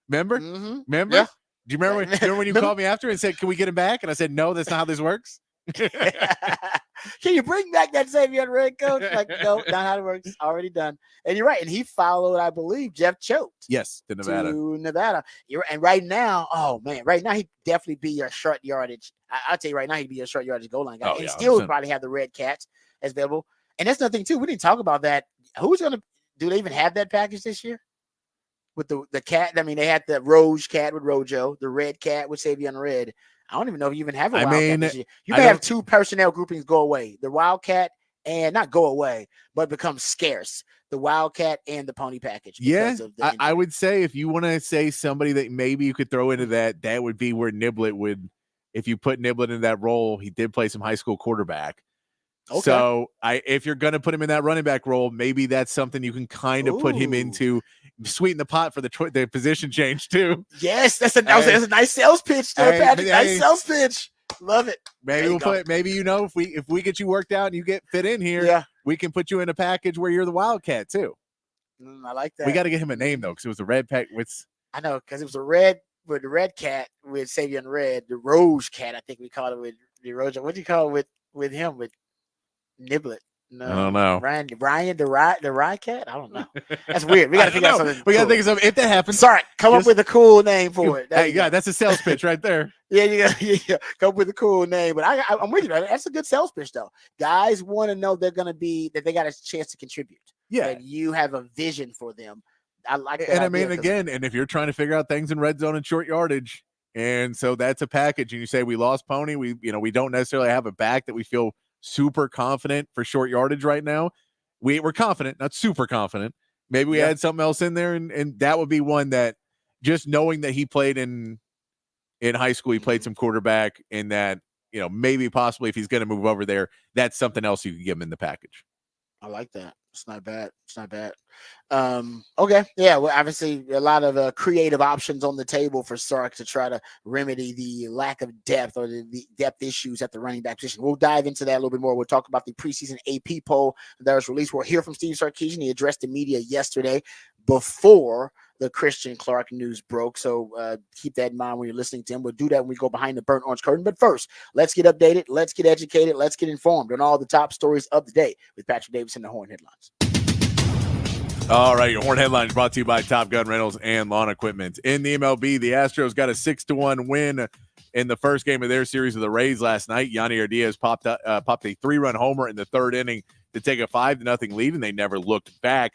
remember? Mm-hmm. Remember? Yeah. Do you remember when you called me after and said, can we get him back? And I said, no, that's not how this works. Can you bring back that Savion Red coach? Like, no, not how it works. It's already done. And you're right. And he followed, I believe, Jeff Choate. Yes, to Nevada. And right now, he'd definitely be your short yardage. I'll tell you right now, he'd be your short yardage goal line guy. And still would probably have the red cats as available. And that's another thing, too. We didn't talk about that. Do they even have that package this year? With the cat, I mean, they had the Rouge cat with Rojo, the red cat with Savion Red. I don't even know if you even have a Wildcat this year. You may have 2 personnel groupings go away. The Wildcat and not go away, but become scarce. The Wildcat and the pony package. Yeah, I would say if you want to say somebody that maybe you could throw into that would be where Niblett would, if you put Niblett in that role, he did play some high school quarterback. Okay. So if you're going to put him in that running back role, maybe that's something you can kind of put him into, sweeten the pot for the position change too. Yes, that's a nice sales pitch there, Patrick. Nice sales pitch. Love it. Maybe if we get you worked out and you get fit in here, we can put you in a package where you're the Wildcat too. I like that. We got to get him a name though, because it was a red pack. I know, because it was a red with the red cat with Savion Red, the Rouge cat. I think we called it with the Rojo. What do you call it with him with Niblett? No, I don't know. Ryan, the rye cat. I don't know. That's weird. We got to figure out something. We got to think of something. If that happens, sorry, come up with a cool name for it. That's a sales pitch right there. Yeah. Come up with a cool name. But I'm with you. That's a good sales pitch, though. Guys want to know that they got a chance to contribute. Yeah, that you have a vision for them. I like that. And I mean, again, and if you're trying to figure out things in red zone and short yardage, and so that's a package, and you say we lost Pony, we don't necessarily have a back that we feel super confident for short yardage right now. We're confident, not super confident. Maybe we add something else in there, and that would be one that, just knowing that he played in high school, he played some quarterback, and that maybe possibly if he's going to move over there, that's something else you could give him in the package. I like that. It's not bad. Okay. Yeah. Well, obviously a lot of creative options on the table for Sark to try to remedy the lack of depth or the depth issues at the running back position. We'll dive into that a little bit more. We'll talk about the preseason AP poll that was released. We'll hear from Steve Sarkisian. He addressed the media yesterday before the Christian Clark news broke. So keep that in mind when you're listening to him. We'll do that when we go behind the burnt orange curtain. But first, let's get updated. Let's get educated. Let's get informed on all the top stories of the day with Patrick Davis and the Horn Headlines. All right, your Horn Headlines brought to you by Top Gun Rentals and Lawn Equipment. In the MLB, the Astros got a 6-1 win in the first game of their series with the Rays last night. Yandy Diaz popped a 3-run homer in the third inning to take a 5-0 lead, and they never looked back.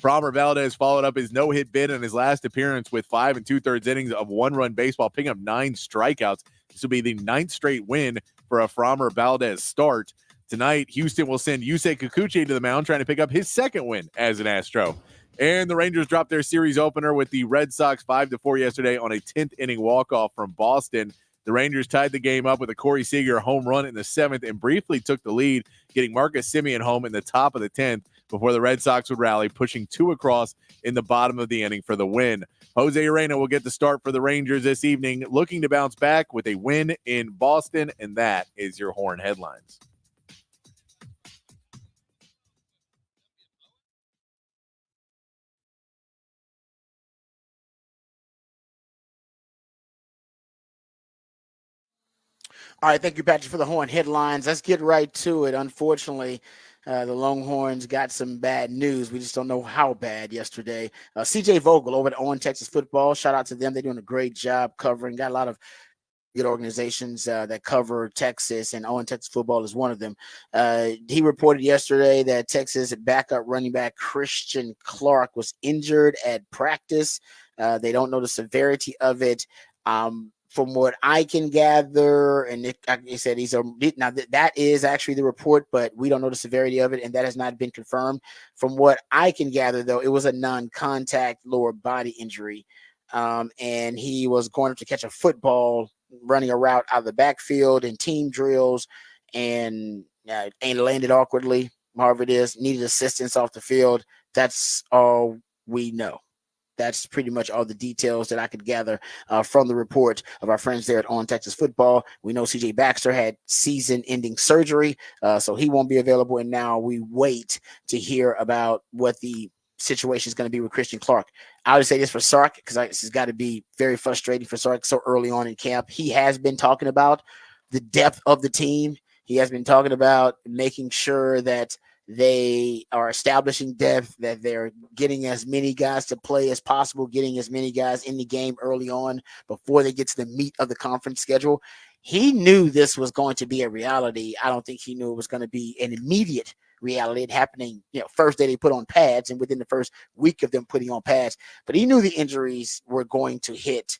Framber Valdez followed up his no-hit bid in his last appearance with 5 2/3 innings of one-run baseball, picking up 9 strikeouts. This will be the 9th straight win for a Framber Valdez start. Tonight, Houston will send Yusei Kikuchi to the mound, trying to pick up his second win as an Astro. And the Rangers dropped their series opener with the Red Sox 5-4 yesterday on a 10th inning walk-off from Boston. The Rangers tied the game up with a Corey Seager home run in the 7th and briefly took the lead, getting Marcus Semien home in the top of the 10th before the Red Sox would rally, pushing 2 across in the bottom of the inning for the win. Jose Urena will get the start for the Rangers this evening, looking to bounce back with a win in Boston, and that is your Horn Headlines. All right, thank you, Patrick, for the Horn Headlines. Let's get right to it. Unfortunately, the Longhorns got some bad news. We just don't know how bad yesterday. CJ Vogel over at On Texas Football. Shout out to them. They're doing a great job covering. Got a lot of good organizations that cover Texas, and On Texas Football is one of them. He reported yesterday that Texas backup running back Christian Clark was injured at practice. They don't know the severity of it. From what I can gather, and like I said, that is actually the report, but we don't know the severity of it, and that has not been confirmed. From what I can gather, though, it was a non-contact lower body injury, and he was going up to catch a football, running a route out of the backfield in team drills, and landed awkwardly. However it is, needed assistance off the field. That's all we know. That's pretty much all the details that I could gather from the report of our friends there at On Texas Football. We know CJ Baxter had season-ending surgery, so he won't be available. And now we wait to hear about what the situation is going to be with Christian Clark. I would say this for Sark, because this has got to be very frustrating for Sark so early on in camp. He has been talking about the depth of the team. He has been talking about making sure that they are establishing depth, that they're getting as many guys to play as possible, getting as many guys in the game early on before they get to the meat of the conference schedule. He knew this was going to be a reality. I don't think he knew it was going to be an immediate reality. It happening, first day they put on pads and within the first week of them putting on pads, but he knew the injuries were going to hit.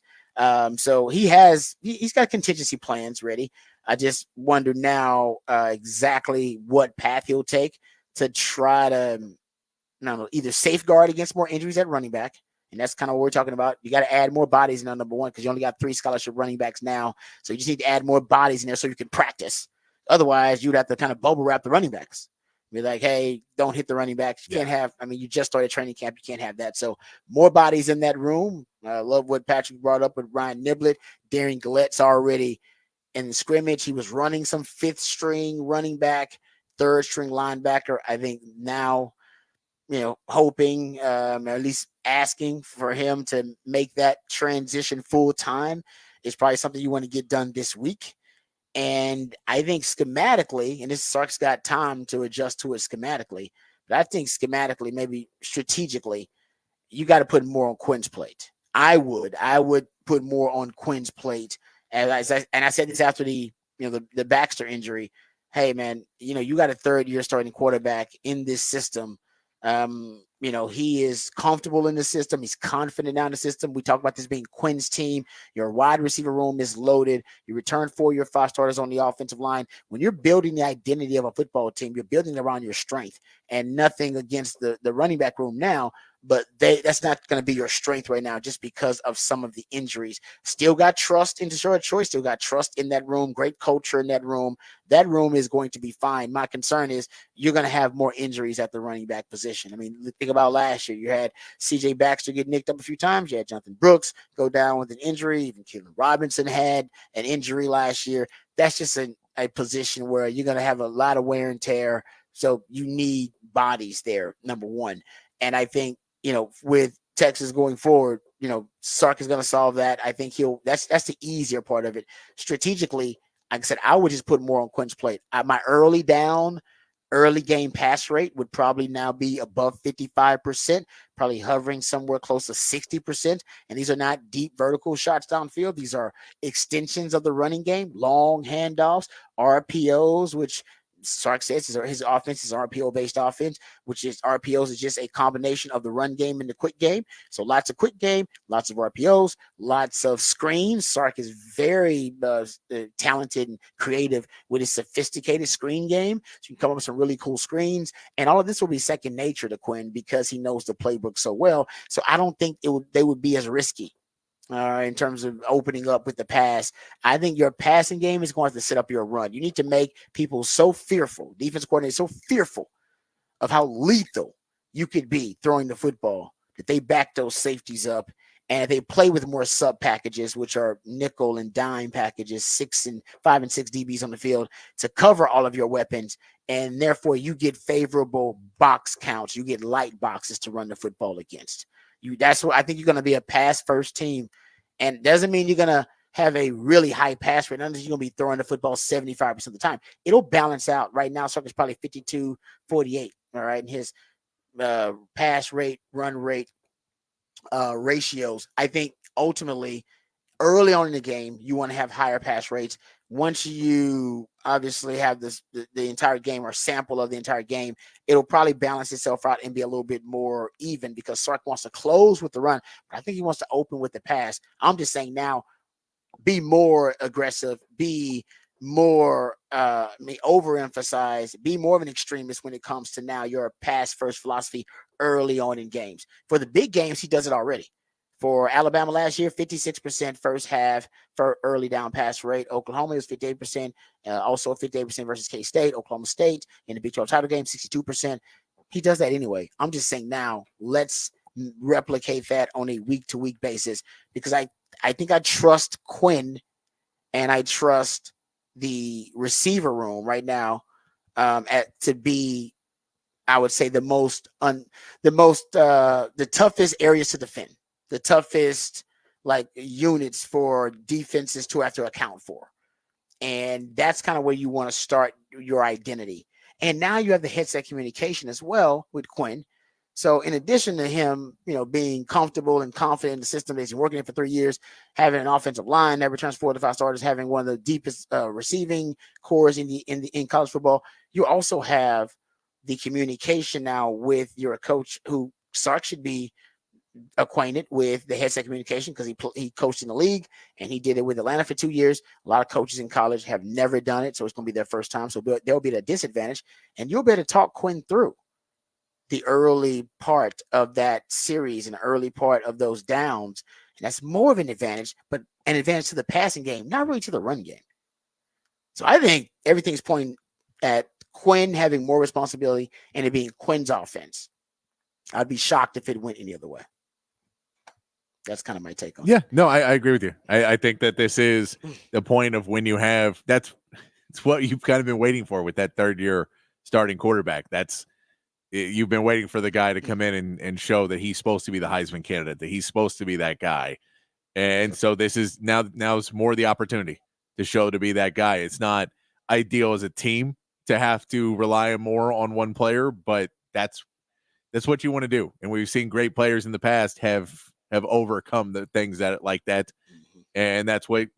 So he's got contingency plans ready. I just wonder now exactly what path he'll take to try to either safeguard against more injuries at running back. And that's kind of what we're talking about. You got to add more bodies in on number one because you only got 3 scholarship running backs now. So you just need to add more bodies in there so you can practice. Otherwise, you'd have to kind of bubble wrap the running backs. Be like, hey, don't hit the running backs. You can't have, you just started training camp. You can't have that. So more bodies in that room. I love what Patrick brought up with Ryan Niblett. Darian Gallett's already in the scrimmage. He was running some 5th string running back, 3rd string linebacker. I think now, hoping, or at least asking for him to make that transition full time is probably something you want to get done this week. And I think schematically, and this Sark's got time to adjust to it schematically, but I think schematically, maybe strategically, you got to put more on Quinn's plate. I would put more on Quinn's plate. And I said this after the Baxter injury. Hey man, you got a 3rd-year starting quarterback in this system. He is comfortable in the system. He's confident now in the system. We talk about this being Quinn's team. Your wide receiver room is loaded. You return 4 your 5 starters on the offensive line. When you're building the identity of a football team, you're building around your strength, and nothing against the running back room now. But that's not going to be your strength right now just because of some of the injuries. Still got trust in Deshaun Choice. Still got trust in that room. Great culture in that room. That room is going to be fine. My concern is you're going to have more injuries at the running back position. Think about last year. You had CJ Baxter get nicked up a few times. You had Jonathan Brooks go down with an injury. Even Keelan Robinson had an injury last year. That's just a position where you're going to have a lot of wear and tear. So you need bodies there, number one. And I think, with Texas going forward, Sark is going to solve that. I think that's the easier part of it. Strategically, like I said, I would just put more on Quinn's plate. My early game pass rate would probably now be above 55%, probably hovering somewhere close to 60%. And these are not deep vertical shots downfield. These are extensions of the running game, long handoffs, RPOs, which Sark says his offense is RPO-based offense, which is RPOs is just a combination of the run game and the quick game. So lots of quick game, lots of RPOs, lots of screens. Sark is very talented and creative with his sophisticated screen game. So you can come up with some really cool screens. And all of this will be second nature to Quinn because he knows the playbook so well. So I don't think they would be as risky. In terms of opening up with the pass. I think your passing game is going to have to set up your run. You need to make people so fearful, defense coordinators so fearful of how lethal you could be throwing the football that they back those safeties up and they play with more sub packages, which are nickel and dime packages, 5 and 6 DBs on the field to cover all of your weapons. And therefore you get favorable box counts. You get light boxes to run the football against. That's what I think you're going to be a pass first team. And doesn't mean you're going to have a really high pass rate. Unless you're going to be throwing the football 75% of the time. It'll balance out. Right now, Sark is probably 52-48. All right. And his pass rate, run rate ratios. I think ultimately early on in the game, you want to have higher pass rates. Once you obviously have the entire game or sample of the entire game, it'll probably balance itself out and be a little bit more even because Sark wants to close with the run, but I think he wants to open with the pass. I'm just saying now, be more aggressive, be more overemphasize, be more of an extremist when it comes to now your pass first philosophy early on in games. For the big games, he does it already. For Alabama last year, 56% first half for early down pass rate. Oklahoma was 58%, also 58% versus K-State. Oklahoma State in the Big 12 title game, 62%. He does that anyway. I'm just saying now, let's replicate that on a week-to-week basis because I think I trust Quinn and I trust the receiver room right now to be, I would say, the toughest areas to defend. The toughest units for defenses to have to account for. And that's kind of where you want to start your identity. And now you have the headset communication as well with Quinn. So in addition to him, being comfortable and confident in the system that he's been working in for 3 years, having an offensive line that returns 4 to 5 starters, having one of the deepest receiving cores in college football, you also have the communication now with your coach who Sark should be acquainted with the headset communication because he coached in the league and he did it with Atlanta for 2 years. A lot of coaches in college have never done it, so it's going to be their first time. So they'll be at a disadvantage, and you'll be able to talk Quinn through the early part of that series and the early part of those downs, and that's more of an advantage, but an advantage to the passing game, not really to the run game. So I think everything's pointing at Quinn having more responsibility and it being Quinn's offense. I'd be shocked if it went any other way. That's kind of my take on it. Yeah, no, I agree with you. I think that this is the point of when you have it's what you've kind of been waiting for with that third year starting quarterback. You've been waiting for the guy to come in and show that he's supposed to be the Heisman candidate, that he's supposed to be that guy. And so this is now's more the opportunity to show to be that guy. It's not ideal as a team to have to rely more on one player, but that's what you want to do. And we've seen great players in the past have overcome the things that like that. And that's what,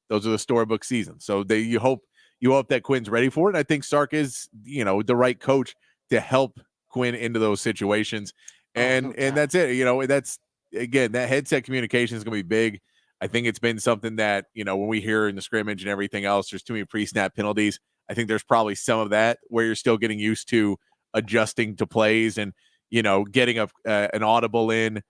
those are the storybook seasons. So you hope that Quinn's ready for it. And I think Sark is, the right coach to help Quinn into those situations. And that's it. That's, again, that headset communication is going to be big. I think it's been something that, when we hear in the scrimmage and everything else, there's too many pre-snap penalties. I think there's probably some of that where you're still getting used to adjusting to plays and, getting an audible in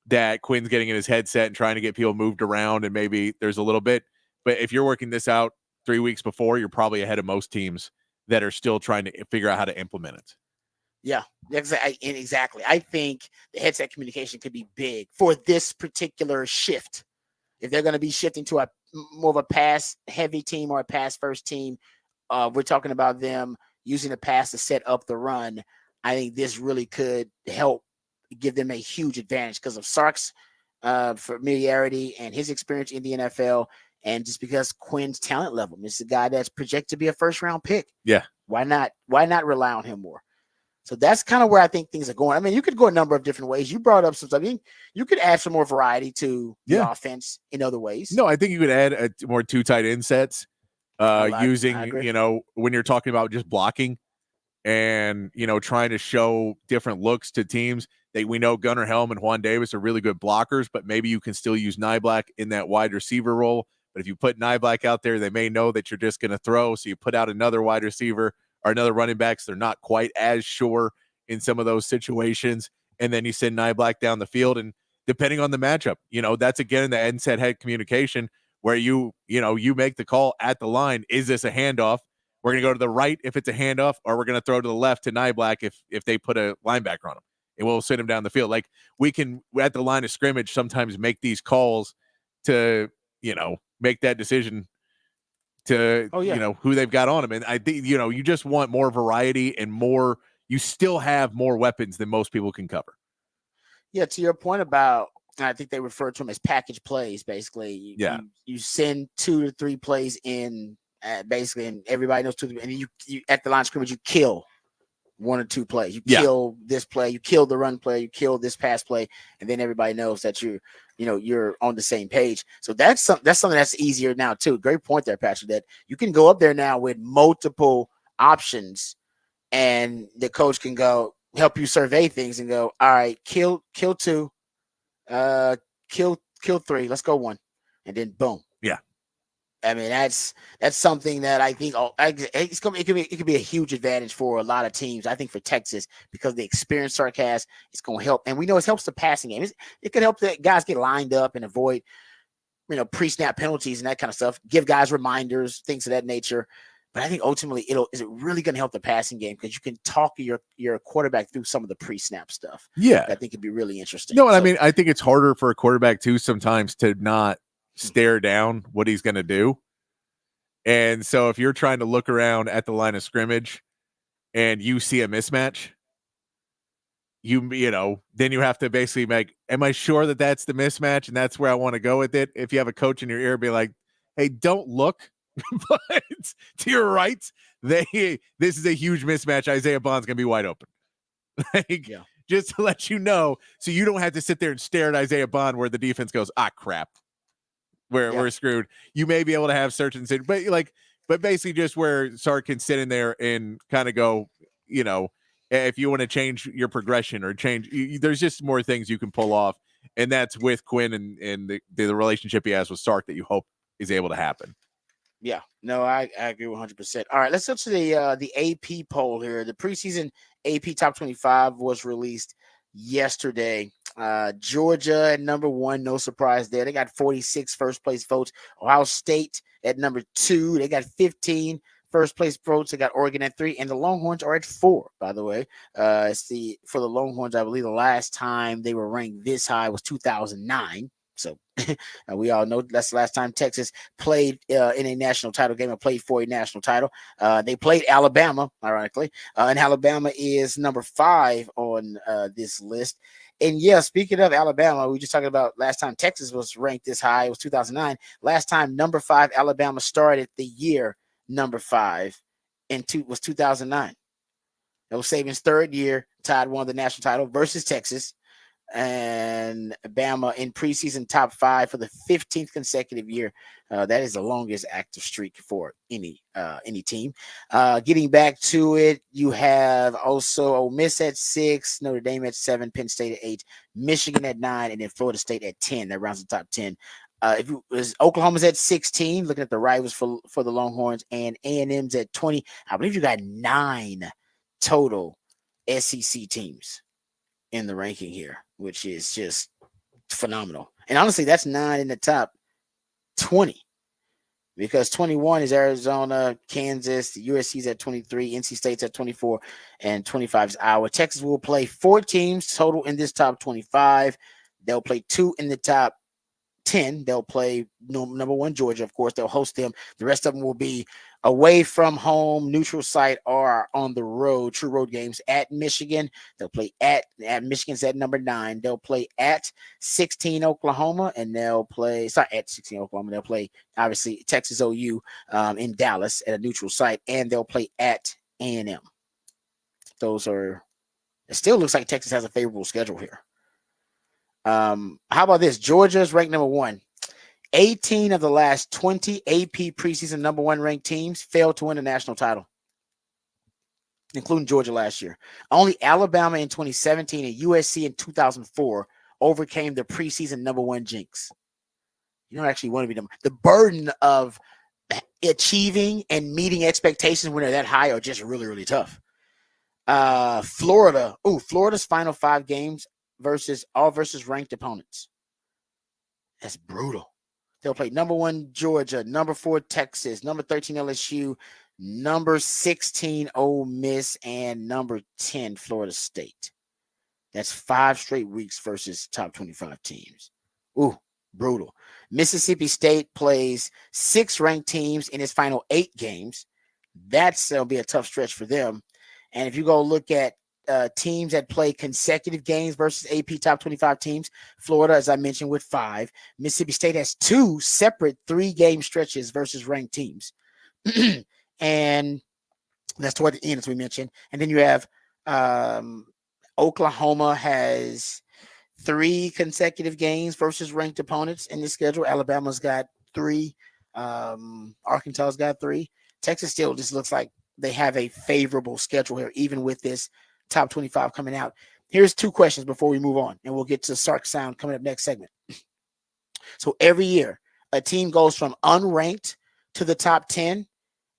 that Quinn's getting in his headset and trying to get people moved around. And maybe there's a little bit, but if you're working this out 3 weeks before, you're probably ahead of most teams that are still trying to figure out how to implement it. Yeah, exactly. I think the headset communication could be big for this particular shift. If they're going to be shifting to a more of a pass heavy team or a pass first team, we're talking about them using the pass to set up the run. I think this really could help give them a huge advantage because of Sark's familiarity and his experience in the NFL, and just because Quinn's talent level. This is a guy that's projected to be a first-round pick. Yeah. Why not rely on him more? So that's kind of where I think things are going. I mean, you could go a number of different ways. You brought up some stuff. I mean, you could add some more variety to the offense in other ways. No, I think you could add more 2 tight end sets using, when you're talking about just blocking and, trying to show different looks to teams. We know Gunnar Helm and Juan Davis are really good blockers, but maybe you can still use Niblack in that wide receiver role. But if you put Niblack out there, they may know that you're just going to throw. So you put out another wide receiver or another running back, so they're not quite as sure in some of those situations. And then you send Niblack down the field. And depending on the matchup, that's again the end set head communication where you make the call at the line. Is this a handoff? We're going to go to the right if it's a handoff, or we're going to throw to the left to Niblack if they put a linebacker on him. And we'll send him down the field. Like we can, at the line of scrimmage, sometimes make these calls to, make that decision to, who they've got on them. And I think, you just want more variety and more, you still have more weapons than most people can cover. Yeah. To your point about, I think they refer to them as package plays, basically. You send 2 to 3 plays in, basically, and everybody knows 2, and you at the line of scrimmage, you kill 1 or 2 plays. You kill this play, you kill the run play, you kill this pass play, and then everybody knows that you're on the same page. So that's something that's easier now too. Great point there, Patrick, that you can go up there now with multiple options, and the coach can go help you survey things and go, all right, kill 2, kill 3, let's go 1, and then boom. Yeah. I mean, that's something that I think it could be a huge advantage for a lot of teams. I think for Texas, because the experience Sark has, it's going to help. And we know it helps the passing game. It could help the guys get lined up and avoid, pre-snap penalties and that kind of stuff. Give guys reminders, things of that nature. But I think ultimately, is it really going to help the passing game? Because you can talk your quarterback through some of the pre-snap stuff. Yeah. I think it'd be really interesting. No, and I mean, I think it's harder for a quarterback too sometimes to not stare down what he's going to do. And so if you're trying to look around at the line of scrimmage and you see a mismatch, then you have to basically make, am I sure that that's the mismatch and that's where I want to go with it? If you have a coach in your ear, be like, hey, don't look, but to your right, this is a huge mismatch. Isaiah Bond's going to be wide open. Just to let you know, so you don't have to sit there and stare at Isaiah Bond where the defense goes, crap. We're screwed. You may be able to have search and sit, but basically just where Sark can sit in there and kind of go, if you want to change your progression or change, there's just more things you can pull off. And that's with Quinn and the relationship he has with Sark that you hope is able to happen. Yeah, no, I agree 100%. All right, let's go to the AP poll here. The preseason AP Top 25 was released yesterday. Georgia at number 1, no surprise there. They got 46 first place votes. Ohio State at number 2, they got 15 first place votes. They got Oregon at 3, and the Longhorns are at 4. By the way, for the Longhorns, I believe the last time they were ranked this high was 2009. So we all know that's the last time Texas played in a national title game or played for a national title. They played Alabama, ironically, and Alabama is number 5 on this list. And yeah, speaking of Alabama, we just talking about last time Texas was ranked this high. It was 2009. Last time number 5 Alabama started the year number 5 was 2009. That was Saban's 3rd year. Tide won the national title versus Texas. And Bama in preseason top 5 for the 15th consecutive year. That is the longest active streak for any team. Getting back to it, you have also Ole Miss at 6, Notre Dame at 7, Penn State at 8, Michigan at 9, and then Florida State at 10. That rounds the top 10. Oklahoma's at 16, looking at the rivals for the Longhorns, and A&M's at 20. I believe you got 9 total SEC teams in the ranking here, which is just phenomenal. And honestly, that's 9 in the top 20, because 21 is Arizona, Kansas, the USC's at 23, NC State's at 24, and 25 is Iowa. Texas will play 4 teams total in this top 25. They'll play 2 in the top 10. They'll play number 1 Georgia, of course. They'll host them. The rest of them will be away from home, neutral site, or on the road, true road games at Michigan. They'll play at Michigan's at number 9. They'll play at 16 Oklahoma, and they'll play at 16 Oklahoma. They'll play obviously Texas OU in Dallas at a neutral site, and they'll play at A&M. Those are. It still looks like Texas has a favorable schedule here. How about this? Georgia's ranked number 1. 18 of the last 20 AP preseason number 1 ranked teams failed to win a national title, including Georgia last year. Only Alabama in 2017 and USC in 2004 overcame the preseason number 1 jinx. You don't actually want to be them. The burden of achieving and meeting expectations when they're that high are just really, really tough. Florida's final 5 games versus ranked opponents. That's brutal. They'll play number 1 Georgia, number 4 Texas, number 13 LSU, number 16 Ole Miss, and number 10 Florida State. That's 5 straight weeks versus top 25 teams. Ooh, brutal. Mississippi State plays 6 ranked teams in its final 8 games. That'll be a tough stretch for them. And if you go look at teams that play consecutive games versus AP top 25 teams, Florida, as I mentioned, with 5. Mississippi State has 2 separate 3-game stretches versus ranked teams. And that's toward the end, as we mentioned. And then you have Oklahoma has 3 consecutive games versus ranked opponents in the schedule. Alabama's got 3. Arkansas's got 3. Texas still just looks like they have a favorable schedule here, even with this top 25 coming out. Here's 2 questions before we move on, and we'll get to Sark Sound coming up next segment. So every year, a team goes from unranked to the top 10,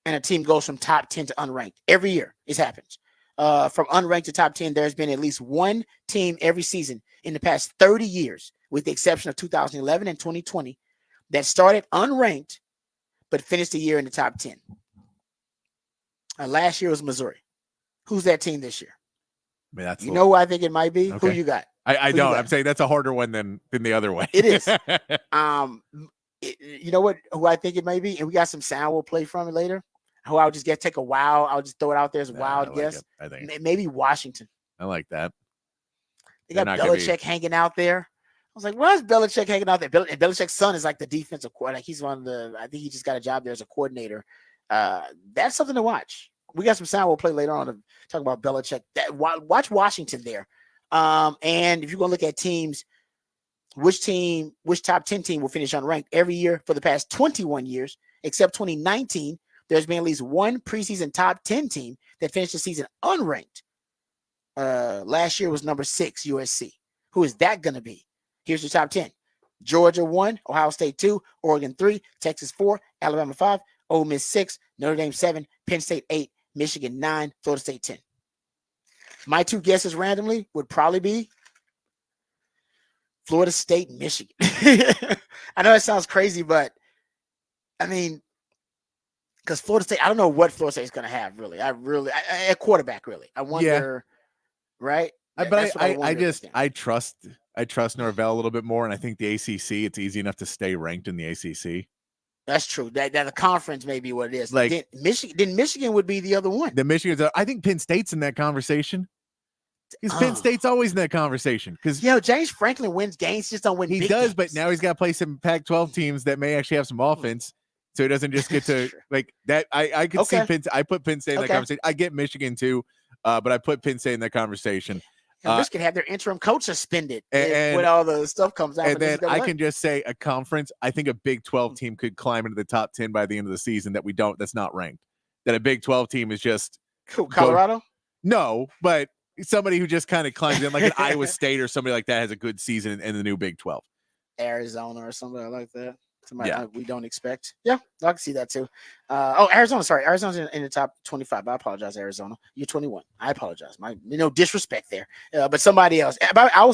and a team goes from top 10 to unranked. Every year, this happens. From unranked to top 10, there's been at least 1 team every season in the past 30 years, with the exception of 2011 and 2020, that started unranked but finished the year in the top 10. Last year was Missouri. Who's that team this year? I mean, you know who I think it might be? Okay. Who you got? I don't. I'm saying that's a harder one than the other way. It is. You know what? Who I think it may be, and we got some sound we'll play from it later. Who I'll just take a wild. I'll just throw it out there as a wild guess. I think maybe Washington. I like that. They got Belichick hanging out there. I was like, why is Belichick hanging out there? Belichick's son is like the defensive coordinator. Like he's one of the. I think he just got a job there as a coordinator. That's something to watch. We got some sound we'll play later on to talk about Belichick. Watch Washington there. And if you're going to look at teams, which top 10 team will finish unranked every year for the past 21 years, except 2019, there's been at least 1 preseason top 10 team that finished the season unranked. Last year was number 6, USC. Who is that going to be? Here's your top 10. Georgia 1, Ohio State 2, Oregon 3, Texas 4, Alabama 5, Ole Miss 6, Notre Dame 7, Penn State 8, Michigan 9, Florida State 10. My 2 guesses randomly would probably be Florida State, Michigan. I know it sounds crazy, but I mean, because Florida State, I don't know what Florida State is going to have, really. A quarterback, really. I wonder, right? But I trust Norvell a little bit more, and I think the ACC, it's easy enough to stay ranked in the ACC. That's true. That the conference may be what it is. Like Michigan would be the other one. I think Penn State's in that conversation. Because Penn State's always in that conversation. Because James Franklin wins games, just don't win. He does, but now he's got to play some Pac-12 teams that may actually have some offense, so he doesn't just get to like that. I could see Penn. I put Penn State in that conversation. I get Michigan too, but I put Penn State in that conversation. This could have their interim coach suspended when all the stuff comes out. And then I can just say a conference. I think a Big 12 team could climb into the top 10 by the end of the season. That's not ranked. That a Big 12 team is just Colorado. No, but somebody who just kind of climbs in, like an Iowa State or somebody like that, has a good season in the new Big 12. Arizona or somebody like that. Somebody we don't expect. Yeah, I can see that too. Arizona. Sorry, Arizona's in the top 25. I apologize, Arizona. You're 21. I apologize. No disrespect there. But somebody else. About Iowa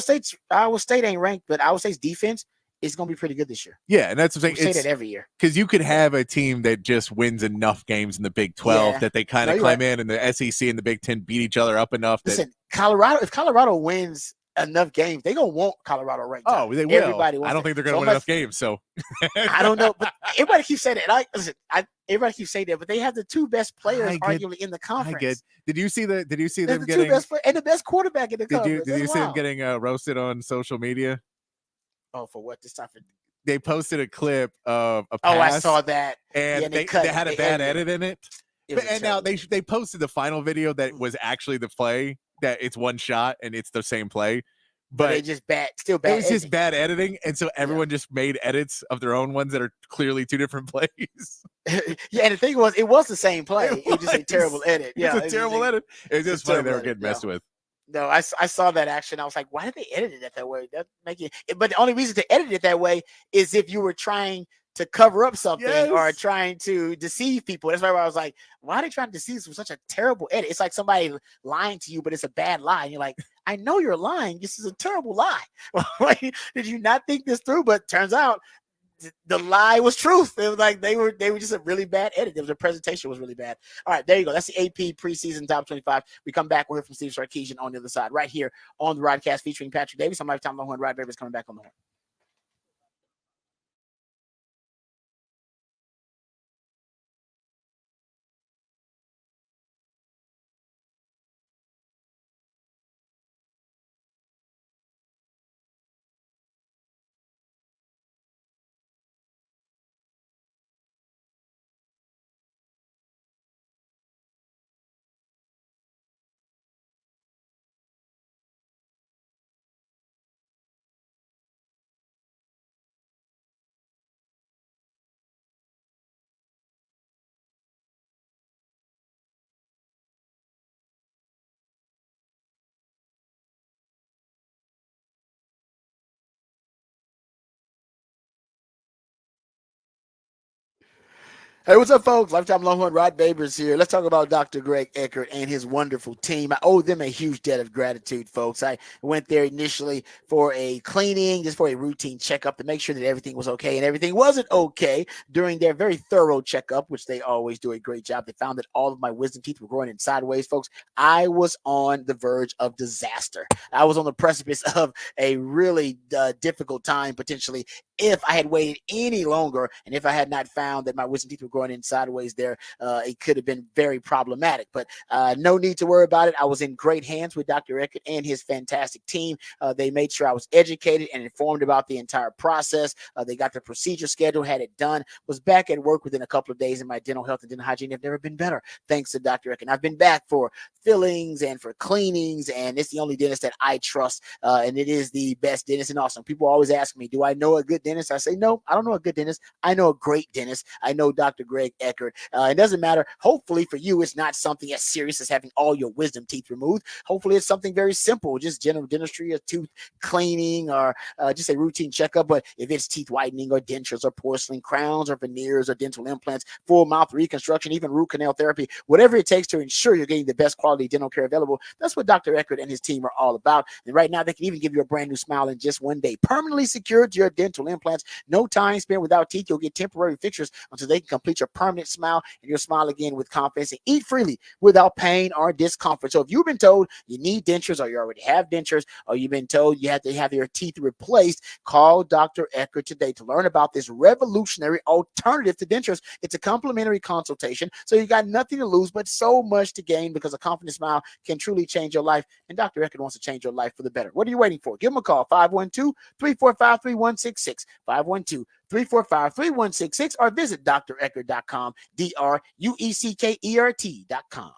State ain't ranked, but Iowa State's defense is going to be pretty good this year. Yeah, and that's what I'm saying. We say that every year because you could have a team that just wins enough games in the Big 12 that they kind of climb in, and the SEC and the Big 10 beat each other up enough. Listen, Colorado. If Colorado wins enough games, they gonna want Colorado ranked. Oh, they will. Everybody wants I don't it. think they're going So to win enough games. So I don't know, but everybody keeps saying that. And everybody keeps saying that, but they have the two best players arguably in the conference. I get. Did you see They're them the getting two best and the best quarterback in the conference? Did you see them getting roasted on social media? Oh, for what this time? They posted a clip of a Oh, I pass, saw that. and Yeah, they cut had a it. bad edit in it. And now terrible. they posted the final video that was actually the play, that it's one shot and it's the same play. But they But just still bad. it was editing. just bad editing, and so everyone just made edits of their own ones that are clearly two different plays. Yeah, and the thing was, it was the same play. It was just a terrible edit. Yeah, it's a terrible edit. It's just funny they were getting messed with. No, I saw that action. I was like, why did they edit it that way? That make it. But the only reason to edit it that way is if you were trying to cover up something or trying to deceive people. That's why I was like, why are they trying to deceive us with such a terrible edit? It's like somebody lying to you, but it's a bad lie. And you're like, I know you're lying. This is a terrible lie. Like, did you not think this through? But turns out the lie was truth. It was like they were just a really bad edit. The presentation was really bad. All right, there you go. That's the AP preseason top 25. We come back. We'll hear from Steve Sarkisian on the other side, right here on the Rodcast featuring Patrick Davis. I'm Lifetime Longhorn. Rod Babers coming back on the horn. Hey, what's up, folks? Lifetime Longhorn, Rod Babers here. Let's talk about Dr. Greg Eckert and his wonderful team. I owe them a huge debt of gratitude, folks. I went there initially for a cleaning, just for a routine checkup to make sure that everything was okay, and everything wasn't okay during their very thorough checkup, which they always do a great job. They found that all of my wisdom teeth were growing in sideways, folks. I was on the verge of disaster. I was on the precipice of a really difficult time, potentially, if I had waited any longer and if I had not found that my wisdom teeth were growing in sideways there, it could have been very problematic. But no need to worry about it. I was in great hands with Dr. Eckert and his fantastic team. They made sure I was educated and informed about the entire process. They got the procedure scheduled, had it done, was back at work within a couple of days, and my dental health and dental hygiene have never been better, thanks to Dr. Eckert. I've been back for fillings and for cleanings, and it's the only dentist that I trust, and it is the best dentist in Austin. People always ask me, do I know a good dentist? I say, no, I don't know a good dentist. I know a great dentist. I know Dr. Greg Eckert. It doesn't matter. Hopefully for you, it's not something as serious as having all your wisdom teeth removed. Hopefully it's something very simple, just general dentistry, a tooth cleaning, or just a routine checkup. But if it's teeth whitening or dentures or porcelain crowns or veneers or dental implants, full mouth reconstruction, even root canal therapy, whatever it takes to ensure you're getting the best quality dental care available, that's what Dr. Eckert and his team are all about. And right now, they can even give you a brand new smile in just one day. Permanently secured your dental implants. No time spent without teeth. You'll get temporary fixtures until they can complete your permanent smile, and you'll smile again with confidence and eat freely without pain or discomfort. So if you've been told you need dentures, or you already have dentures, or you've been told you have to have your teeth replaced, call Dr. Eckert today to learn about this revolutionary alternative to dentures. It's a complimentary consultation, so you got nothing to lose but so much to gain, because a confident smile can truly change your life, and Dr. Eckert wants to change your life for the better. What are you waiting for? Give him a call, 512-345-3166, 512-345-3166, or visit drueckert.com, drueckert.com.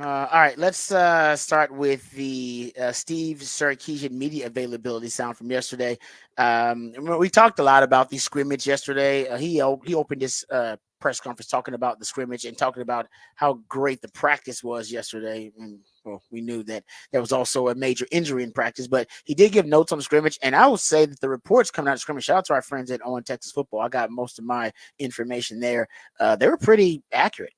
All right, let's start with the Steve Sarkisian media availability sound from yesterday. We talked a lot about the scrimmage yesterday. He opened his press conference talking about the scrimmage and talking about how great the practice was yesterday. And, well, we knew that there was also a major injury in practice, but he did give notes on the scrimmage. And I would say that the reports coming out of scrimmage, shout out to our friends at On Texas Football. I got most of my information there. They were pretty accurate.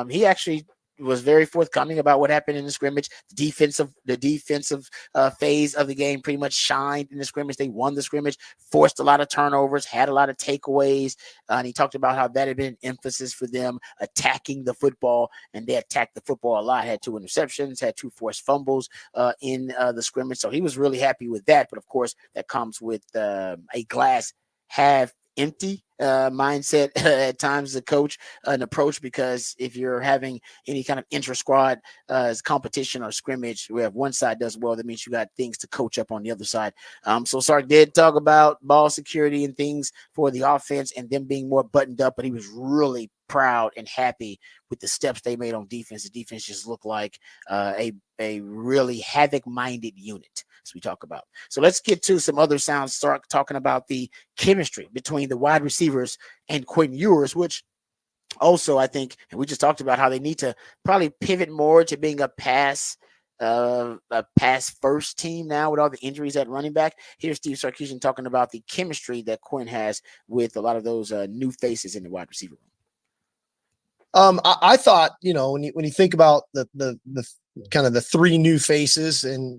He actually was very forthcoming about what happened in the scrimmage. The defensive phase of the game pretty much shined in the scrimmage. They won the scrimmage, forced a lot of turnovers, had a lot of takeaways, and he talked about how that had been an emphasis for them attacking the football, and they attacked the football a lot. Had 2 interceptions, had 2 forced fumbles in the scrimmage, so he was really happy with that. But of course, that comes with a glass half empty mindset at times as a coach, an approach, because if you're having any kind of intra-squad competition or scrimmage where one side does well, that means you got things to coach up on the other side. So Sark did talk about ball security and things for the offense and them being more buttoned up, but he was really proud and happy with the steps they made on defense. The defense just looked like a really havoc-minded unit, as we talk about. So let's get to some other sounds. Start talking about the chemistry between the wide receivers and Quinn Ewers, which also I think, and we just talked about how they need to probably pivot more to being a pass first team now with all the injuries at running back. Here's Steve Sarkisian talking about the chemistry that Quinn has with a lot of those new faces in the wide receiver room. I thought, when you think about the kind of the 3 new faces, and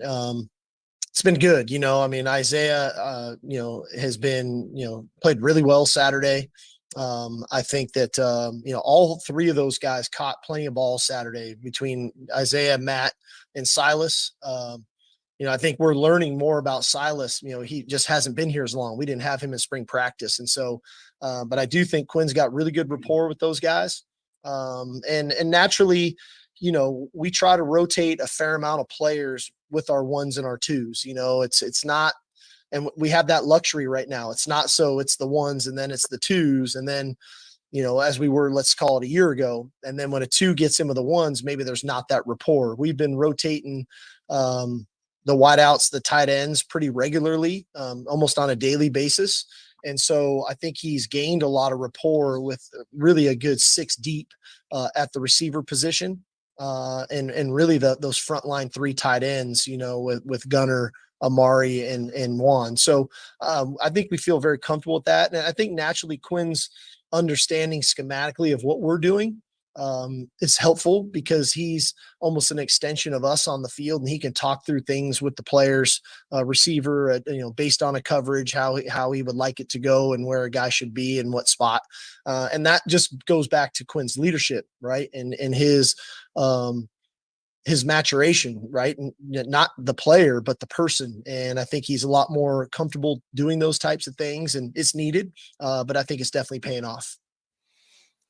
it's been good. Isaiah, has been, played really well Saturday. I think that, all 3 of those guys caught plenty of balls Saturday between Isaiah, Matt, and Silas. I think we're learning more about Silas. He just hasn't been here as long. We didn't have him in spring practice. And so, but I do think Quinn's got really good rapport with those guys. And naturally, we try to rotate a fair amount of players with our 1s and our 2s. It's not, and we have that luxury right now. It's not so it's the 1s and then it's the 2s. And then, as we were, let's call it a year ago. And then when a 2 gets in with the 1s, maybe there's not that rapport. We've been rotating, the wideouts, the tight ends pretty regularly, almost on a daily basis. And so I think he's gained a lot of rapport with really a good 6 deep at the receiver position. And really those frontline 3 tight ends, with Gunner, Amari, and Juan. So I think we feel very comfortable with that. And I think naturally Quinn's understanding schematically of what we're doing is helpful, because he's almost an extension of us on the field, and he can talk through things with the players, receiver, based on a coverage, how he would like it to go and where a guy should be and what spot. And that just goes back to Quinn's leadership, right? And his maturation, right? And not the player, but the person. And I think he's a lot more comfortable doing those types of things, and it's needed, but I think it's definitely paying off.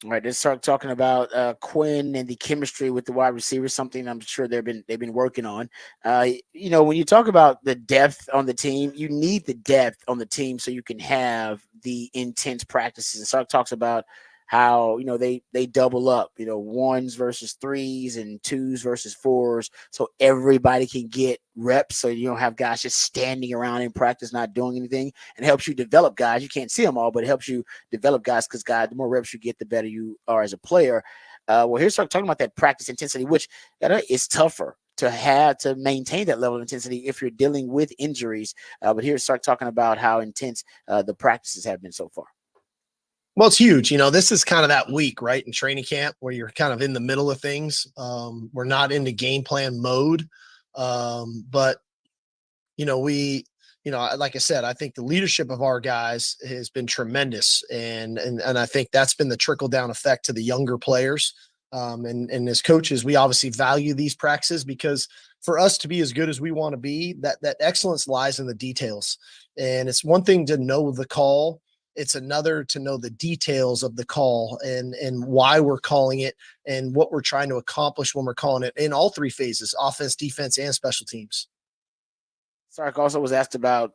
All right, let's start talking about Quinn and the chemistry with the wide receivers, something I'm sure they've been working on. When you talk about the depth on the team, you need the depth on the team so you can have the intense practices. And Sark talks about how they double up, 1s versus 3s and 2s versus 4s, so everybody can get reps, so you don't have guys just standing around in practice not doing anything. And it helps you develop guys. You can't see them all, but it helps you develop guys, because the more reps you get, the better you are as a player. Well, here's talking about that practice intensity, which is tougher to have to maintain that level of intensity if you're dealing with injuries. But here's Sark talking about how intense the practices have been so far. Well, it's huge. This is kind of that week, right, in training camp where you're kind of in the middle of things. We're not into game plan mode. But, like I said, I think the leadership of our guys has been tremendous. And I think that's been the trickle down effect to the younger players. And as coaches, we obviously value these practices, because for us to be as good as we want to be, that excellence lies in the details. And it's one thing to know the call. It's another to know the details of the call and why we're calling it and what we're trying to accomplish when we're calling it in all 3 phases: offense, defense, and special teams. Sark also was asked about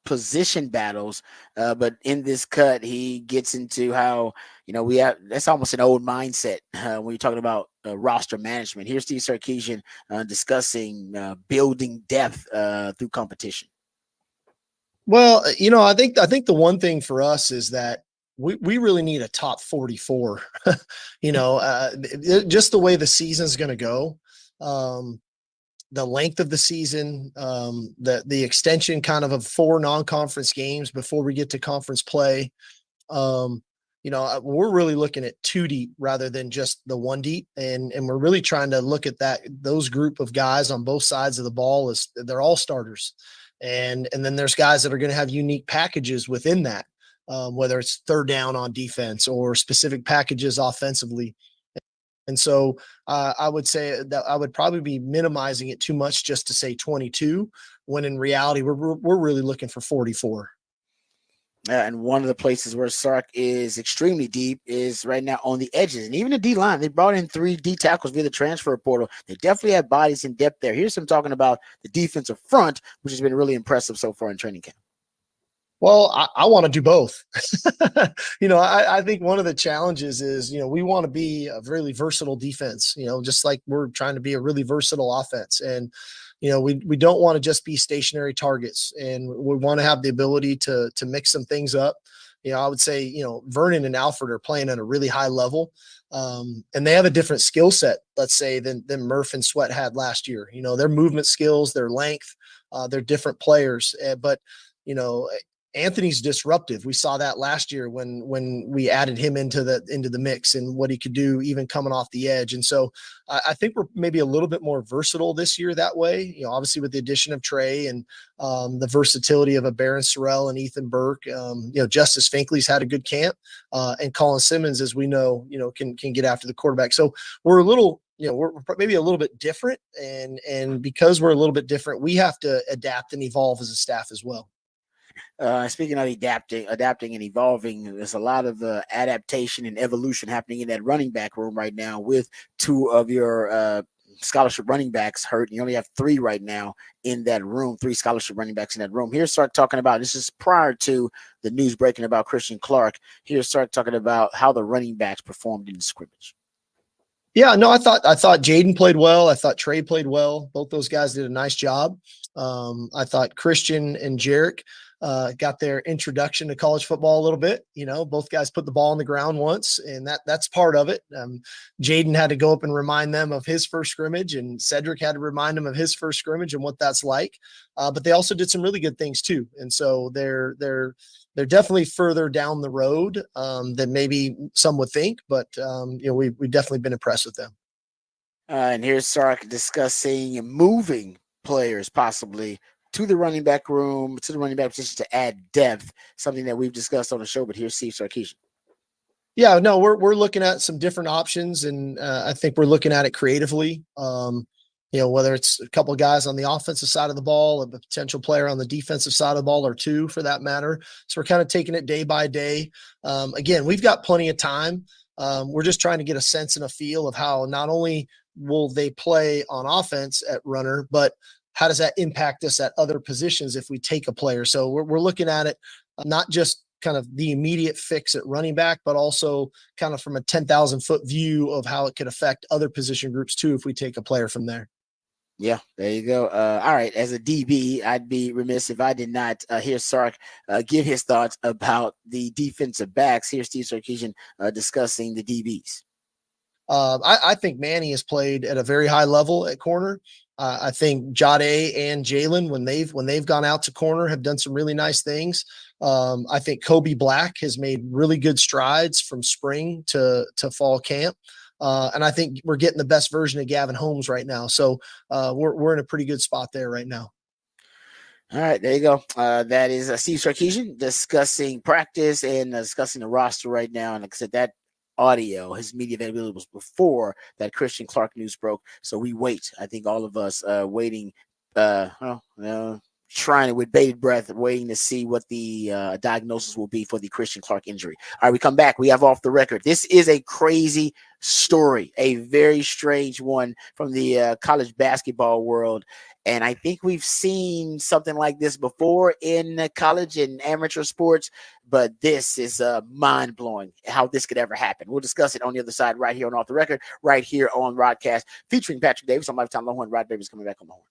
position battles, but in this cut, he gets into how, we have, that's almost an old mindset when you're talking about roster management. Here's Steve Sarkisian discussing building depth through competition. Well, I think the one thing for us is that we really need a top 44. Just the way the season's going to go. The length of the season, the extension kind of 4 non-conference games before we get to conference play. We're really looking at 2 deep rather than just the 1 deep. And we're really trying to look at those group of guys on both sides of the ball as they're all starters. And then there's guys that are going to have unique packages within that, whether it's third down on defense or specific packages offensively. And so I would say that I would probably be minimizing it too much just to say 22, when in reality, we're really looking for 44. And one of the places where Sark is extremely deep is right now on the edges. And even the D line, they brought in 3 D tackles via the transfer portal. They definitely have bodies in depth there. Here's some talking about the defensive front, which has been really impressive so far in training camp. Well, I want to do both. I think one of the challenges is, we want to be a really versatile defense, just like we're trying to be a really versatile offense. And, we don't want to just be stationary targets, and we want to have the ability to mix some things up. I would say, Vernon and Alfred are playing at a really high level. And they have a different skill set, let's say, than Murph and Sweat had last year. Their movement skills, their length, they're different players. But, Anthony's disruptive. We saw that last year when we added him into the mix and what he could do even coming off the edge. And so I think we're maybe a little bit more versatile this year that way, obviously with the addition of Trey and the versatility of a Baron Sorrell and Ethan Burke. Justice Finkley's had a good camp, and Colin Simmons, as we know, can get after the quarterback. So we're a little, we're maybe a little bit different. And because we're a little bit different, we have to adapt and evolve as a staff as well. Speaking of adapting and evolving, there's a lot of adaptation and evolution happening in that running back room right now with 2 of your scholarship running backs hurt. You only have 3 right now in that room, 3 scholarship running backs in that room. Here's Sark talking about, this is prior to the news breaking about Christian Clark. Here's Sark talking about how the running backs performed in the scrimmage. Yeah, no, I thought Jaden played well. I thought Trey played well. Both those guys did a nice job. I thought Christian and Jarek got their introduction to college football a little bit. Both guys put the ball on the ground once, and that's part of it. Jaden had to go up and remind them of his first scrimmage, and Cedric had to remind them of his first scrimmage and what that's like. But they also did some really good things too. And so they're definitely further down the road than maybe some would think, but we've definitely been impressed with them. And here's Sark discussing moving players possibly to the running back room, to the running back position to add depth, something that we've discussed on the show. But here's Steve Sarkisian. Yeah, no, we're looking at some different options, and I think we're looking at it creatively. Whether it's a couple of guys on the offensive side of the ball, a potential player on the defensive side of the ball, or 2 for that matter. So we're kind of taking it day by day. Again, we've got plenty of time. We're just trying to get a sense and a feel of how not only will they play on offense at runner, but how does that impact us at other positions if we take a player? So we're looking at it not just kind of the immediate fix at running back, but also kind of from a 10,000 foot view of how it could affect other position groups too if we take a player from there. Yeah, there you go. All right. As a DB, I'd be remiss if I did not hear Sark give his thoughts about the defensive backs. Here's Steve Sarkisian discussing the DBs. I think Manny has played at a very high level at corner. I think Jade and Jalen, when they've gone out to corner, have done some really nice things. I think Kobe Black has made really good strides from spring to fall camp. And I think we're getting the best version of Gavin Holmes right now. So we're in a pretty good spot there right now. All right, there you go. That is Steve Sarkisian discussing practice and discussing the roster right now. And like I said, that audio, his media availability was before that Christian Clark news broke. So we wait. I think all of us waiting. trying with bated breath, waiting to see what the diagnosis will be for the Christian Clark injury. All right, we come back. We have Off the Record. This is a crazy story, a very strange one from the college basketball world. And I think we've seen something like this before in college and amateur sports, but this is mind blowing how this could ever happen. We'll discuss it on the other side right here on Off the Record, right here on Rodcast, featuring Patrick Davis on Lifetime Longhorn. Rod Davis coming back on the horn.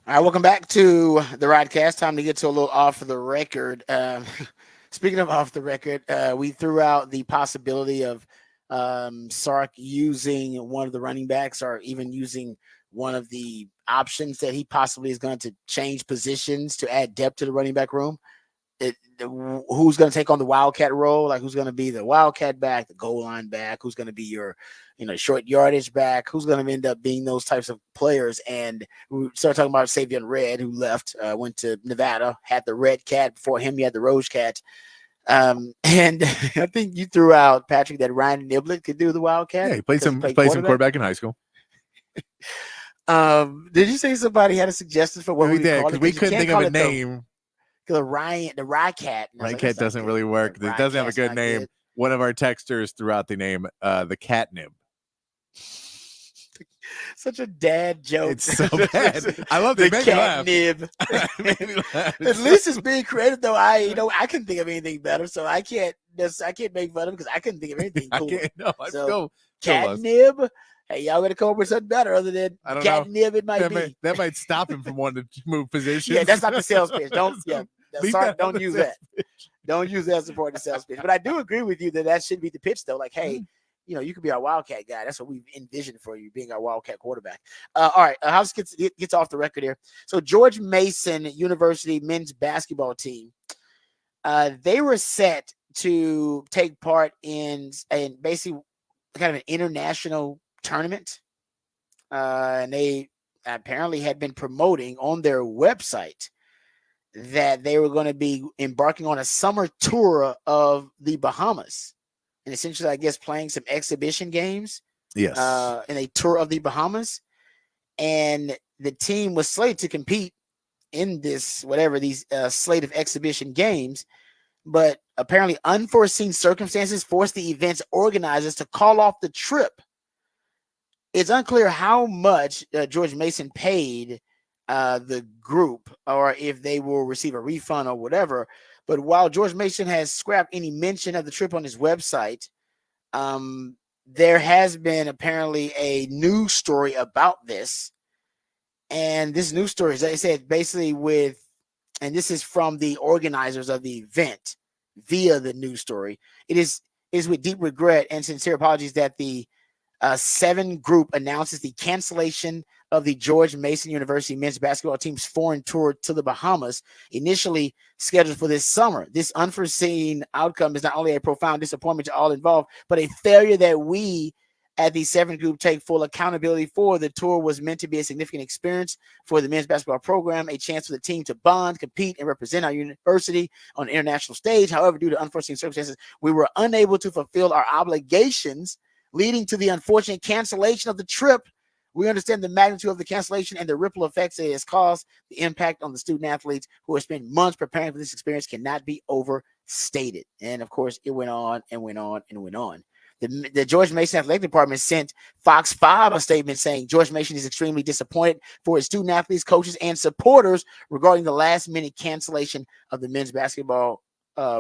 All right, welcome back to the Rodcast. Time to get to a little off the record. Speaking of off the record, we threw out the possibility of Sark using one of the running backs or even using one of the options that he possibly is going to change positions to add depth to the running back room. who's going to take on the Wildcat role, like who's going to be the Wildcat back, the goal line back, who's going to be your, short yardage back, who's going to end up being those types of players. And we started talking about Savion Red, who left, went to Nevada, had the Red Cat. Before him, he had the Rose Cat. And I think you threw out, Patrick, that Ryan Niblett could do the Wildcat. Yeah, he played some quarterback in high school. Did you say somebody had a suggestion for what we we did? call Because it? we couldn't think of a name. The Rycat. Rycat doesn't really work. It doesn't have a good name. Good. One of our texters threw out the name, the catnip. Such a dad joke. It's so bad. I love the catnip. At least it's being creative, though. I couldn't think of anything better, so I can't make fun of him because I couldn't think of anything cool. Catnip. Hey, y'all gotta come up with something better other than catnip. It might be. That might stop him from wanting to move positions. Yeah, that's not the sales pitch. Don't use that. Don't use that as a part of the sales pitch. But I do agree with you that should be the pitch, though. Like, hey, you could be our Wildcat guy. That's what we've envisioned for you, being our Wildcat quarterback. All right, House gets off the record here. So George Mason University men's basketball team, they were set to take part in basically kind of an international tournament. And they apparently had been promoting on their website that they were going to be embarking on a summer tour of the Bahamas. And essentially, I guess, playing some exhibition games. Yes. In a tour of the Bahamas. And the team was slated to compete in these slate of exhibition games. But apparently unforeseen circumstances forced the event's organizers to call off the trip. It's unclear how much George Mason paid the group, or if they will receive a refund or whatever. But while George Mason has scrapped any mention of the trip on his website, there has been apparently a news story about this. And this news story, as I said, basically and this is from the organizers of the event via the news story. It is with deep regret and sincere apologies that the 7 group announces the cancellation of the George Mason University men's basketball team's foreign tour to the Bahamas, initially scheduled for this summer. This unforeseen outcome is not only a profound disappointment to all involved, but a failure that we at the 7 group take full accountability for. The tour was meant to be a significant experience for the men's basketball program, a chance for the team to bond, compete, and represent our university on the international stage. However, due to unforeseen circumstances, we were unable to fulfill our obligations, leading to the unfortunate cancellation of the trip. We understand the magnitude of the cancellation and the ripple effects it has caused. The impact on the student athletes who have spent months preparing for this experience cannot be overstated. And of course, it went on and went on and went on. The George Mason Athletic Department sent Fox 5 a statement saying George Mason is extremely disappointed for his student athletes, coaches, and supporters regarding the last-minute cancellation of the men's basketball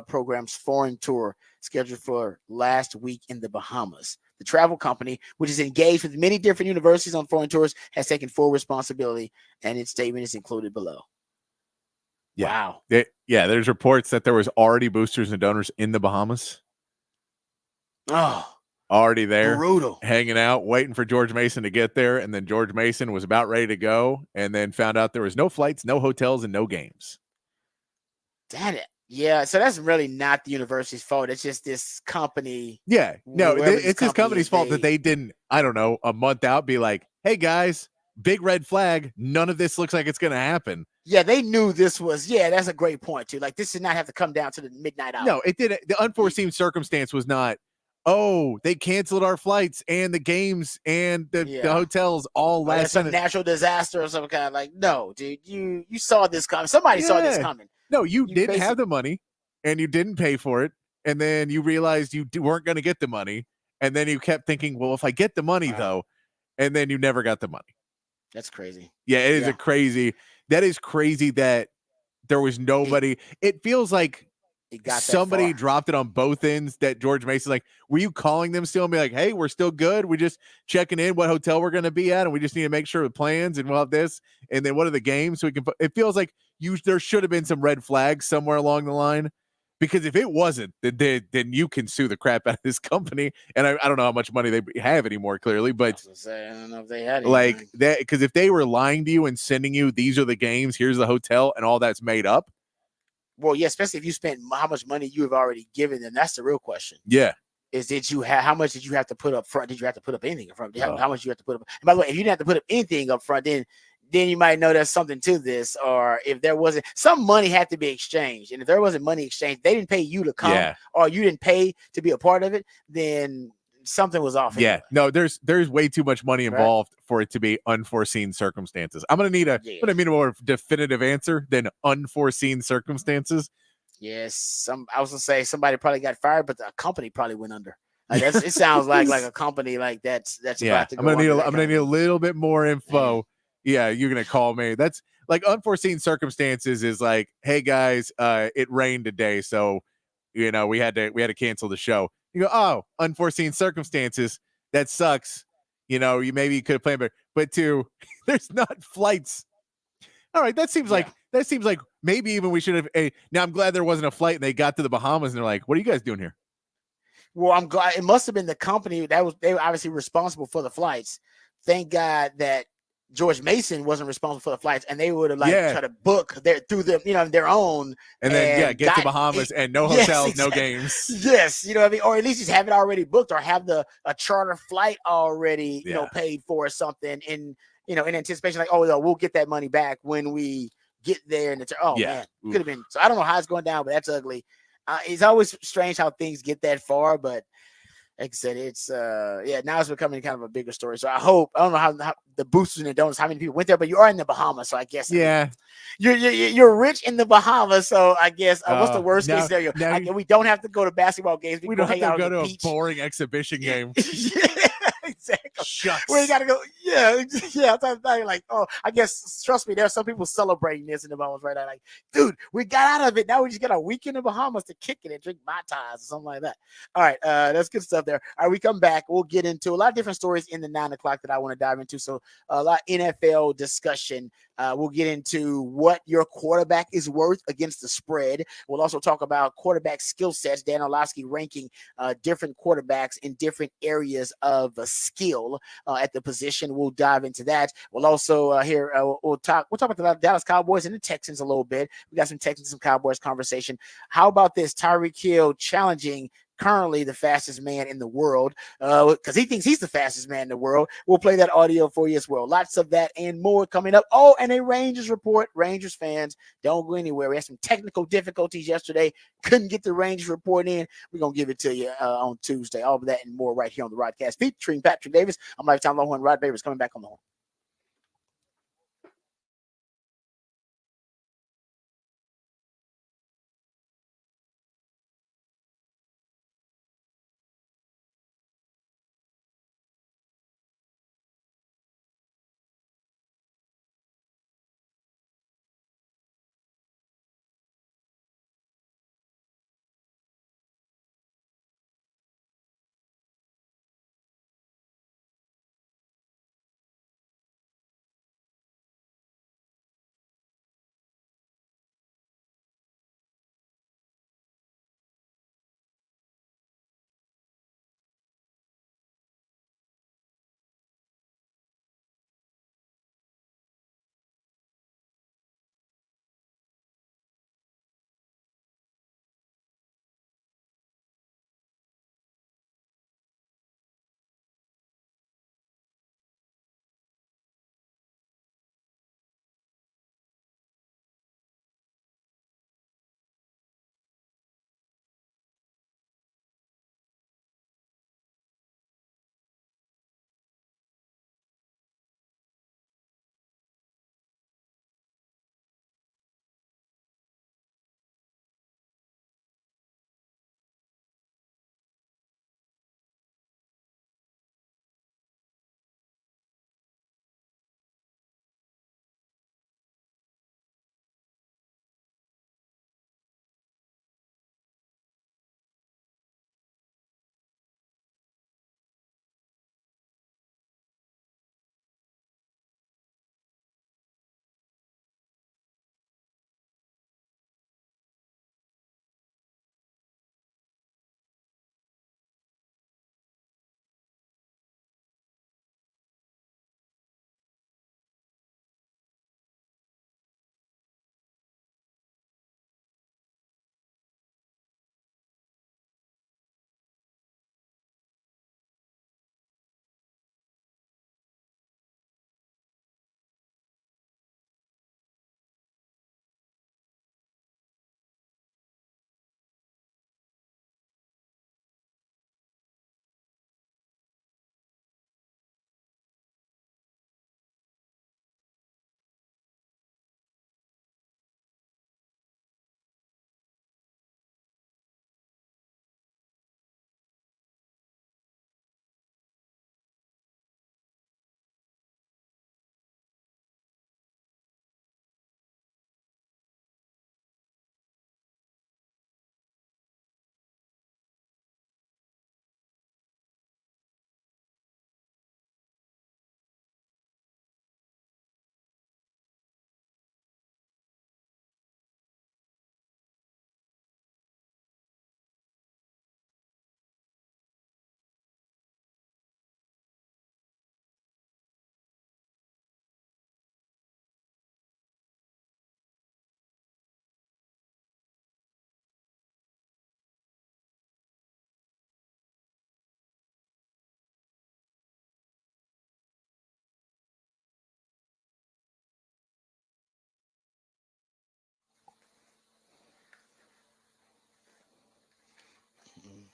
program's foreign tour scheduled for last week in the Bahamas. The travel company, which is engaged with many different universities on foreign tours, has taken full responsibility, and its statement is included below. Yeah. Wow. There's reports that there was already boosters and donors in the Bahamas. Oh, already there, brutal, hanging out, waiting for George Mason to get there. And then George Mason was about ready to go, and then found out there was no flights, no hotels, and no games. Damn it. Yeah, so that's really not the university's fault. It's just this company. Yeah, no, it's this company's fault that they didn't, I don't know, a month out be like, hey, guys, big red flag. None of this looks like it's going to happen. Yeah, they knew this was, that's a great point, too. Like, this did not have to come down to the midnight hour. No, it did. The unforeseen circumstance was not, they canceled our flights and the games and the hotels all last some natural disaster or some kind. Like, no, dude, you saw this coming. Somebody saw this coming. No, you didn't have the money and you didn't pay for it. And then you realized you weren't going to get the money. And then you kept thinking, well, if I get the money, though, and then you never got the money. That's crazy. Yeah, it is that is crazy that there was nobody. It feels like somebody dropped it on both ends, that George Mason's like, were you calling them still and be like, hey, we're still good. We're just checking in what hotel we're going to be at. And we just need to make sure the plans and we'll have this. And then what are the games? So we can, it feels like there should have been some red flags somewhere along the line, because if it wasn't, then you can sue the crap out of this company. And I don't know how much money they have anymore, clearly, but I don't know if they had like that, because if they were lying to you and sending you, these are the games, here's the hotel, and all that's made up, Well, yeah, especially if you spent how much money you have already given them. That's the real question. Yeah. Is how much did you have to put up front? Did you have to put up anything up front? Oh. How much you have to put up? And by the way, if you didn't have to put up anything up front, then you might know there's something to this. Or if there wasn't, some money had to be exchanged. And if there wasn't money exchanged, they didn't pay you to come, Yeah. or you didn't pay to be a part of it, then something was off. Yeah. Anyway. No, there's way too much money involved for it to be unforeseen circumstances. I'm gonna need a more definitive answer than unforeseen circumstances. Yes, I was gonna say somebody probably got fired, but the company probably went under. Like it sounds like a company like that's about to go. I'm gonna need a little bit more info. Man. Yeah, you're gonna call me. That's like unforeseen circumstances is like, hey guys, it rained today, so we had to cancel the show. You go, oh, unforeseen circumstances. That sucks. You maybe could have planned better. But there's not flights. All right, that seems like maybe even we should have. Now I'm glad there wasn't a flight and they got to the Bahamas and they're like, "What are you guys doing here?" Well, I'm glad it must have been the company they were obviously responsible for the flights. Thank God that George Mason wasn't responsible for the flights, and they would have tried to book their own, and then get to Bahamas and no hotels, no games. Yes, you know what I mean, or at least just have it already booked, or have a charter flight already paid for or something in anticipation, like, oh, we'll get that money back when we get there. And it's man, could have been. So I don't know how it's going down, but that's ugly. It's always strange how things get that far, but like I said, it's now it's becoming kind of a bigger story. So I don't know how the boosters and the donors, how many people went there, but you are in the Bahamas, so I guess you're rich in the Bahamas. So I guess what's the worst case scenario? We don't have to go to basketball games. We don't have to go to a boring exhibition game. Exactly. Shucks. We gotta go. Yeah. Like, I guess, trust me, there's some people celebrating this in the Bahamas right now. Like, dude, we got out of it. Now we just got a week in the Bahamas to kick it and drink Mai Tais or something like that. All right, that's good stuff there. All right, we come back. We'll get into a lot of different stories in the 9 o'clock that I want to dive into. So a lot of NFL discussion. We'll get into what your quarterback is worth against the spread. We'll also talk about quarterback skill sets. Dan Orlovsky ranking different quarterbacks in different areas of skill at the position. We'll dive into that. We'll also we'll talk about the Dallas Cowboys and the Texans a little bit. We got some Texans, some Cowboys conversation. How about this? Tyreek Hill challenging currently the fastest man in the world because he thinks he's the fastest man in the world. We'll play that audio for you as well. Lots of that and more coming up. Oh, and a Rangers report. Rangers fans, don't go anywhere. We had some technical difficulties yesterday. Couldn't get the Rangers report in. We're going to give it to you on Tuesday. All of that and more right here on the Rodcast featuring Patrick Davis. I'm Lifetime Longhorn. Rod Davis coming back on the horn.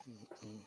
Mhm.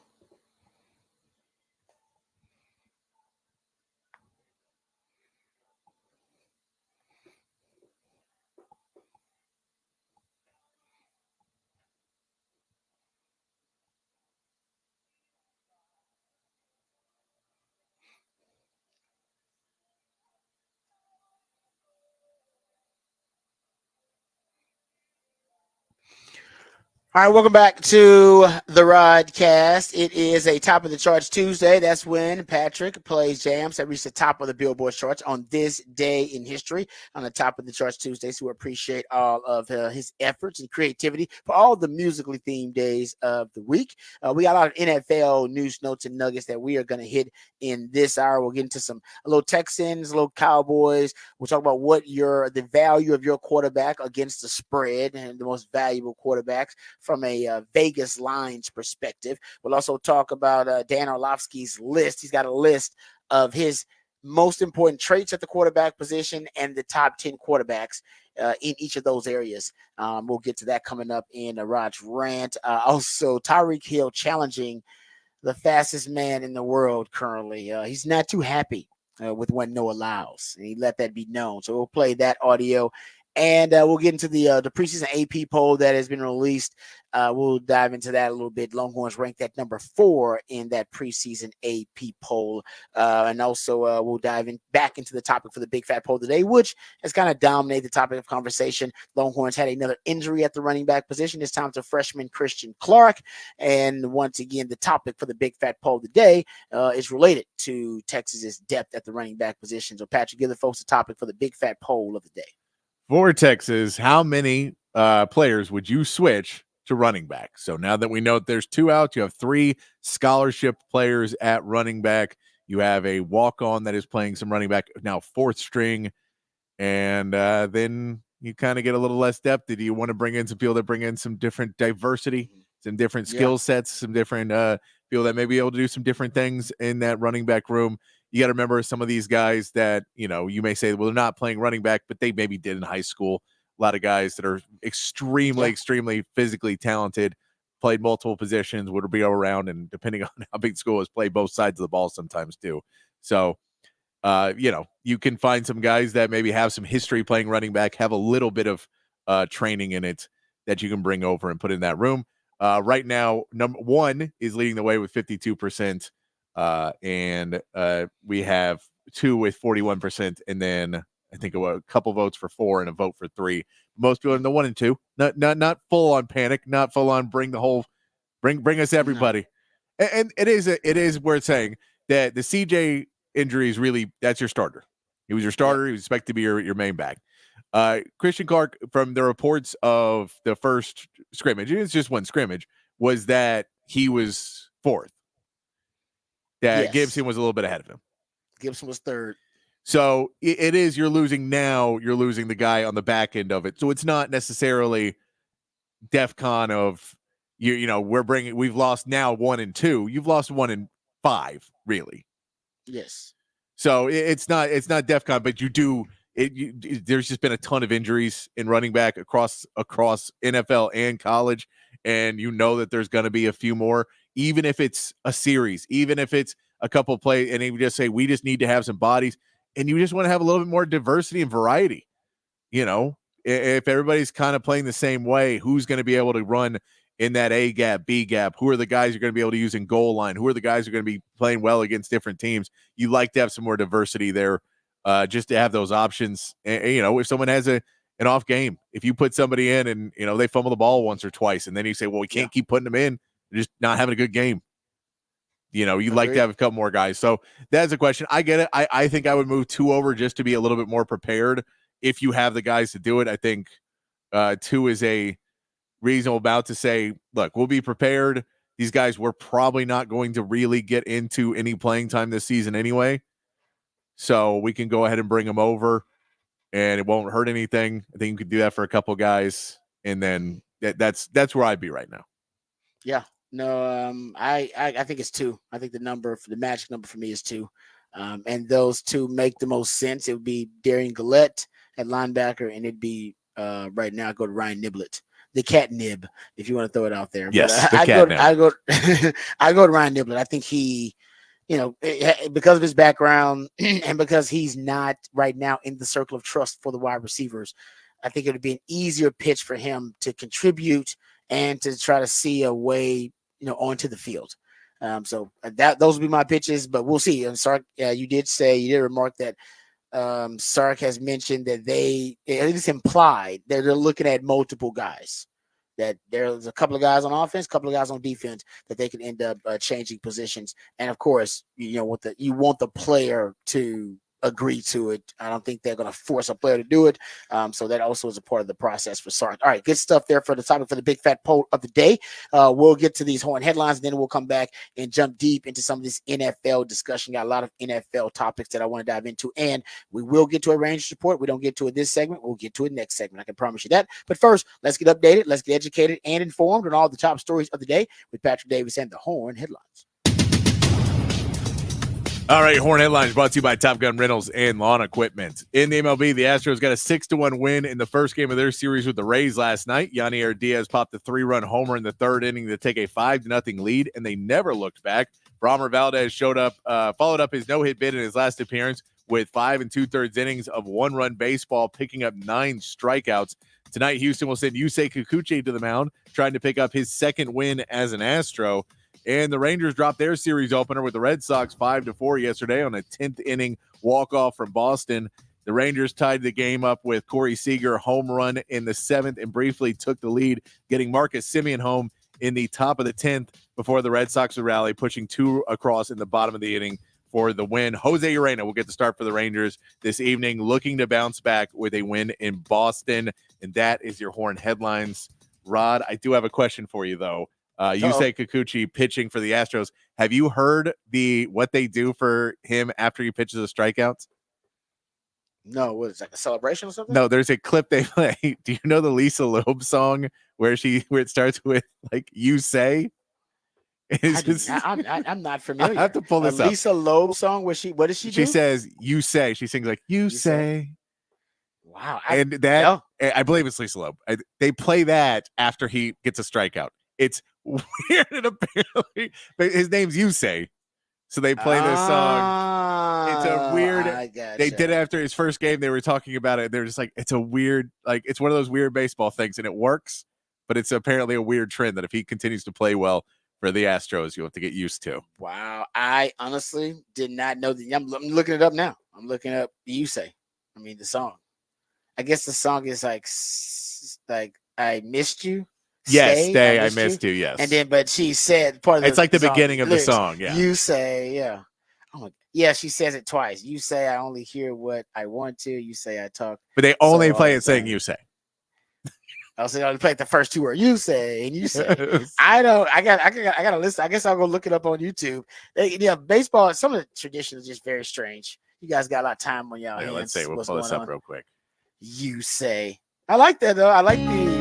All right, welcome back to the Rodcast. It is a top of the charts Tuesday. That's when Patrick plays jams that reach the top of the Billboard charts on this day in history on the top of the charts Tuesday. So we appreciate all of his efforts and creativity for all the musically themed days of the week. We got a lot of NFL news, notes, and nuggets that we are going to hit in this hour. We'll get into a little Texans, a little Cowboys. We'll talk about the value of your quarterback against the spread and the most valuable quarterbacks from a Vegas lines perspective. We'll also talk about Dan Orlovsky's list. He's got a list of his most important traits at the quarterback position and the top 10 quarterbacks in each of those areas. We'll get to that coming up in a Rod's rant. Also, Tyreek Hill challenging the fastest man in the world currently. He's not too happy with what Noah allows, and he let that be known. So we'll play that audio. And we'll get into the preseason AP poll that has been released. We'll dive into that a little bit. Longhorns ranked at number 4 in that preseason AP poll. And also we'll dive back into the topic for the Big Fat Poll today, which has kind of dominated the topic of conversation. Longhorns had another injury at the running back position. This time to freshman Christian Clark. And once again, the topic for the Big Fat Poll today is related to Texas's depth at the running back position. So Patrick, give the folks the topic for the Big Fat Poll of the day. For Texas, how many players would you switch to running back? So now that we know that there's 2 out, you have 3 scholarship players at running back. You have a walk-on that is playing some running back, now 4th string. And then you kind of get a little less depth. Do you want to bring in some people that bring in some different diversity, some different skill sets, some different people that may be able to do some different things in that running back room? You got to remember some of these guys that, you may say, well, they're not playing running back, but they maybe did in high school. A lot of guys that are extremely physically talented, played multiple positions, would be around, and depending on how big school is, play both sides of the ball sometimes too. So, you can find some guys that maybe have some history playing running back, have a little bit of training in it that you can bring over and put in that room. Right now, number 1 is leading the way with 52%. And we have 2 with 41%, and then I think a couple votes for 4 and a vote for 3. Most people are in the 1 and 2. Not full on panic, not full on bring us everybody. No. And it is worth saying that the CJ injury is really, that's your starter. He was your starter. He was expected to be your main back. Christian Clark, from the reports of the first scrimmage, it's just one scrimmage, was that he was 4th. That Gibson was a little bit ahead of him. Gibson was 3rd. So it is, you're losing the guy on the back end of it. So it's not necessarily DEFCON of, we've lost now 1 and 2. You've lost 1 and 5, really. Yes. So it's not DEFCON, but there's just been a ton of injuries in running back across NFL and college. And that there's going to be a few more, even if it's a series, even if it's a couple of plays, and they just say, we just need to have some bodies, and you just want to have a little bit more diversity and variety. If everybody's kind of playing the same way, who's going to be able to run in that A gap, B gap? Who are the guys you're going to be able to use in goal line? Who are the guys who are going to be playing well against different teams? You like to have some more diversity there, just to have those options. And if someone has an off game, if you put somebody in and they fumble the ball once or twice, and then you say, well, we can't keep putting them in, they're just not having a good game. You like to have a couple more guys. So that's a question. I get it. I think I would move 2 over just to be a little bit more prepared. If you have the guys to do it, I think 2 is a reasonable amount to say, look, we'll be prepared. These guys were probably not going to really get into any playing time this season anyway. So we can go ahead and bring them over, and it won't hurt anything. I think you could do that for a couple guys, and then that's where I'd be right now. Yeah. No, I think it's 2. I think the magic number for me is 2. And those 2 make the most sense. It would be Darian Gillette at linebacker, and it'd be right now I go to Ryan Niblett the cat nib, if you want to throw it out there. Yes, But the I cat go, nib. I go, I go to Ryan Niblett. I think he, because of his background and because he's not right now in the circle of trust for the wide receivers, I think it would be an easier pitch for him to contribute and to try to see a way, onto the field. So those would be my pitches, but we'll see. And Sark, you did remark that Sark has mentioned that it is implied that they're looking at multiple guys. That there's a couple of guys on offense, a couple of guys on defense that they can end up changing positions. And of course, you want the player to agree to it. I don't think they're going to force a player to do it. So that also is a part of the process for Sark. All right, good stuff there for the topic for the big fat poll of the day. We'll get to these horn headlines, and then we'll come back and jump deep into some of this NFL discussion. Got a lot of NFL topics that I want to dive into, and we will get to a Rangers report. We don't get to it this segment. We'll get to it next segment. I can promise you that. But first, let's get updated. Let's get educated and informed on all the top stories of the day with Patrick Davis and the horn headlines. All right, Horn headlines brought to you by Top Gun Rentals and Lawn Equipment. In the MLB, the Astros got a 6-1 win in the first game of their series with the Rays last night. Yanier Diaz popped a 3-run homer in the third inning to take a 5-0 lead, and they never looked back. Framber Valdez followed up his no-hit bid in his last appearance with 5 2/3 innings of one-run baseball, picking up 9 strikeouts. Tonight, Houston will send Yusei Kikuchi to the mound, trying to pick up his second win as an Astro. And the Rangers dropped their series opener with the Red Sox 5-4 yesterday on a 10th inning walk-off from Boston. The Rangers tied the game up with Corey Seager home run in the 7th and briefly took the lead, getting Marcus Semien home in the top of the 10th before the Red Sox would rally, pushing 2 across in the bottom of the inning for the win. Jose Urena will get the start for the Rangers this evening, looking to bounce back with a win in Boston. And that is your Horn headlines. Rod, I do have a question for you, though. Yusei Kikuchi pitching for the Astros. Have you heard what they do for him after he pitches a strikeout? No, what is that, a celebration or something? No, there's a clip they play. Do you know the Lisa Loeb song where it starts with like "You Say"? I'm not familiar. I have to pull this up. Lisa Loeb song where what does she do? She says "You Say." She sings like "You Say." Wow, I believe it's Lisa Loeb. They play that after he gets a strikeout. It's weird, and apparently his name's Yusei, so they play this song. It's a weird. They did it after his first game. They were talking about it. They're just like, it's a weird, it's one of those weird baseball things, and it works. But it's apparently a weird trend that if he continues to play well for the Astros, you'll have to get used to. Wow, I honestly did not know that. I'm looking it up now. I'm looking up Yusei. I mean the song. I guess the song is like I missed you. Stay, I missed you. Yes. And then, but she said part of it's like the beginning of lyrics, the song. Yeah. You say, yeah. Oh, yeah, she says it twice. You say, I only hear what I want to. You say, I talk. But they only play it saying you say. I was saying, I play the first 2 words. You say, and you say. I gotta listen. I guess I'll go look it up on YouTube. Baseball, some of the traditions are just very strange. You guys got a lot of time on y'all hands. Let's say we'll pull this up real quick. You say. I like that, though. I like you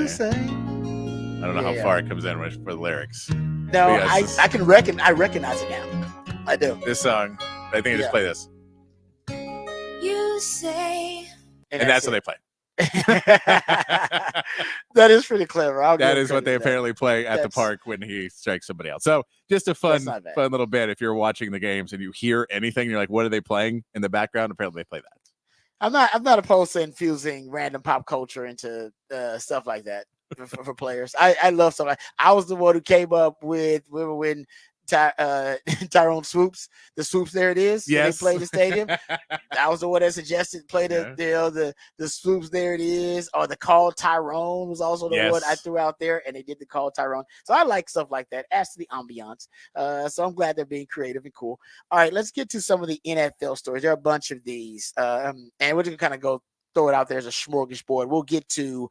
say. I don't know how far it comes in for the lyrics. No, I can recognize it now. I do. This song, I think I just play this. You say. And that's what they play. That is pretty clever. That is what they apparently play at the park when he strikes somebody else. So just a fun little bit. If you're watching the games and you hear anything, you're like, what are they playing in the background? Apparently they play that. I'm not opposed to infusing random pop culture into stuff like that for players. I love stuff like I was the one who came up with when Tyrone swoops the swoops. There it is. Yes, they played the stadium. I was the one that suggested play the swoops. There it is. Or the call Tyrone was also the one I threw out there, and they did the call Tyrone. So I like stuff like that. Adds to the ambiance. So I'm glad they're being creative and cool. All right, let's get to some of the NFL stories. There are a bunch of these, and we're just gonna kind of throw it out there as a smorgasbord. We'll get to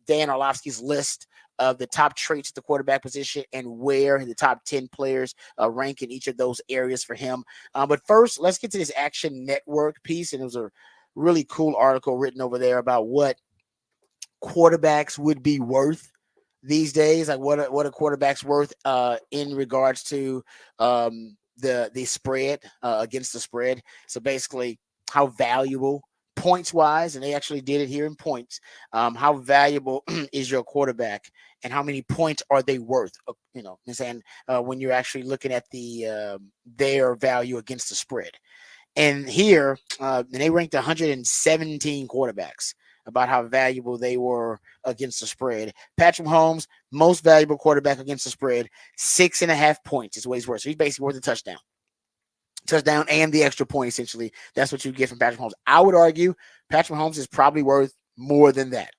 Dan Orlovsky's list of the top traits at the quarterback position and where the top 10 players rank in each of those areas for him. But first, let's get to this Action Network piece. And it was a really cool article written over there about what quarterbacks would be worth these days. Like what are quarterbacks worth in regards to the spread against the spread. So basically how valuable points wise, and they actually did it here in points. How valuable is your quarterback, and how many points are they worth? You know, I'm saying when you're actually looking at their value against the spread. And here, they ranked 117 quarterbacks about how valuable they were against the spread. Patrick Mahomes, most valuable quarterback against the spread, 6.5 points is what he's worth. So he's basically worth a touchdown. Touchdown and the extra point, essentially. That's what you get from Patrick Mahomes. I would argue Patrick Mahomes is probably worth more than that.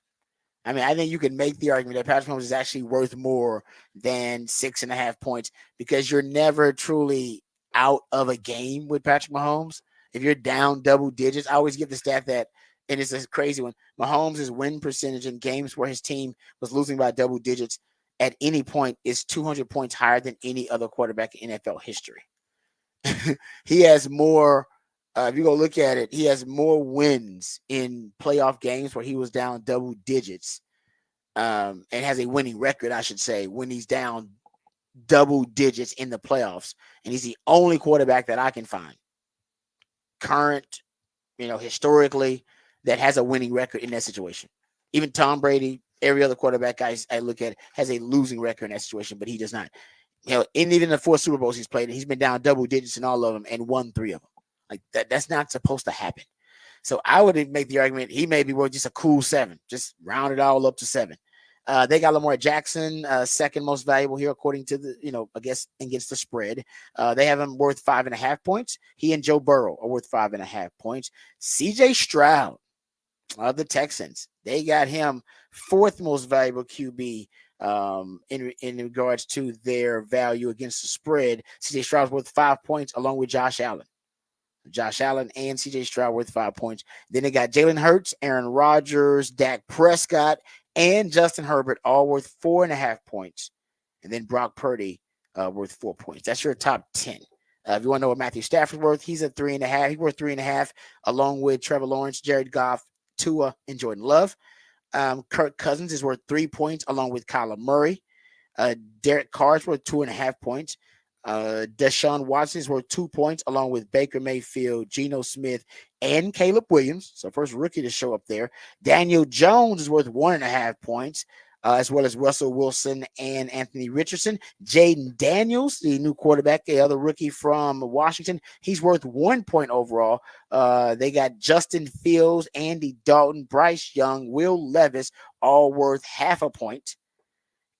I mean, I think you can make the argument that Patrick Mahomes is actually worth more than 6.5 points because you're never truly out of a game with Patrick Mahomes. If you're down double digits, I always give the stat that, and it's a crazy one, Mahomes' win percentage in games where his team was losing by double digits at any point is 200 points higher than any other quarterback in NFL history. He has more, if you go look at it, he has more wins in playoff games where he was down double digits and has a winning record, I should say, when he's down double digits in the playoffs. And he's the only quarterback that I can find current, historically, that has a winning record in that situation. Even Tom Brady, every other quarterback I look at has a losing record in that situation, but he does not. In even the 4 Super Bowls he's played, he's been down double digits in all of them and won 3 of them. Like that's not supposed to happen. So I would make the argument he may be worth just a cool 7, just round it all up to 7. They got Lamar Jackson, second most valuable here, according to the, I guess against the spread. They have him worth 5.5 points. He and Joe Burrow are worth 5.5 points. CJ Stroud of the Texans, they got him 4th most valuable QB in regards to their value against the spread. CJ Stroud's worth 5 points along with Josh Allen. Josh Allen and CJ Stroud worth 5 points. Then they got Jalen Hurts, Aaron Rodgers, Dak Prescott, and Justin Herbert, all worth 4.5 points. And then Brock Purdy worth 4 points. That's your top 10. If you want to know what Matthew Stafford's worth, he's at 3.5. He's worth 3.5, along with Trevor Lawrence, Jared Goff, Tua, and Jordan Love. Kirk Cousins is worth 3 points, along with Kyler Murray. Derek Carr is worth 2.5 points. Deshaun Watson is worth 2 points, along with Baker Mayfield, Geno Smith, and Caleb Williams. So first rookie to show up there. Daniel Jones is worth 1.5 points, as well as Russell Wilson and Anthony Richardson. Jaden Daniels, the new quarterback, the other rookie from Washington, he's worth 1 point overall. They got Justin Fields, Andy Dalton, Bryce Young, Will Levis, all worth 0.5 point.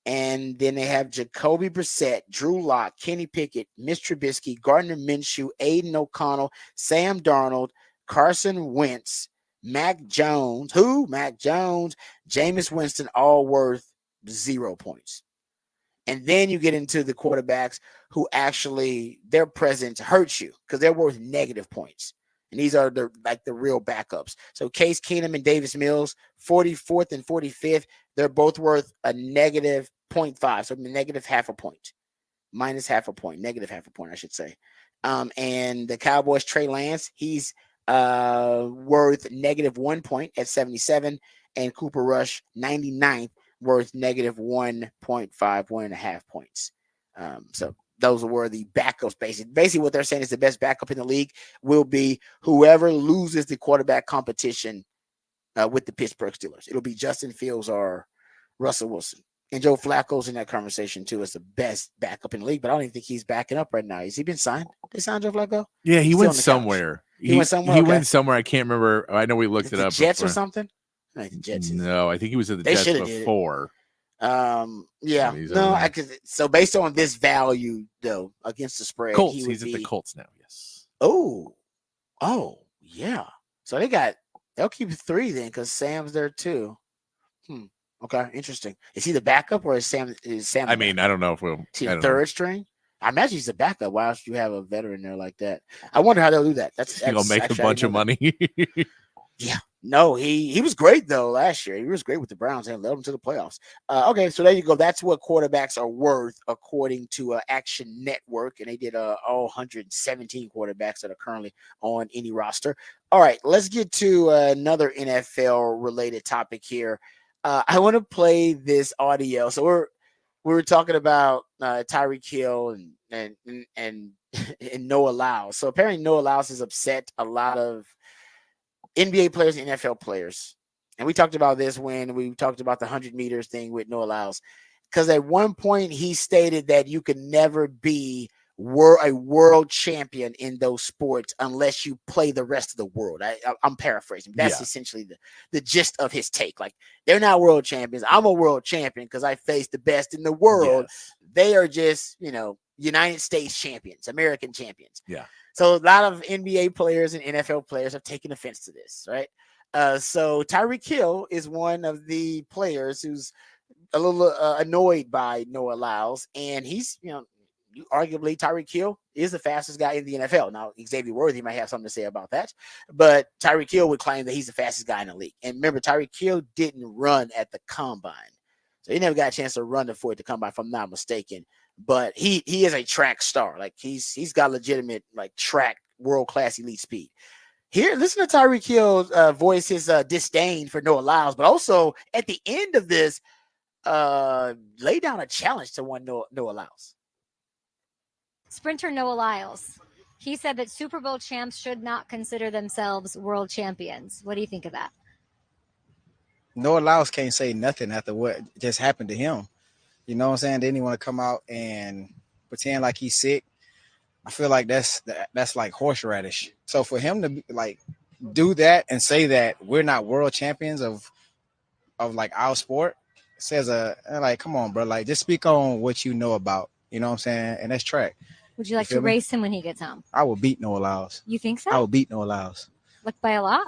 And then they have Jacoby Brissett, Drew Lock, Kenny Pickett, Mitch Trubisky, Gardner Minshew, Aiden O'Connell, Sam Darnold, Carson Wentz, Mac Jones, Jameis Winston, all worth 0 points. And then you get into the quarterbacks who actually their presence hurts you because they're worth negative points. And these are the real backups. So Case Keenum and Davis Mills, 44th and 45th, they're both worth a negative 0.5. So negative 0.5 point, minus 0.5 point, negative 0.5 point, I should say. And the Cowboys, Trey Lance, he's worth negative 1 point at 77. And Cooper Rush, 99th, worth negative 1.5, 1.5 points. So those were the backups. Basically, what they're saying is the best backup in the league will be whoever loses the quarterback competition with the Pittsburgh Steelers. It'll be Justin Fields or Russell Wilson. And Joe Flacco's in that conversation too as the best backup in the league, but I don't even think he's backing up right now. Has he been signed? They signed Joe Flacco? Yeah, he went somewhere. He went somewhere. He went somewhere. I can't remember. I know we looked it up. Jets before. Or something? No, the Jets. No, I think he was at the Jets before. Yeah. No, I could. So based on this value though, against the spread, Colts. He's at the Colts now. Yes. Oh, yeah. So they'll keep 3 then because Sam's there too. Okay, interesting. Is he the backup or is Sam? I mean, I don't know if is he the third string? I imagine he's the backup. Why else do you have a veteran there like that? I wonder how they'll do that. That's gonna make a bunch of money. Yeah. No, he was great though last year. He was great with the Browns and led them to the playoffs. Okay, so there you go. That's what quarterbacks are worth according to Action Network, and they did all 117 quarterbacks that are currently on any roster. All right, let's get to another NFL related topic here. I want to play this audio. So we were talking about Tyreek Hill and Noah Lyles. So apparently Noah Lyles has upset a lot of NBA players and NFL players. And we talked about this when we talked about the 100 meters thing with Noah Lyles. Because at one point he stated that you could never be a world champion in those sports unless you play the rest of the world. I'm paraphrasing. That's essentially the gist of his take. Like, they're not world champions. I'm a world champion because I face the best in the world. Yes. They are just, United States champions, American champions. Yeah. So a lot of NBA players and NFL players have taken offense to this, right? So Tyreek Hill is one of the players who's a little annoyed by Noah Lyles, and he's, arguably Tyreek Hill is the fastest guy in the NFL. Now, Xavier Worthy might have something to say about that, but Tyreek Hill would claim that he's the fastest guy in the league. And remember, Tyreek Hill didn't run at the combine, so he never got a chance to run before the combine, if I'm not mistaken. But he is a track star. Like, he's got legitimate, like, track world-class elite speed. Here, listen to Tyreek Hill voice his disdain for Noah Lyles, but also at the end of this, lay down a challenge to one Noah Lyles. Sprinter Noah Lyles. He said that Super Bowl champs should not consider themselves world champions. What do you think of that? Noah Lyles can't say nothing after what just happened to him. You know what I'm saying? Then he want to come out and pretend like he's sick. I feel like that's like horseradish. So for him to like do that and say that we're not world champions of like our sport says like, come on, bro. Like, just speak on what you know about. You know what I'm saying? And that's track. Would you like to race him when he gets home? I will beat Noah Lyles. You think so? I will beat Noah Lyles. Like, by a lot?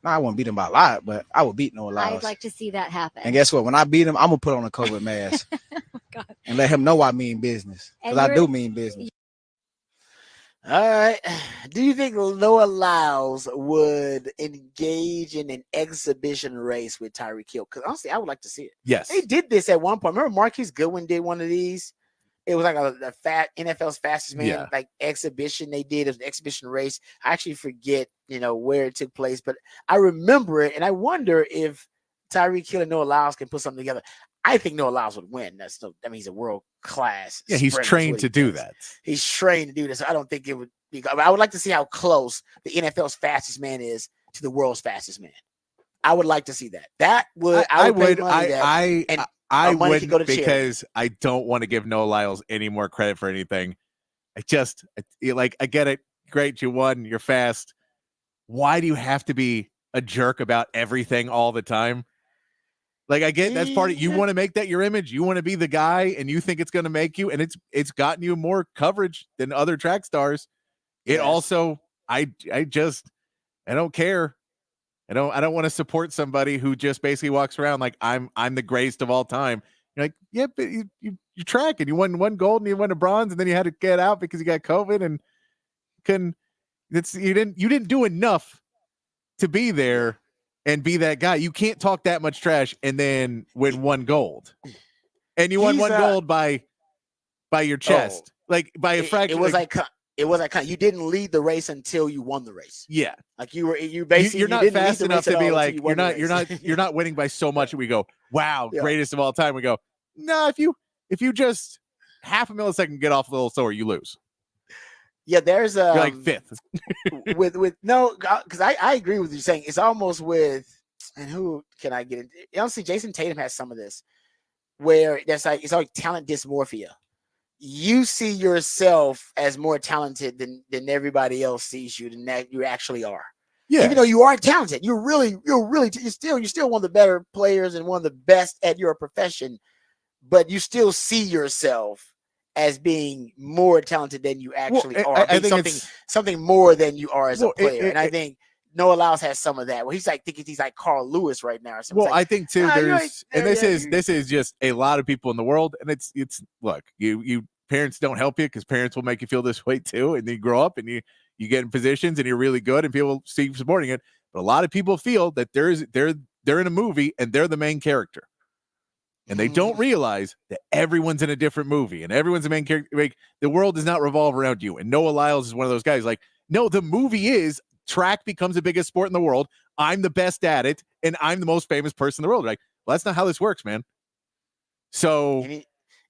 No, I wouldn't beat him by a lot, but I will beat Noah Lyles. I'd like to see that happen. And guess what? When I beat him, I'm going to put on a COVID mask and let him know I mean business. Because I do mean business. All right. Do you think Noah Lyles would engage in an exhibition race with Tyreek Hill? Because honestly, I would like to see it. Yes. They did this at one point. Remember Marquise Goodwin did one of these? It was like a fat NFL's fastest man, like exhibition they did. It was an exhibition race. I actually forget, where it took place, but I remember it. And I wonder if Tyreek Hill and Noah Lyles can put something together. I think Noah Lyles would win. He's a world class. Yeah, he's trained to do that. He's trained to do this. I don't think it would be. I would like to see how close the NFL's fastest man is to the world's fastest man. I would like to see that. That would I would. I would, because I don't want to give Noah Lyles any more credit for anything. I get it. Great, you won. You're fast. Why do you have to be a jerk about everything all the time? Like, I get that's part of you want to make that your image. You want to be the guy, and you think it's going to make you, and it's gotten you more coverage than other track stars. It also, I don't care. I don't want to support somebody who just basically walks around like I'm the greatest of all time. You're like, yeah, but you track and you won one gold and you won a bronze, and then you had to get out because you got COVID and you didn't do enough to be there and be that guy. You can't talk that much trash and then win one gold. And you won one gold by your chest. Like by a fraction. It was like you didn't lead the race until you won the race. Yeah, like you basically you're not fast enough to be like you're not winning by so much. We go, wow, greatest of all time. We go, no, if you just half a millisecond get off a little slower, you lose. Yeah, there's you're like fifth with no, because I agree with you saying it's almost with, and who can I get into? Honestly, Jason Tatum has some of this where it's like talent dysmorphia. You see yourself as more talented than everybody else sees you, than that you actually are. Yeah. Even though you aren't talented, you're still one of the better players and one of the best at your profession, but you still see yourself as being more talented than you actually are. I think something more than you are as a player. And I think Noah Lyles has some of that. Well, he's like Carl Lewis right now. Or something. Well, I think too. This is just a lot of people in the world, and it's look, you parents don't help you because parents will make you feel this way too, and then you grow up and you get in positions and you're really good and people see you supporting it. But a lot of people feel that they're in a movie and they're the main character, and they don't realize that everyone's in a different movie and everyone's the main character. Like, the world does not revolve around you. And Noah Lyles is one of those guys. Like, no, the movie is. Track becomes the biggest sport in the world. I'm the best at it, and I'm the most famous person in the world. Like, well, that's not how this works, man. So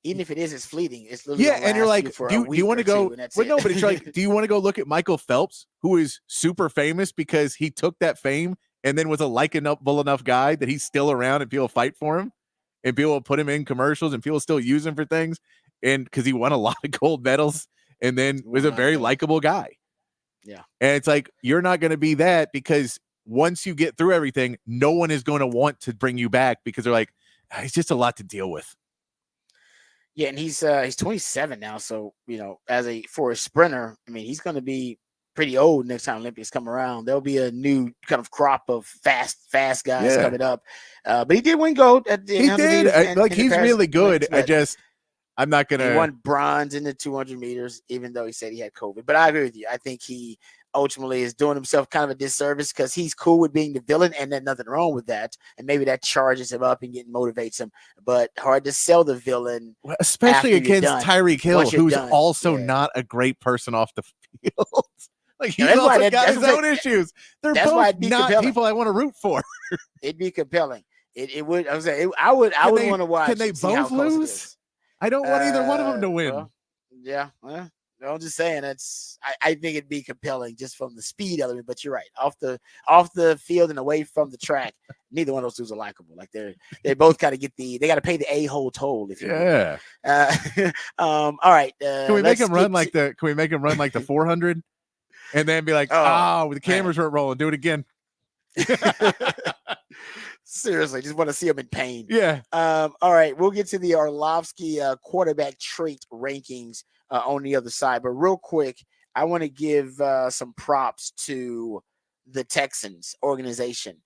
even if it is, it's fleeting. It's literally Yeah, gonna and you're last like, you for do a you week want to or go? two, and that's Well, it. no, but it's like, do you want to go look at Michael Phelps, who is super famous because he took that fame and then was a likable enough guy that he's still around and people fight for him and people will put him in commercials and people still use him for things, and because he won a lot of gold medals and then was a very likable guy. Yeah. And it's like, you're not going to be that, because once you get through everything, no one is going to want to bring you back because they're like, it's just a lot to deal with. Yeah, and he's 27 now, so for a sprinter, I mean, he's going to be pretty old next time Olympics come around. There'll be a new kind of crop of fast guys coming up. But he did win gold at the He did. He's really good. I'm not gonna. He won bronze in the 200 meters, even though he said he had COVID. But I agree with you. I think he ultimately is doing himself kind of a disservice because he's cool with being the villain, and there's nothing wrong with that. And maybe that charges him up and motivates him. But hard to sell the villain, especially against Tyreek Hill, who's also not a great person off the field. Like, he's also got his own issues. They're both not people I want to root for. It'd be compelling. It would. I was saying, I would want to watch. Can they both lose? I don't want either one of them to win. Well, I'm just saying I think it'd be compelling just from the speed element. But you're right, off the field and away from the track, neither one of those dudes are likable. Like they both got to they got to pay the a-hole toll. If you will. All right. Can we make him run like the? Can we make him run like the 400, and then be like, the cameras weren't rolling. Do it again. Seriously, just want to see him in pain. Yeah. All right, we'll get to the Orlovsky quarterback trait rankings on the other side, but real quick, I want to give some props to the Texans organization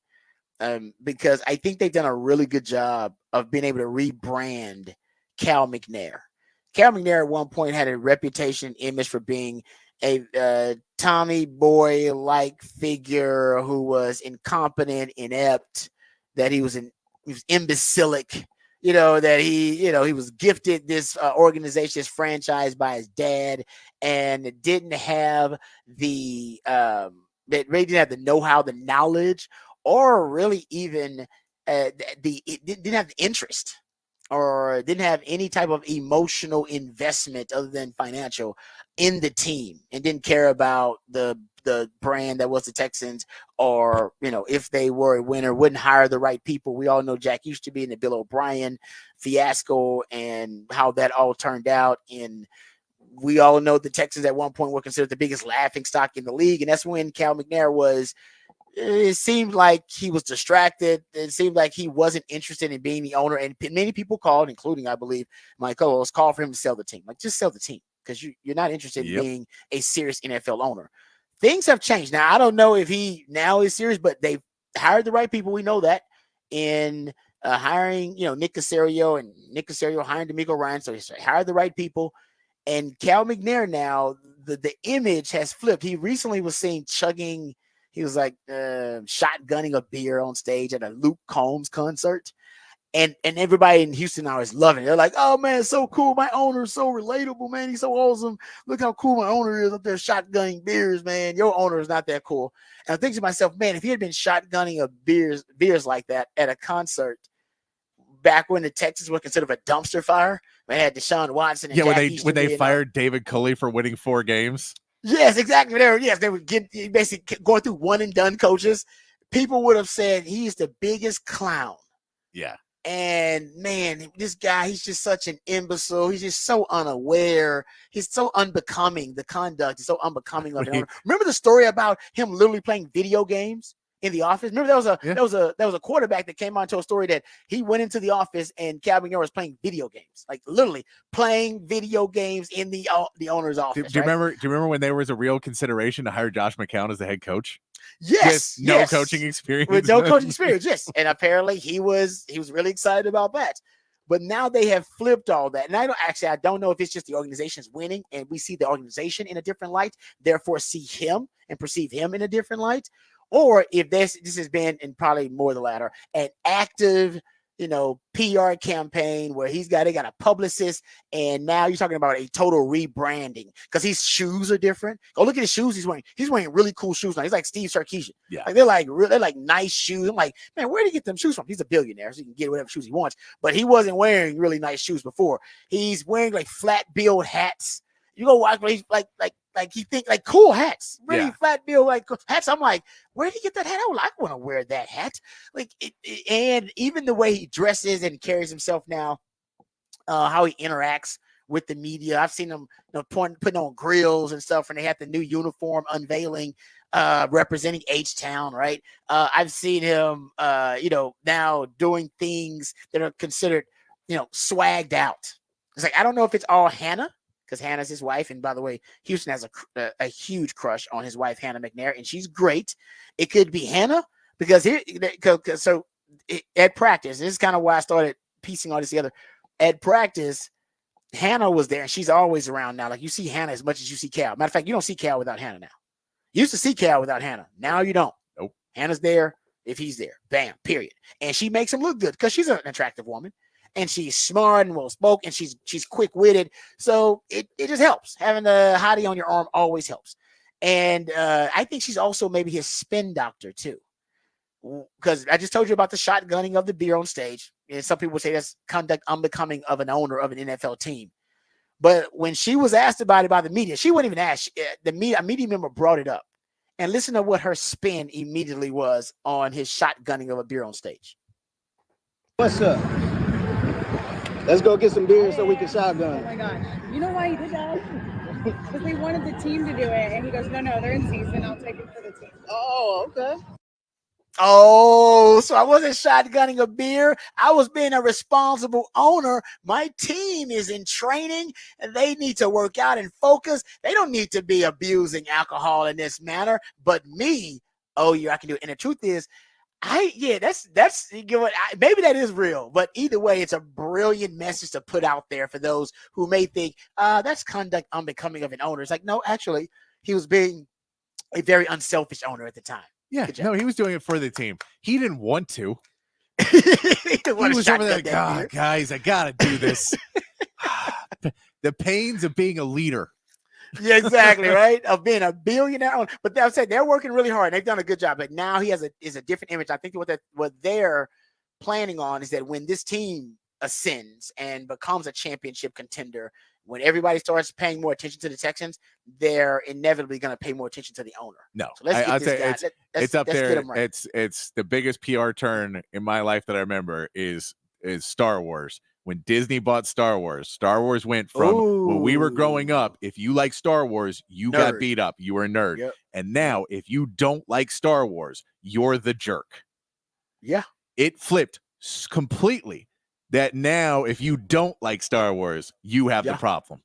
because I think they've done a really good job of being able to rebrand Cal McNair. Cal McNair at one point had a reputation, image for being a Tommy Boy-like figure who was incompetent, inept, that he was imbecilic, that he was gifted this organization, this franchise by his dad, and didn't have the that really didn't have the know-how, the knowledge, or really even it didn't have the interest, or didn't have any type of emotional investment other than financial in the team, and didn't care about the brand that was the Texans, or if they were a winner, wouldn't hire the right people. We all know Jack used to be in the Bill O'Brien fiasco and how that all turned out. And we all know the Texans at one point were considered the biggest laughing stock in the league, and that's when Cal McNair was. It seemed like he was distracted. It seemed like he wasn't interested in being the owner, and many people called, including I believe my co-host, called for him to sell the team. Like, just sell the team because you're not interested in being a serious NFL owner. Things have changed. Now, I don't know if he now is serious, but they've hired the right people. We know that in hiring, Nick Caserio, and Nick Caserio hiring D'Amico Ryan. So he hired the right people. And Cal McNair now, the image has flipped. He recently was seen chugging. He was like shotgunning a beer on stage at a Luke Combs concert. And everybody in Houston now is loving it. They're like, oh, man, so cool. My owner is so relatable, man. He's so awesome. Look how cool my owner is up there shotgunning beers, man. Your owner is not that cool. And I think to myself, man, if he had been shotgunning beers like that at a concert back when the Texans were considered a dumpster fire, they had Deshaun Watson. And when they fired David Culley for winning 4 games. Yes, exactly. They would get basically going through one and done coaches. People would have said he's the biggest clown. Yeah. And man, this guy, he's just such an imbecile. He's just so unaware. He's so unbecoming. The conduct is so unbecoming of an owner. Remember the story about him literally playing video games in the office? Remember there was a quarterback that came on to a story that he went into the office and Cal McNair was playing video games, like literally playing video games in the owner's office. Do you remember when there was a real consideration to hire Josh McCown as the head coach? Yes, no coaching experience. With no coaching experience, yes. And apparently he was really excited about that. But now they have flipped all that. And I don't know if it's just the organization's winning and we see the organization in a different light, therefore see him and perceive him in a different light, or if this has been, and probably more the latter, an active PR campaign where they got a publicist, and now you're talking about a total rebranding because his shoes are different. Go look at his shoes he's wearing. He's wearing really cool shoes now. He's like Steve Sarkisian. Yeah. Like they're like nice shoes. I'm like, man, where did he get them shoes from? He's a billionaire, so he can get whatever shoes he wants. But he wasn't wearing really nice shoes before. He's wearing like flat billed hats. You go watch, like he think like cool hats, really flat bill like hats. I'm like, where did he get that hat? I want to wear that hat. Like, and even the way he dresses and carries himself now, how he interacts with the media. I've seen him, putting on grills and stuff, and they had the new uniform unveiling, representing H-Town, right? I've seen him, now doing things that are considered, swagged out. It's like, I don't know if it's all Hannah, because Hannah's his wife. And by the way, Houston has a huge crush on his wife, Hannah McNair, and she's great. It could be Hannah because at practice, this is kind of why I started piecing all this together. At practice, Hannah was there, and she's always around now. Like, you see Hannah as much as you see Cal. Matter of fact, you don't see Cal without Hannah now. You used to see Cal without Hannah. Now you don't. Nope. Hannah's there if he's there. Bam, period. And she makes him look good because she's an attractive woman. And she's smart and well spoken, and she's quick-witted. So it just helps. Having a hottie on your arm always helps. And I think she's also maybe his spin doctor too. Because I just told you about the shotgunning of the beer on stage. And some people say that's conduct unbecoming of an owner of an NFL team. But when she was asked about it by the media, she wouldn't even ask. A media member brought it up. And listen to what her spin immediately was on his shotgunning of a beer on stage. What's up? Let's go get some beer so we can shotgun. Oh my gosh. You know why he did that? Because they wanted the team to do it. And he goes, no, they're in season. I'll take it for the team. Oh, okay. Oh, so I wasn't shotgunning a beer. I was being a responsible owner. My team is in training and they need to work out and focus. They don't need to be abusing alcohol in this manner. But me, I can do it. And the truth is, that's maybe that is real, but either way, it's a brilliant message to put out there for those who may think that's conduct unbecoming of an owner. It's like, no, actually, he was being a very unselfish owner at the time. Yeah, no, he was doing it for the team. He didn't want to. he was over there, God, guys, I gotta do this. The pains of being a leader. Yeah, exactly, right? Of being a billionaire owner. But I'll say they're working really hard. They've done a good job. But now he is a different image. I think what they're planning on is that when this team ascends and becomes a championship contender, when everybody starts paying more attention to the Texans, they're inevitably going to pay more attention to the owner. No, so let's get this guy. It's up there. Right. It's the biggest PR turn in my life that I remember is Star Wars. When Disney bought Star Wars went from when we were growing up, if you like Star Wars, you got beat up. You were a nerd. Yep. And now, if you don't like Star Wars, you're the jerk. Yeah. It flipped completely. That now, if you don't like Star Wars, you have the problem.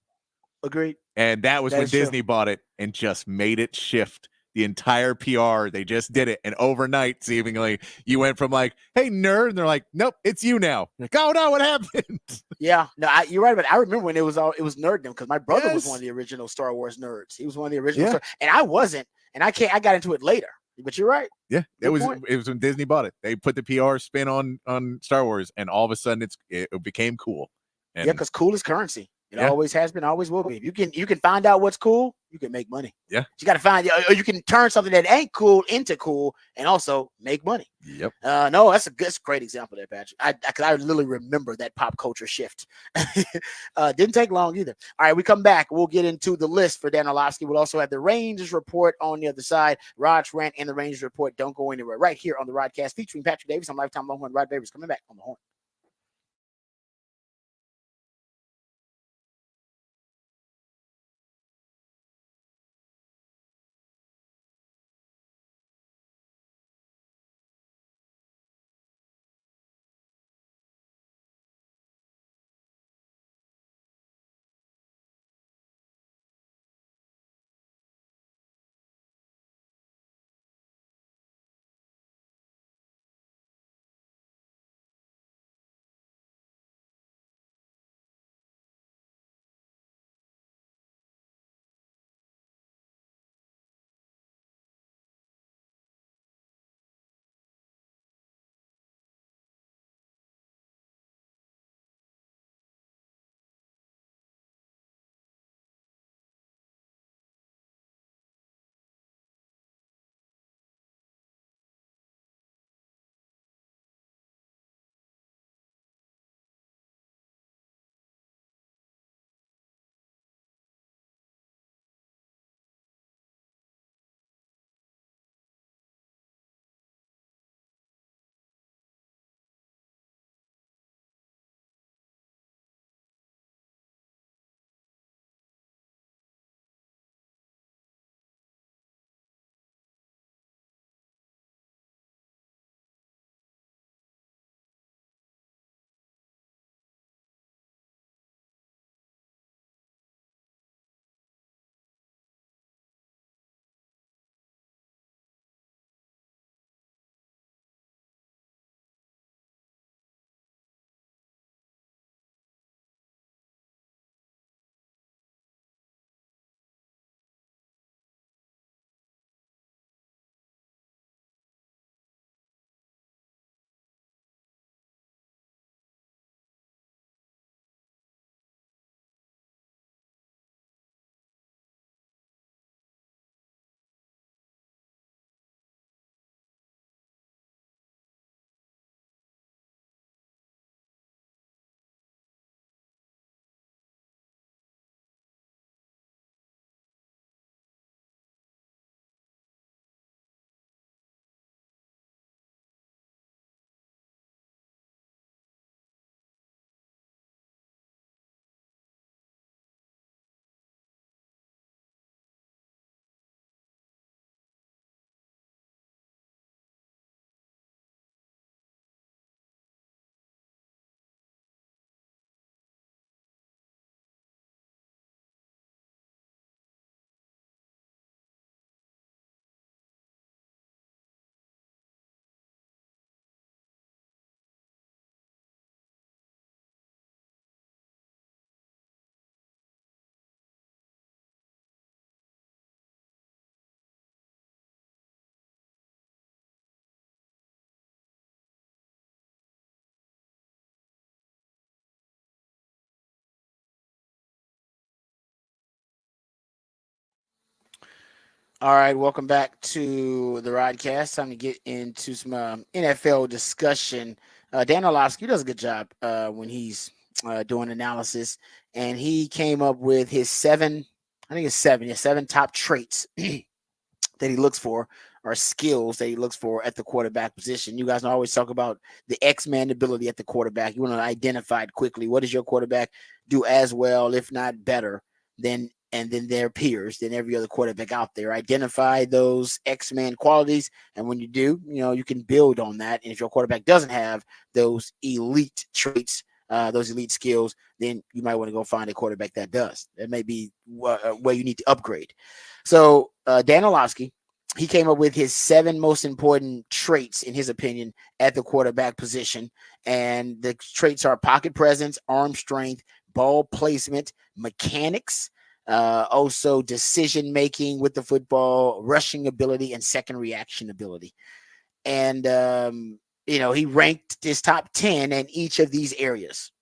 Agreed. And that was when Disney bought it and just made it shift. The entire PR, they just did it. And overnight, seemingly, you went from like, hey, nerd, and they're like, nope, it's you now. You're like, oh, no, what happened? Yeah, no, you're right. But I remember when it was nerddom because my brother was one of the original Star Wars nerds. He was one of the original, and I wasn't. And I got into it later. But you're right. Yeah, it was when Disney bought it. They put the PR spin on Star Wars, and all of a sudden it became cool. And because cool is currency. It always has been, always will be. If you can find out what's cool, you can make money. Yeah. You got to find, or you can turn something that ain't cool into cool and also make money. Yep. No, that's a great example there, Patrick. Because I literally remember that pop culture shift. Didn't take long either. All right, we come back. We'll get into the list for Dan Orlovsky. We'll also have the Rangers report on the other side. Rod's rant and the Rangers report. Don't go anywhere. Right here on the Rodcast featuring Patrick Davis. I'm Lifetime Longhorn. Rod Davis coming back on the horn. All right, welcome back to the Rodcast. Time to get into some NFL discussion. Dan Orlovsky does a good job when he's doing analysis, and he came up with his seven top traits that he looks for, or skills that he looks for at the quarterback position. You guys always talk about the X-man ability at the quarterback. You want to identify it quickly. What does your quarterback do as well, if not better, than their peers, than every other quarterback out there? Identify those X-man qualities, and when you do, you can build on that. And if your quarterback doesn't have those elite traits, those elite skills, then you might want to go find a quarterback that does. That may be where you need to upgrade. So Dan Orlovsky, he came up with his 7 most important traits, in his opinion, at the quarterback position. And the traits are pocket presence, arm strength, ball placement, mechanics, also decision-making with the football, rushing ability, and second reaction ability. And, he ranked his top 10 in each of these areas.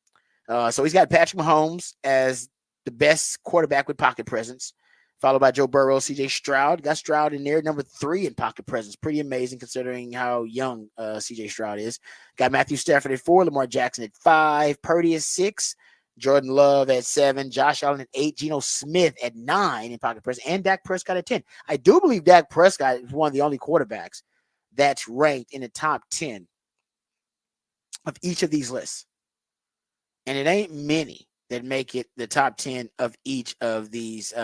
So he's got Patrick Mahomes as the best quarterback with pocket presence, followed by Joe Burrow, CJ Stroud. Got Stroud in there, number 3 in pocket presence. Pretty amazing considering how young CJ Stroud is. Got Matthew Stafford at 4, Lamar Jackson at 5, Purdy at 6, Jordan Love at 7, Josh Allen at 8, Geno Smith at 9 in pocket presence, and Dak Prescott at 10. I do believe Dak Prescott is one of the only quarterbacks that's ranked in the top 10 of each of these lists. And it ain't many that make it the top 10 of each of these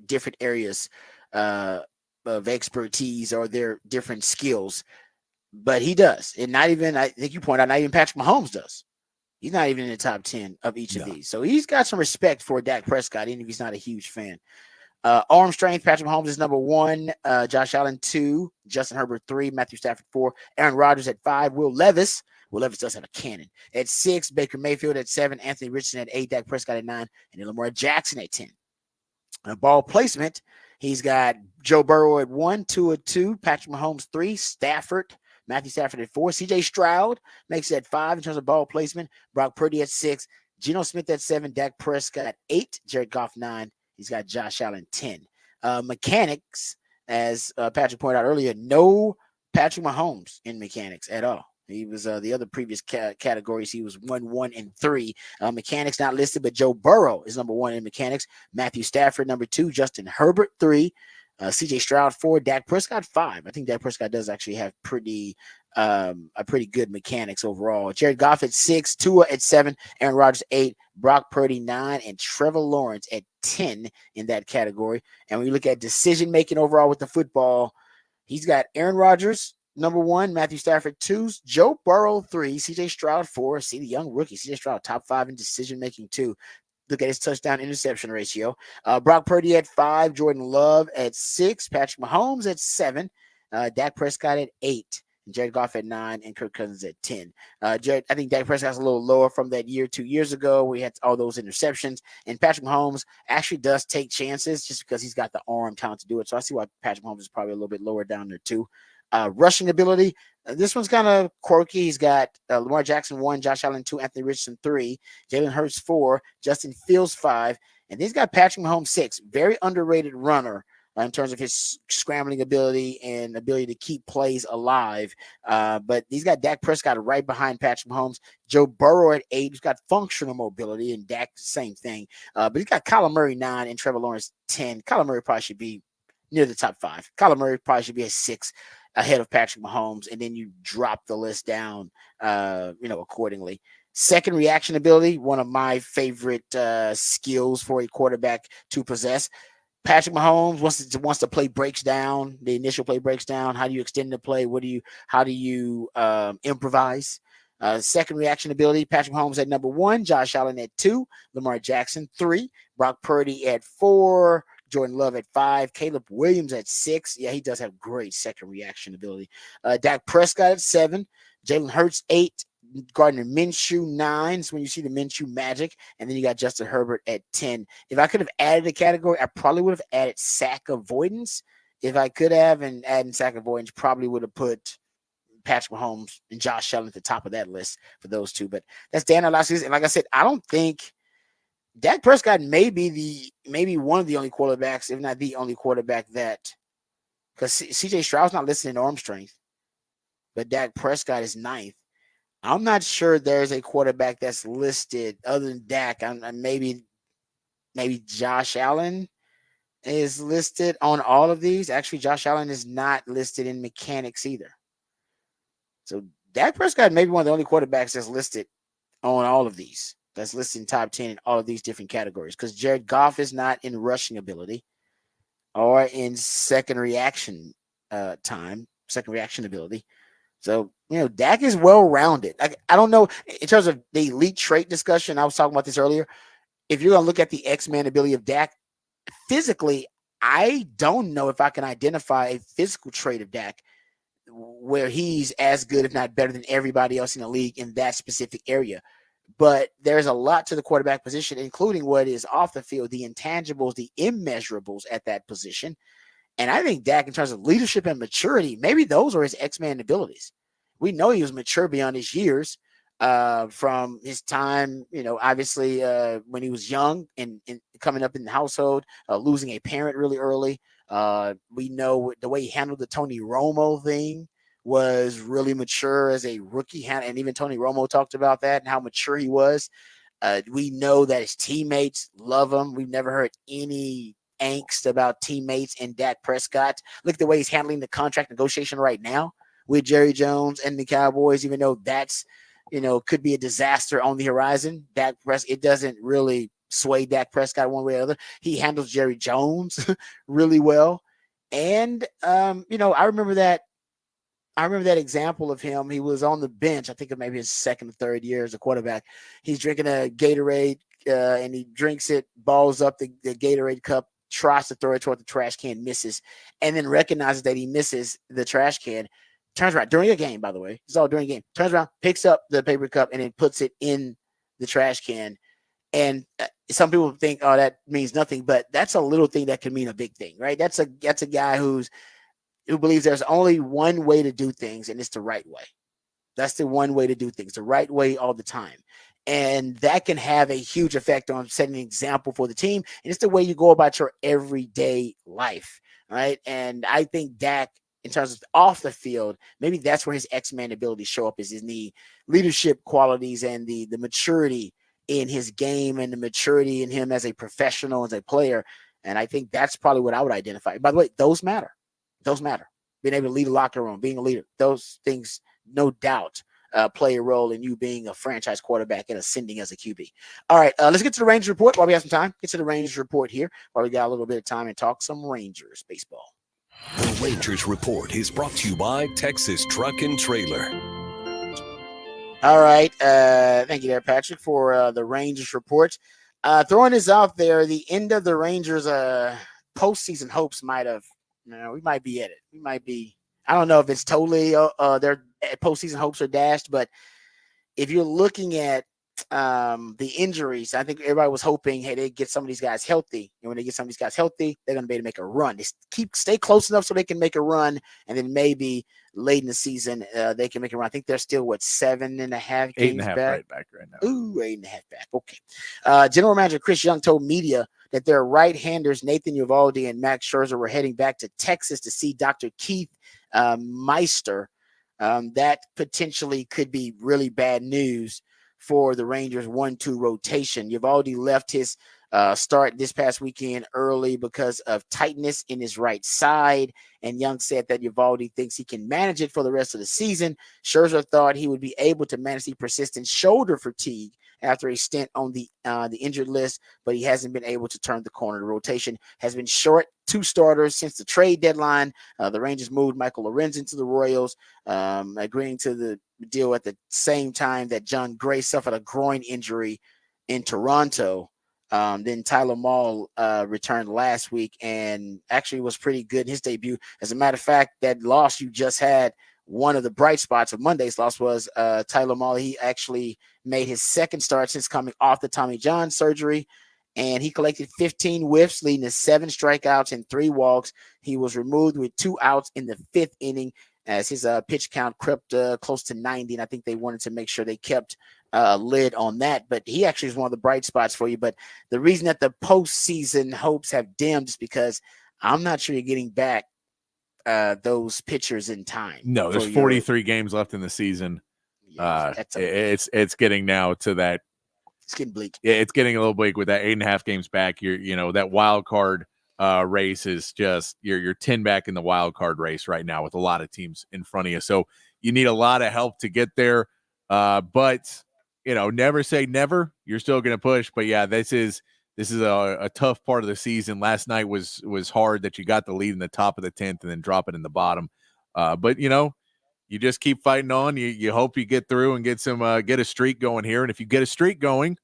different areas of expertise or their different skills. But he does. And not even, I think you point out, not even Patrick Mahomes does. He's not even in the top 10 of each of these. So he's got some respect for Dak Prescott, even if he's not a huge fan. Arm strength, Patrick Mahomes is number 1, Josh Allen 2, Justin Herbert 3, Matthew Stafford 4, Aaron Rodgers at 5, Will Levis does have a cannon at 6, Baker Mayfield at 7, Anthony Richardson at 8, Dak Prescott at 9, and then Lamar Jackson at 10. Ball placement, he's got Joe Burrow at 1, Tua at 2, Patrick Mahomes 3, Matthew Stafford at 4, CJ Stroud makes it at 5 in terms of ball placement, Brock Purdy at 6, Geno Smith at 7, Dak Prescott at 8, Jared Goff 9, he's got Josh Allen 10. Mechanics, as Patrick pointed out earlier, no Patrick Mahomes in mechanics at all. He was the other previous categories. He was 1, 1, and 3. Mechanics not listed, but Joe Burrow is number 1 in mechanics. Matthew Stafford number 2. Justin Herbert 3. CJ Stroud 4. Dak Prescott 5. I think Dak Prescott does actually have a pretty good mechanics overall. Jared Goff at 6. Tua at 7. Aaron Rodgers 8. Brock Purdy 9, and Trevor Lawrence at 10 in that category. And when you look at decision making overall with the football, he's got Aaron Rodgers number 1, Matthew Stafford 2, Joe Burrow 3, CJ Stroud 4. See the young rookie, CJ Stroud top 5 in decision making too. Look at his touchdown interception ratio. Brock Purdy at 5, Jordan Love at 6, Patrick Mahomes at 7, Dak Prescott at 8, Jared Goff at 9, and Kirk Cousins at 10. I think Dak Prescott's a little lower from that year 2 years ago where he had all those interceptions. And Patrick Mahomes actually does take chances just because he's got the arm talent to do it. So I see why Patrick Mahomes is probably a little bit lower down there too. Rushing ability, this one's kind of quirky. He's got Lamar Jackson 1, Josh Allen 2, Anthony Richardson 3, Jalen Hurts 4, Justin Fields 5, and he's got Patrick Mahomes 6. Very underrated runner in terms of his scrambling ability and ability to keep plays alive. But he's got Dak Prescott right behind Patrick Mahomes. Joe Burrow at 8. He's got functional mobility, and Dak, same thing. But he's got Kyler Murray 9 and Trevor Lawrence 10. Kyler Murray probably should be near the top 5. Kyler Murray probably should be a 6 ahead of Patrick Mahomes, and then you drop the list down, accordingly. Second reaction ability, one of my favorite skills for a quarterback to possess. Patrick Mahomes once the play breaks down, the initial play breaks down. How do you extend the play? How do you improvise? Second reaction ability, Patrick Mahomes at number 1, Josh Allen at 2, Lamar Jackson 3, Brock Purdy at 4, Jordan Love at 5, Caleb Williams at 6. Yeah, he does have great second reaction ability. Dak Prescott at 7, Jalen Hurts 8, Gardner Minshew 9. So when you see the Minshew magic, and then you got Justin Herbert at 10. If I could have added a category, I probably would have added sack avoidance. If I could have, and adding sack avoidance, probably would have put Patrick Mahomes and Josh Allen at the top of that list for those two. But that's Dan Orlovsky. And like I said, I don't think Dak Prescott may be one of the only quarterbacks, if not the only quarterback, that because CJ Stroud's not listed in arm strength, but Dak Prescott is 9th. I'm not sure there's a quarterback that's listed other than Dak. Maybe Josh Allen is listed on all of these. Actually, Josh Allen is not listed in mechanics either. So Dak Prescott may be one of the only quarterbacks that's listed on all of these. That's listed in top 10 in all of these different categories, because Jared Goff is not in rushing ability or in second reaction ability. So, Dak is well-rounded. I don't know, in terms of the elite trait discussion, I was talking about this earlier. If you're going to look at the X-Man ability of Dak, physically, I don't know if I can identify a physical trait of Dak where he's as good, if not better, than everybody else in the league in that specific area. But there's a lot to the quarterback position, including what is off the field, the intangibles, the immeasurables at that position. And I think Dak, in terms of leadership and maturity, maybe those are his X-Man abilities. We know he was mature beyond his years from his time, obviously when he was young and coming up in the household, losing a parent really early. We know the way he handled the Tony Romo thing was really mature as a rookie. And even Tony Romo talked about that and how mature he was. We know that his teammates love him. We've never heard any angst about teammates and Dak Prescott. Look at the way he's handling the contract negotiation right now with Jerry Jones and the Cowboys, even though that's, could be a disaster on the horizon. It doesn't really sway Dak Prescott one way or other. He handles Jerry Jones really well. And, I remember that example of him. He was on the bench, I think it maybe his second or third year as a quarterback. He's drinking a Gatorade and he drinks it, balls up the Gatorade cup, tries to throw it toward the trash can, misses, and then recognizes that he misses the trash can, turns around during a game, by the way. It's all during a game. Turns around, picks up the paper cup, and then puts it in the trash can. And some people think, oh, that means nothing, but that's a little thing that can mean a big thing, right? That's a guy who believes there's only one way to do things, and it's the right way. That's the one way to do things, the right way all the time. And that can have a huge effect on setting an example for the team. And it's the way you go about your everyday life, right? And I think Dak, in terms of off the field, maybe that's where his X-Man abilities show up, is in the leadership qualities and the maturity in his game and the maturity in him as a professional, as a player. And I think that's probably what I would identify. By the way, those matter. Those matter. Being able to lead a locker room, being a leader, those things, no doubt, play a role in you being a franchise quarterback and ascending as a QB. All right, let's get to the Rangers report while we have some time. Get to the Rangers report here while we got a little bit of time and talk some Rangers baseball. The Rangers report is brought to you by Texas Truck and Trailer. All right, thank you there, Patrick, for the Rangers report. Throwing this out there, the end of the Rangers postseason hopes might have, we might be at it. We might be. I don't know if it's totally their postseason hopes are dashed, but if you're looking at the injuries, I think everybody was hoping, hey, they get some of these guys healthy, and when they get some of these guys healthy, they're going to be able to make a run. They stay close enough so they can make a run, and then maybe late in the season they can make a run. I think they're still 7.5 games back. Right back right now. Ooh, 8.5 back. Okay. General Manager Chris Young told media that their right-handers Nathan Eovaldi and Max Scherzer were heading back to Texas to see Dr. Keith Meister. That potentially could be really bad news for the Rangers 1-2 rotation. Eovaldi left his start this past weekend early because of tightness in his right side, and Young said that Eovaldi thinks he can manage it for the rest of the season. Scherzer thought he would be able to manage the persistent shoulder fatigue after a stint on the injured list, but he hasn't been able to turn the corner. The rotation has been short, 2 starters since the trade deadline. The Rangers moved Michael Lorenzen to the Royals, agreeing to the deal at the same time that John Gray suffered a groin injury in Toronto. Then Tyler Mahle returned last week and actually was pretty good in his debut. As a matter of fact, that loss you just had, one of the bright spots of Monday's loss was Tyler Mahle. He actually made his second start since coming off the Tommy John surgery, and he collected 15 whiffs, leading to 7 strikeouts and 3 walks. He was removed with 2 outs in the 5th inning as his pitch count crept close to 90, and I think they wanted to make sure they kept a lid on that. But he actually is one of the bright spots for you. But the reason that the postseason hopes have dimmed is because I'm not sure you're getting back those pitchers in time. No, there's 43 games left in the season. It's getting now to that. It's getting bleak. It's getting a little bleak with that 8.5 games back. That wild card race is just you're 10 back in the wild card race right now with a lot of teams in front of you. So you need a lot of help to get there. But never say never. You're still going to push. But yeah, this is a tough part of the season. Last night was hard that you got the lead in the top of the 10th and then drop it in the bottom. But you just keep fighting on. You hope you get through and get a streak going here. And if you get a streak going,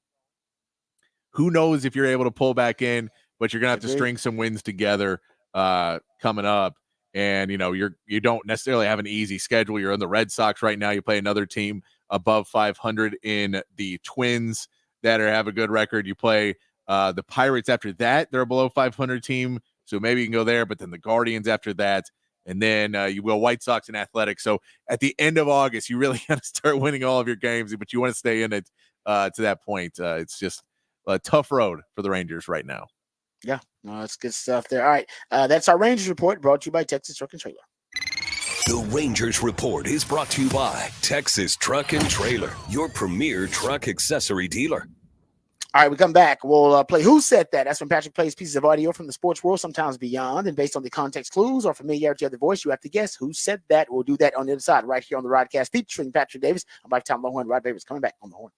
who knows if you're able to pull back in, but you're going to have to string some wins together coming up. And, you don't necessarily have an easy schedule. You're on the Red Sox right now. You play another team above 500 in the Twins that have a good record. You play the Pirates after that. They're a below 500 team. So maybe you can go there, but then the Guardians after that. And then you go White Sox and Athletics. So at the end of August, you really got to start winning all of your games, but you want to stay in it to that point. It's just a tough road for the Rangers right now. Yeah, no, that's good stuff there. All right, that's our Rangers Report brought to you by Texas Truck and Trailer. The Rangers Report is brought to you by Texas Truck and Trailer, your premier truck accessory dealer. All right, we come back. We'll play Who Said That? That's when Patrick plays pieces of audio from the sports world, sometimes beyond. And based on the context clues or familiarity of the voice, you have to guess who said that. We'll do that on the other side, right here on the Rodcast, featuring Patrick Davis. I'm Mike Tom Longhorn. Rod Davis coming back on the horn.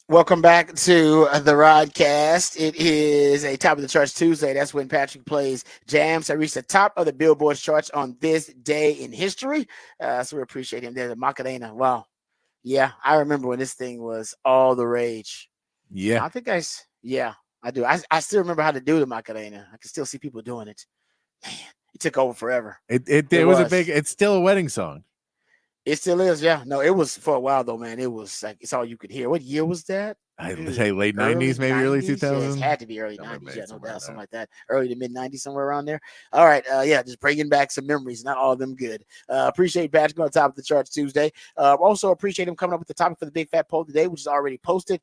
Welcome back to the Rodcast. It is a top of the charts Tuesday. That's when Patrick plays jams that reach the top of the Billboard charts on this day in history. So we appreciate him. There's a Macarena. Wow. Yeah, I remember when this thing was all the rage. Yeah. I do. I still remember how to do the Macarena. I can still see people doing it. Man, it took over forever. It was a big, it's still a wedding song. It still is, yeah. No, it was for a while though, man. It was like it's all you could hear. What year was that? I'd say late 90s, maybe early 2000s. Yeah, it had to be early 90s, yeah, no doubt, something like that. Early to mid 90s, somewhere around there. All right, just bringing back some memories, not all of them good. Appreciate Patrick on top of the charts Tuesday. Also appreciate him coming up with the topic for the big fat poll today, which is already posted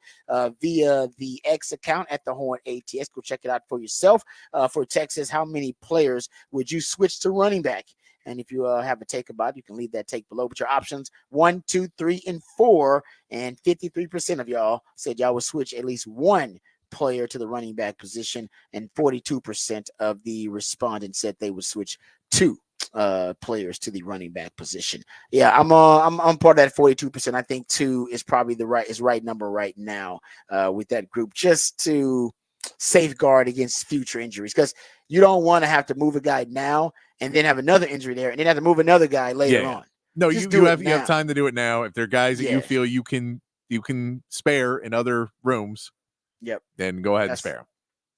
via the X account at the Horn ATS. Go check it out for yourself. For Texas, how many players would you switch to running back? And if you have a take about it, you can leave that take below. But your options 1, 2, 3, and 4, and 53% of y'all said y'all would switch at least one player to the running back position, and 42% of the respondents said they would switch 2 players to the running back position. Yeah, I'm part of that 42%. I think 2 is probably the right number right now with that group, just to safeguard against future injuries, because you don't want to have to move a guy now and then have another injury there and then have to move another guy later on. No, Just you have time to do it now. If there are guys that you Yes. feel you can spare in other rooms, Yep. then go ahead and spare them.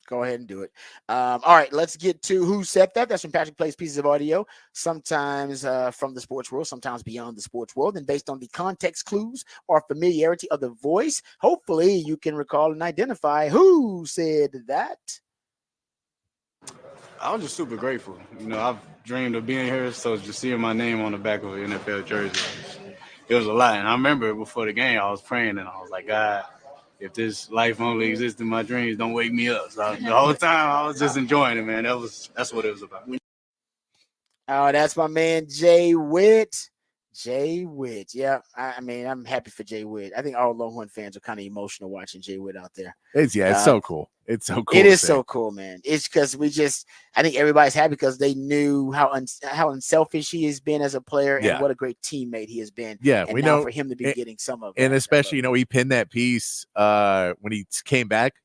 Go ahead and do it. All right, let's get to who said that. That's when Patrick plays pieces of audio, sometimes from the sports world, sometimes beyond the sports world. And based on the context clues or familiarity of the voice, hopefully you can recall and identify who said that. I was just super grateful. You know, I've dreamed of being here, so just seeing my name on the back of an NFL jersey, it was a lot. And I remember before the game, I was praying and I was like, God, if this life only exists in my dreams, don't wake me up. So the whole time I was just enjoying it, man. That's what it was about. Oh, that's my man Jay Witt. Jay Witt. Yeah, I mean, I'm happy for Jay Witt. I think all Longhorn fans are kind of emotional watching Jay Witt out there. It's so cool. It's so cool. It is so cool, man. It's because I think everybody's happy because they knew how unselfish he has been as a player and what a great teammate he has been. Yeah, and we now know for him to be getting some of and that, especially, he pinned that piece when he came back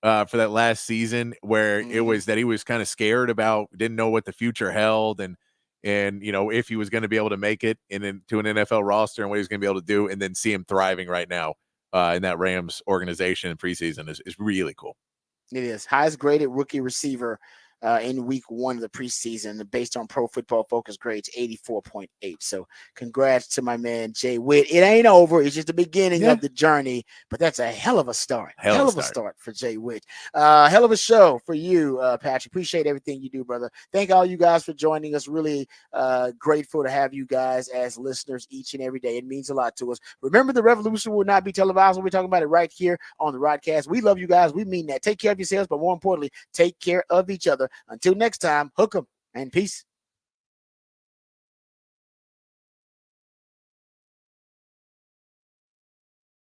for that last season where it was that he was kind of scared about, didn't know what the future held and if he was going to be able to make it to an NFL roster and what he was going to be able to do, and then see him thriving right now in that Rams organization in preseason is really cool. It is. Highest graded rookie receiver in week 1 of the preseason, based on Pro Football Focus grades, 84.8. So congrats to my man Jay Witt. It ain't over. It's just the beginning of the journey, but that's a hell of a start. Hell of a start for Jay Witt. Hell of a show for you, Patrick. Appreciate everything you do, brother. Thank all you guys for joining us. Really grateful to have you guys as listeners each and every day. It means a lot to us. Remember, the revolution will not be televised. We're talking about it right here on the Rodcast. We love you guys. We mean that. Take care of yourselves, but more importantly, take care of each other. Until next time, hook 'em and peace.